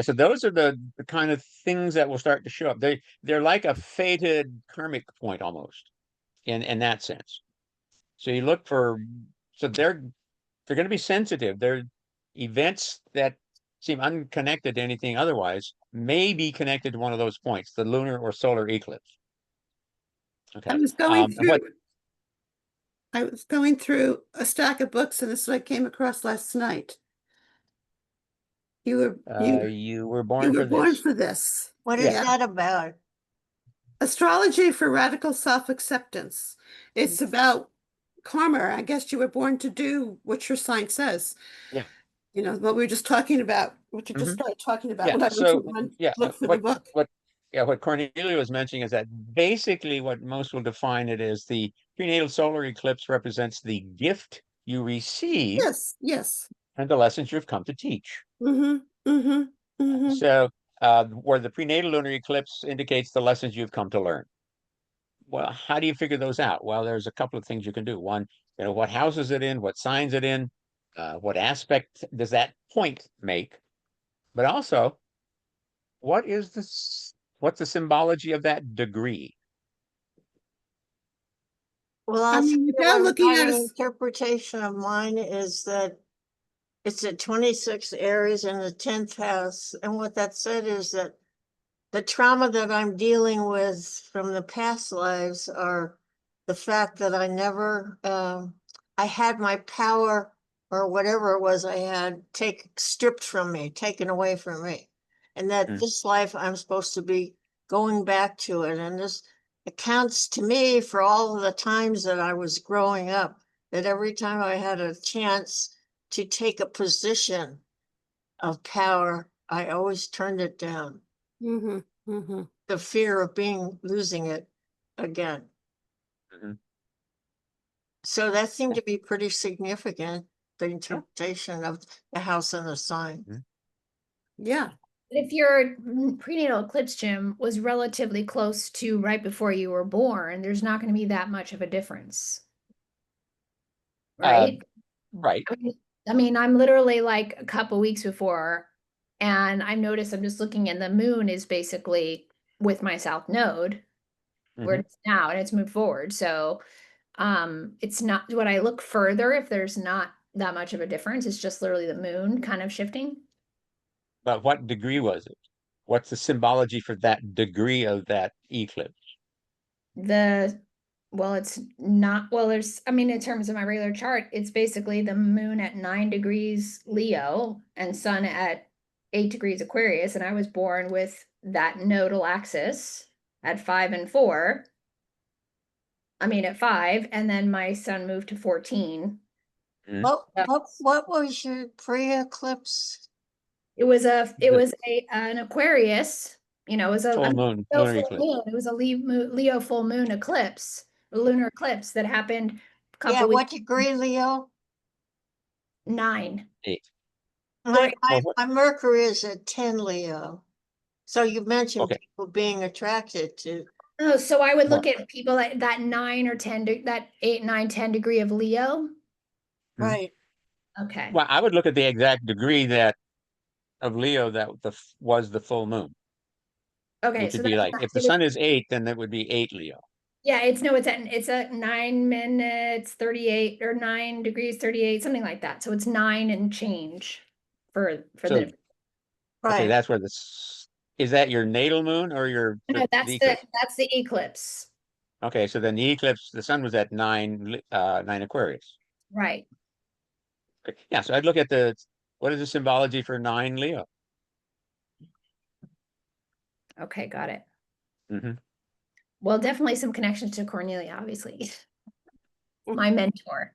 so those are the kind of things that will start to show up. They're like a fated karmic point almost in that sense. So you look for, so they're going to be sensitive. They're events that seem unconnected to anything otherwise may be connected to one of those points, the lunar or solar eclipse. Okay. I was going through a stack of books, and this is what I came across last night. You were born for this. What is that about? Astrology for Radical Self-Acceptance. It's about karma. I guess you were born to do what your sign says. Yeah. You know, what we were just talking about, what you just Mhm. started talking about Yeah, when I went to so, look for the book. what Cornelia was mentioning is that basically what most will define it is the prenatal solar eclipse represents the gift you receive Yes, yes. and the lessons you've come to teach. Mm-hmm, mm-hmm, mm-hmm. So, where the prenatal lunar eclipse indicates the lessons you've come to learn. Well, how do you figure those out? Well, there's a couple of things you can do. One, what house is it in? What signs it in? What aspect does that point make? But also, what's the symbology of that degree? Well, I I'll tell mean, you without looking at my a, interpretation of mine is that it's at 26 Aries in the 10th house. And what that said is that the trauma that I'm dealing with from the past lives are the fact that I never, I had my power or whatever it was I had stripped from me, taken away from me. And that Mm. this life I'm supposed to be going back to it. And this accounts to me for all of the times that I was growing up, that every time I had a chance to take a position of power, I always turned it down. mm-hmm, mm-hmm. The fear of losing it again. Mhm. So that seemed to be pretty significant, the interpretation of the house and the sign. Mhm. Yeah. If your prenatal eclipse, Jim, was relatively close to right before you were born, there's not going to be that much of a difference. Right? Right. I mean, I'm literally like a couple weeks before, and I noticed I'm just looking and the moon is basically with my south node where Mhm. it's now and it's moved forward. So it's not when I look further, if there's not that much of a difference, it's just literally the moon kind of shifting. But what degree was it? What's the symbology for that degree of that eclipse? Well, it's not, well, I mean, in terms of my regular chart, it's basically the moon at 9 degrees Leo and sun at 8 degrees Aquarius. And I was born with that nodal axis at 5 and 4. I mean, at 5, and then my sun moved to 14. Mhm. What was your pre-eclipse? It was an Aquarius, it was Full moon, Leo lunar full eclipse. moon. It was a Leo full moon eclipse, a lunar eclipse that happened a Yeah, couple what weeks. degree, Leo? 9. 8. My, Well, my, my Mercury is at 10 Leo. So you mentioned okay. people being attracted to, Oh, so I would look Well, at people at that 9 or 10, that 8, 9, 10 degree of Leo. right? Okay. well, I would look at the exact degree that of Leo that was the full moon, Okay. which So would be that's like not, if the sun is 8, then that would be 8 Leo. yeah, it's at 9 minutes, 38 or 9 degrees, 38, something like that. So it's 9 and change for So the, okay, Right. that's where is that your natal moon or no, the eclipse? that's the eclipse. Okay, so then the eclipse, the sun was at 9 Aquarius. Right. Okay. Yeah, so I'd look at what is the symbology for 9 Leo? Okay, got it. Mhm. Well, definitely some connections to Cornelia, obviously. My mentor.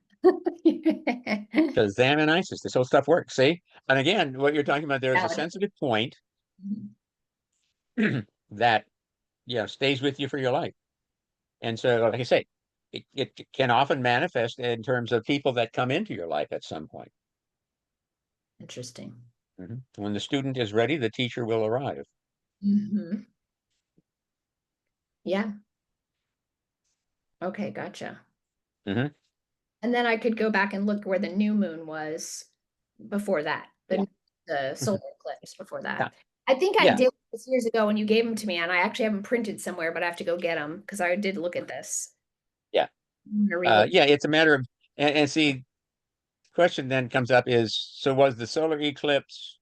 Because Zam and Isis, this whole stuff works. See, and again, what you're talking about there is a Valid. sensitive point Mhm. that stays with you for your life. And so, like I say, it can often manifest in terms of people that come into your life at some point. Interesting. When the student is ready, the teacher will arrive. Mhm. Yeah. Okay, gotcha. Mhm. And then I could go back and look where the new moon was before that, Yeah. the solar eclipse before Yeah. that. I think I Yeah. did this years ago when you gave them to me, and I actually have them printed somewhere, but I have to go get them because I did look at this. Yeah. I'm gonna relook. Yeah, it's a matter of, and see, question then comes up is, so was the solar eclipse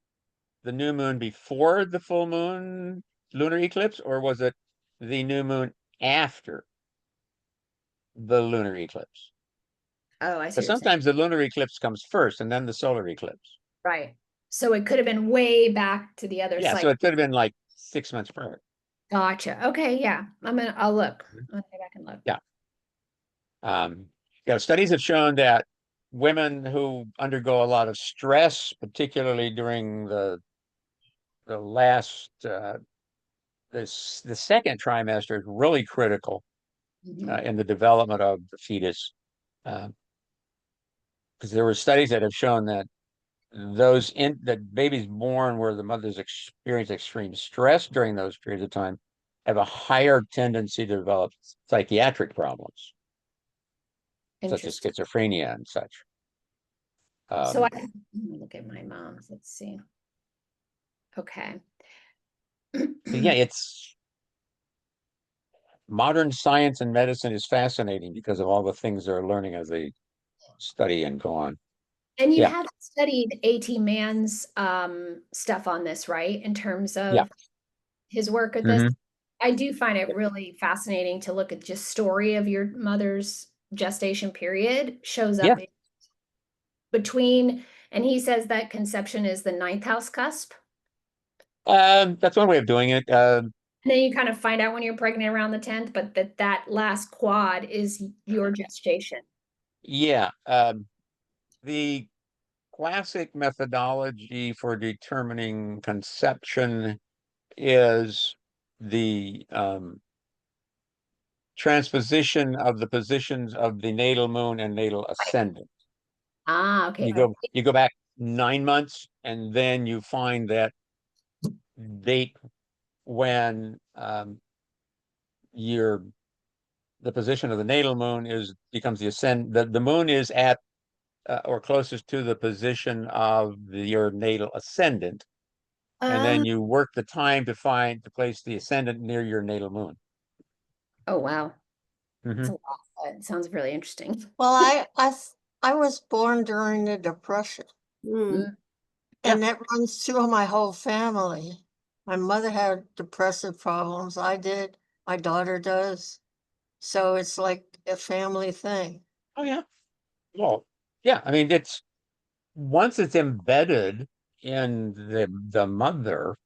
the new moon before the full moon lunar eclipse, or was it the new moon after the lunar eclipse? Oh, I see Because what you're saying. sometimes the lunar eclipse comes first and then the solar eclipse. Right. So it could have been way back to the other Yeah, side. so it could have been like 6 months prior. Gotcha. Okay, yeah. I'll look. Mhm. I'll go back and look. Yeah. Um, studies have shown that women who undergo a lot of stress, particularly during the last the second trimester, is really critical in the development of the fetus. Because there were studies that have shown that that babies born where the mothers experience extreme stress during those periods of time have a higher tendency to develop psychiatric problems, such as Interesting. schizophrenia and such. So let me look at my mom's. Let's see. Okay. Yeah, it's modern science and medicine is fascinating because of all the things they're learning as they study and go on. And you Yeah. have studied A.T. Mann's stuff on this, right? In terms Yeah. of his work with this. I do find it really fascinating to look at just story of your mother's gestation period shows up between, and he says that conception is the 9th house cusp. That's one way of doing it. And then you kind of find out when you're pregnant around the 10th, but that last quad is your gestation. Yeah. The classic methodology for determining conception is the transposition of the positions of the natal moon and natal ascendant. Ah, okay. You go back 9 months, and then you find that date when the position of the natal moon becomes the moon is at or closest to the position of your natal ascendant, and then you work the time to place the ascendant near your natal moon. Oh, wow. Mm-hmm. That's a lot. It sounds really interesting. Well, I was born during the Depression, Mm. and that runs through my whole family. My mother had depressive problems. I did. My daughter does. So it's like a family thing. Oh yeah. Well, yeah. I mean, once it's embedded in the mother,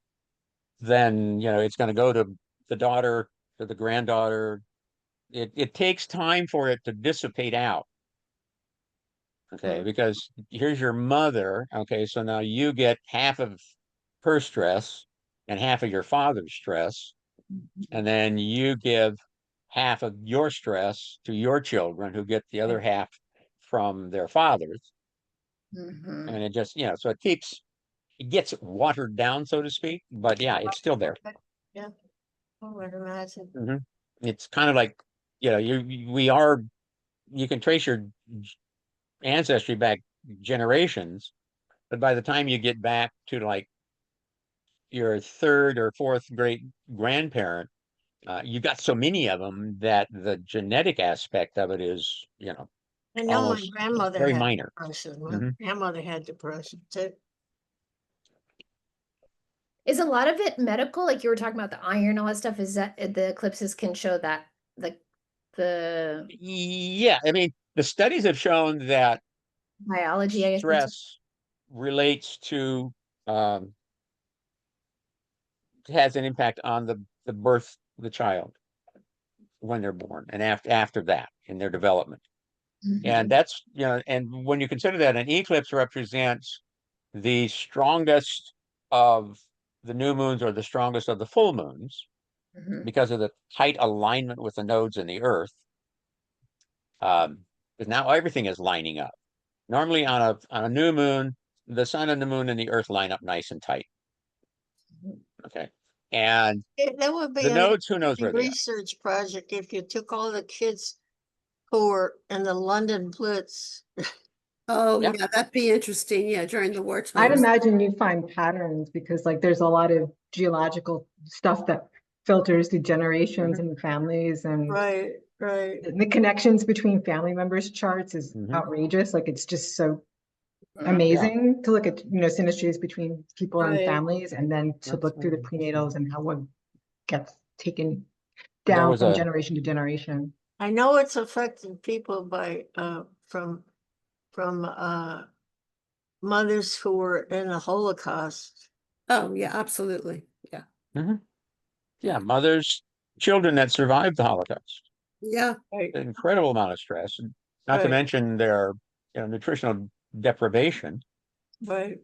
then it's going to go to the daughter, to the granddaughter. It takes time for it to dissipate out. Okay, because here's your mother. Okay, so now you get half of her stress and half of your father's stress, and then you give half of your stress to your children, who get the other half from their fathers. And it just, so it gets watered down, so to speak, but yeah, it's still there. Yeah. I would imagine. Mm-hmm. It's kind of like, you can trace your ancestry back generations, but by the time you get back to like your third or fourth great grandparent, you got so many of them that the genetic aspect of it is, I know my almost grandmother very had minor. depression. My Mhm. grandmother had depression too. Is a lot of it medical? Like you were talking about the iron, all that stuff. Is that the eclipses can show that the Yeah, I mean, the studies have shown that biology, I guess. stress relates to has an impact on the birth of the child when they're born and after that in their development. And that's, and when you consider that an eclipse represents the strongest of the new moons or the strongest of the full moons because of the tight alignment with the nodes in the earth, because now everything is lining up. Normally on a new moon, the sun and the moon and the earth line up nice and tight. Okay. And That would be the an nodes, who knows where they are? research project if you took all the kids who were in the London Blitz. Oh, Yeah. yeah, that'd be interesting. Yeah, during the I'd wartime. imagine you find patterns because like there's a lot of geological stuff that filters through generations and families, and Right. the connections between family members charts is Mhm. outrageous. Like it's just so amazing to look at, synastries between people and Right. families, and then to look through the prenatals and how one gets taken There down was from a generation to generation. I know it's affecting people by from mothers who were in the Holocaust. Oh, yeah, absolutely. Yeah. yeah, mothers, children that survived the Holocaust. Yeah. Right. An incredible amount of stress. Not to Right. mention their, nutritional deprivation. Right.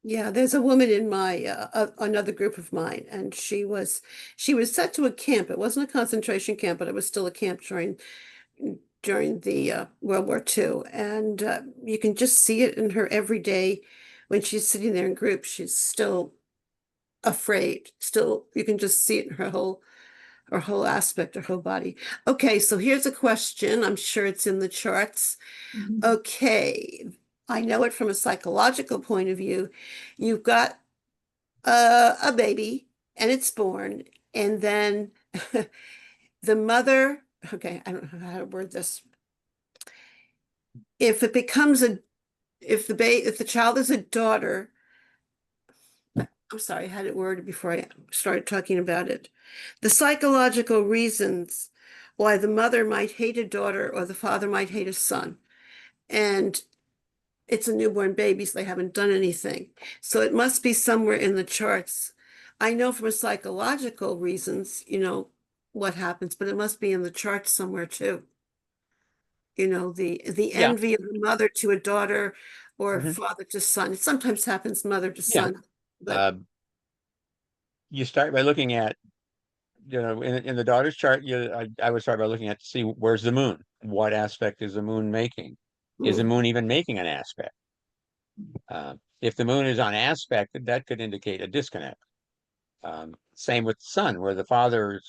Yeah, there's a woman in my another group of mine, and she was sent to a camp. It wasn't a concentration camp, but it was still a camp during the World War II. And you can just see it in her every day when she's sitting there in groups. She's still afraid. Still, you can just see it in her whole aspect, her whole body. Okay, so here's a question. I'm sure it's in the charts. Okay, I know it from a psychological point of view. You've got a baby and it's born, and then the mother, okay, I don't know how to word this. If it becomes if the child is a daughter, I'm sorry, I had it worded before I started talking about it. The psychological reasons why the mother might hate a daughter or the father might hate a son. And it's a newborn baby, so they haven't done anything. So it must be somewhere in the charts. I know from a psychological reasons, what happens, but it must be in the charts somewhere too. The Yeah. envy of a mother to a daughter or Mhm. father to son. It sometimes happens mother to Yeah. son. But Uh, you start by looking at, in the daughter's chart, I would start by looking at to see where's the moon. What aspect is the moon making? Is the moon even making an aspect? If the moon is on aspect, that could indicate a disconnect. Same with the sun, where the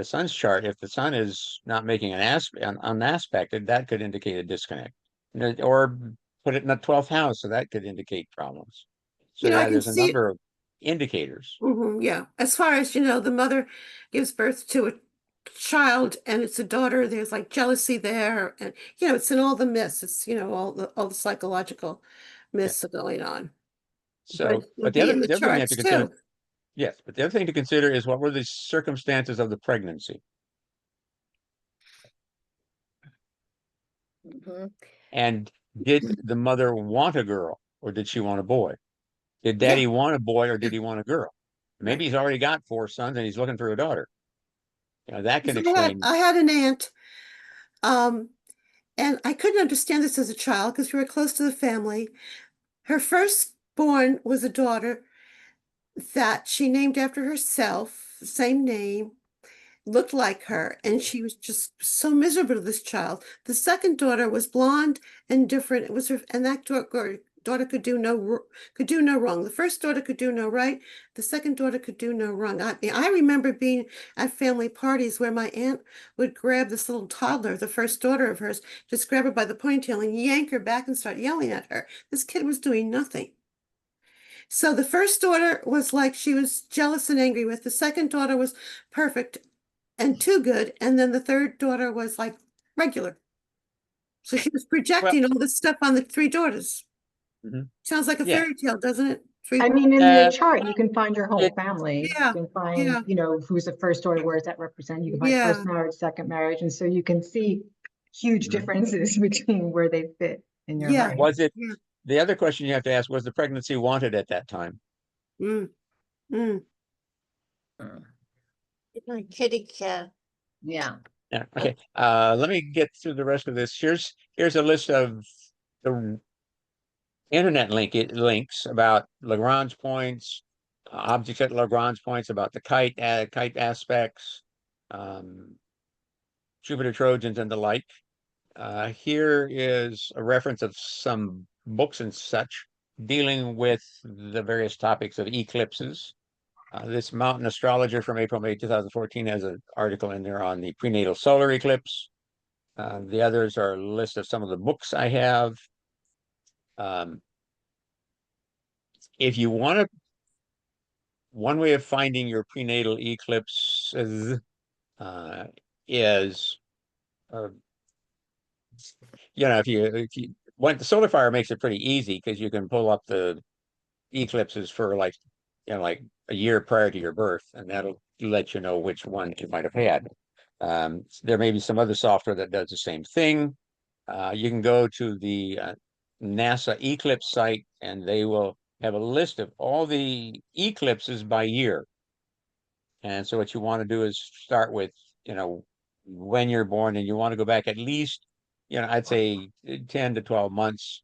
sun's chart, if the sun is not making an aspect, unaspected, that could indicate a disconnect. Or put it in the 12th house, so that could indicate problems. So I yeah, can there's a see it. number of indicators. Yeah. As far as the mother gives birth to a child and it's a daughter, there's like jealousy there, and it's in all the myths. It's all the psychological Yeah. myths are going on. But So, it but would be in the the other thing you have to charts consider, too. yes, but the other thing to consider is what were the circumstances of the pregnancy, and did the mother want a girl or did she want a boy? Did Yeah, daddy want a boy or did he want a girl? Maybe right. he's already got 4 sons and he's looking for a daughter. That can So I had explain. I had an aunt, um, and I couldn't understand this as a child because we were close to the family. Her firstborn was a daughter that she named after herself, same name, looked like her, and she was just so miserable, this child. The second daughter was blonde and different. It was her, and that daughter could do no wrong. The first daughter could do no right. The second daughter could do no wrong. I remember being at family parties where my aunt would grab this little toddler, the first daughter of hers, just grab her by the ponytail and yank her back and start yelling at her. This kid was doing nothing. So the first daughter was like she was jealous and angry with. The second daughter was perfect and too good. And then the third daughter was like regular. So she was Well, projecting all this stuff on the three daughters. mhm. Sounds like a Yeah. fairy tale, doesn't it? I Three. mean, in the Uh, chart, you can find your whole it, family. Yeah, You can find, yeah, who's the first daughter, where does that represent? You can find yeah. first marriage, second marriage. And so you can see huge Mhm. differences between where they fit in your Yeah. life. Was it Yeah. the other question you have to ask, was the pregnancy wanted at that time? Mm, mm. My kitty cat. Yeah. Yeah. Okay. Let me get through the rest of this. Here's a list of the internet links about Lagrange points, objects at Lagrange points, about the kite aspects, um, Jupiter Trojans and the like. Here is a reference of some books and such dealing with the various topics of eclipses. This Mountain Astrologer from April-May 2014 has an article in there on the prenatal solar eclipse. The others are a list of some of the books I have. Um, if you want to, one way of finding your prenatal eclipses uh, is, uh, if you want, the solar fire makes it pretty easy because you can pull up the eclipses for like a year prior to your birth, and that'll let you know which one you might have had. There may be some other software that does the same thing. You can go to the NASA eclipse site, and they will have a list of all the eclipses by year. And so what you want to do is start with, when you're born, and you want to go back at least, I'd say 10 to 12 months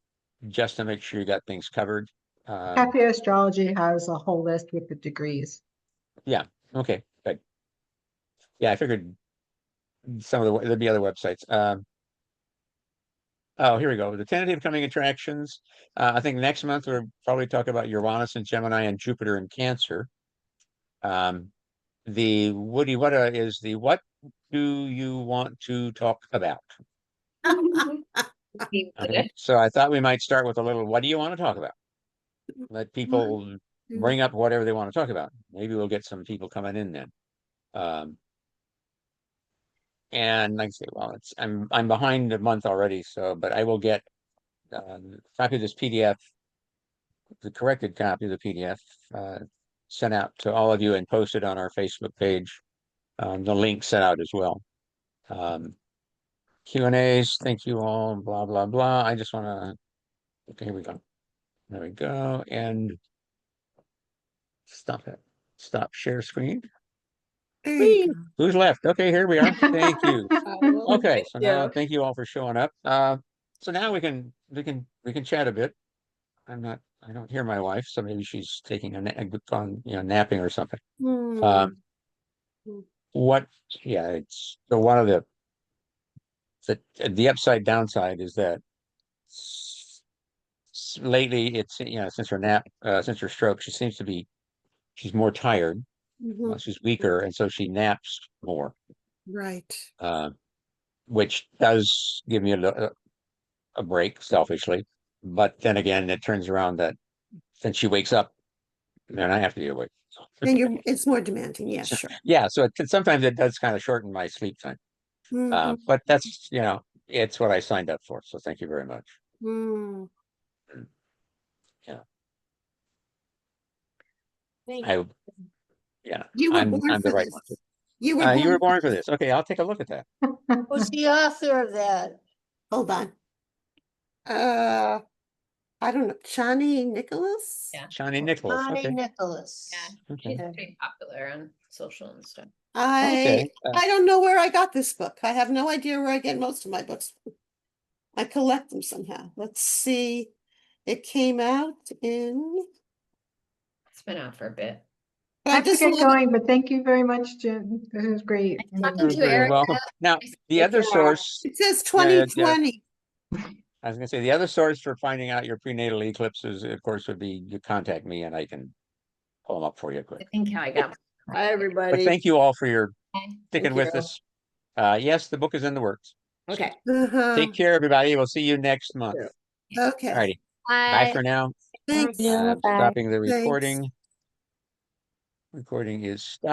just to make sure you got things covered. Cafe Astrology has a whole list with the degrees. Yeah, okay, good. Yeah, I figured there'd be other websites. Oh, here we go. The tentative coming attractions. I think next month we'll probably talk about Uranus and Gemini and Jupiter and Cancer. The Woody Wutta is the what do you want to talk about? Okay, so I thought we might start with a little, what do you want to talk about? Let people bring up whatever they want to talk about. Maybe we'll get some people coming in then. And like I say, well, I'm behind a month already, but I will get a copy of this PDF, the corrected copy of the PDF, sent out to all of you and posted on our Facebook page. The link sent out as well. Q&As, thank you all, blah, blah, blah. I just want to, okay, here we go. There we go. And stop it. Stop share screen. There you go. Who's left? Okay, here we are. Thank you. Okay, so now Yeah. thank you all for showing up. So now we can chat a bit. I don't hear my wife, so maybe she's taking napping or something. Hmm. It's so one of the upside downside is that lately it's since her stroke, she's more tired. Mhm. She's weaker, and so she naps more, Right. which does give me a break selfishly. But then again, it turns around that then she wakes up, then I have to be awake. And it's more demanding. Yeah, sure. Yeah, so sometimes it does kind of shorten my sleep time. Mhm. But that's it's what I signed up for. So thank you very much. Mm. Yeah, Thank I yeah, You were I'm born the for right this. one. You were You were born. born for this. Okay, I'll take a look at that. Who's the author of that? Hold on. Uh, I don't know. Chani Nicholas? Yeah. Shani Nicholas. Bonnie Okay. Nicholas. Yeah, Okay. she's pretty popular on social and stuff. Okay. I don't know where I got this book. I have no idea where I get most of my books. I collect them somehow. Let's see. It came out in. It's been out for a bit. But I I have to just get love going, but thank you very much, Jim. This is great. Nice talking to you, You're Erica. welcome. Now, the other source, it says yeah, 2020. I was gonna say the other source for finding out your prenatal eclipses, of course, would be you contact me and I can pull them up for you I quick. think how I got. Hi, But everybody. thank you all for your sticking Thank with you. us. Yes, the book is in the works. Okay. Uh-huh. Take care, everybody. We'll see you next month. Okay. Alrighty. Bye Bye. for now. Thanks. I'm stopping the Thanks. recording. Recording is stopped.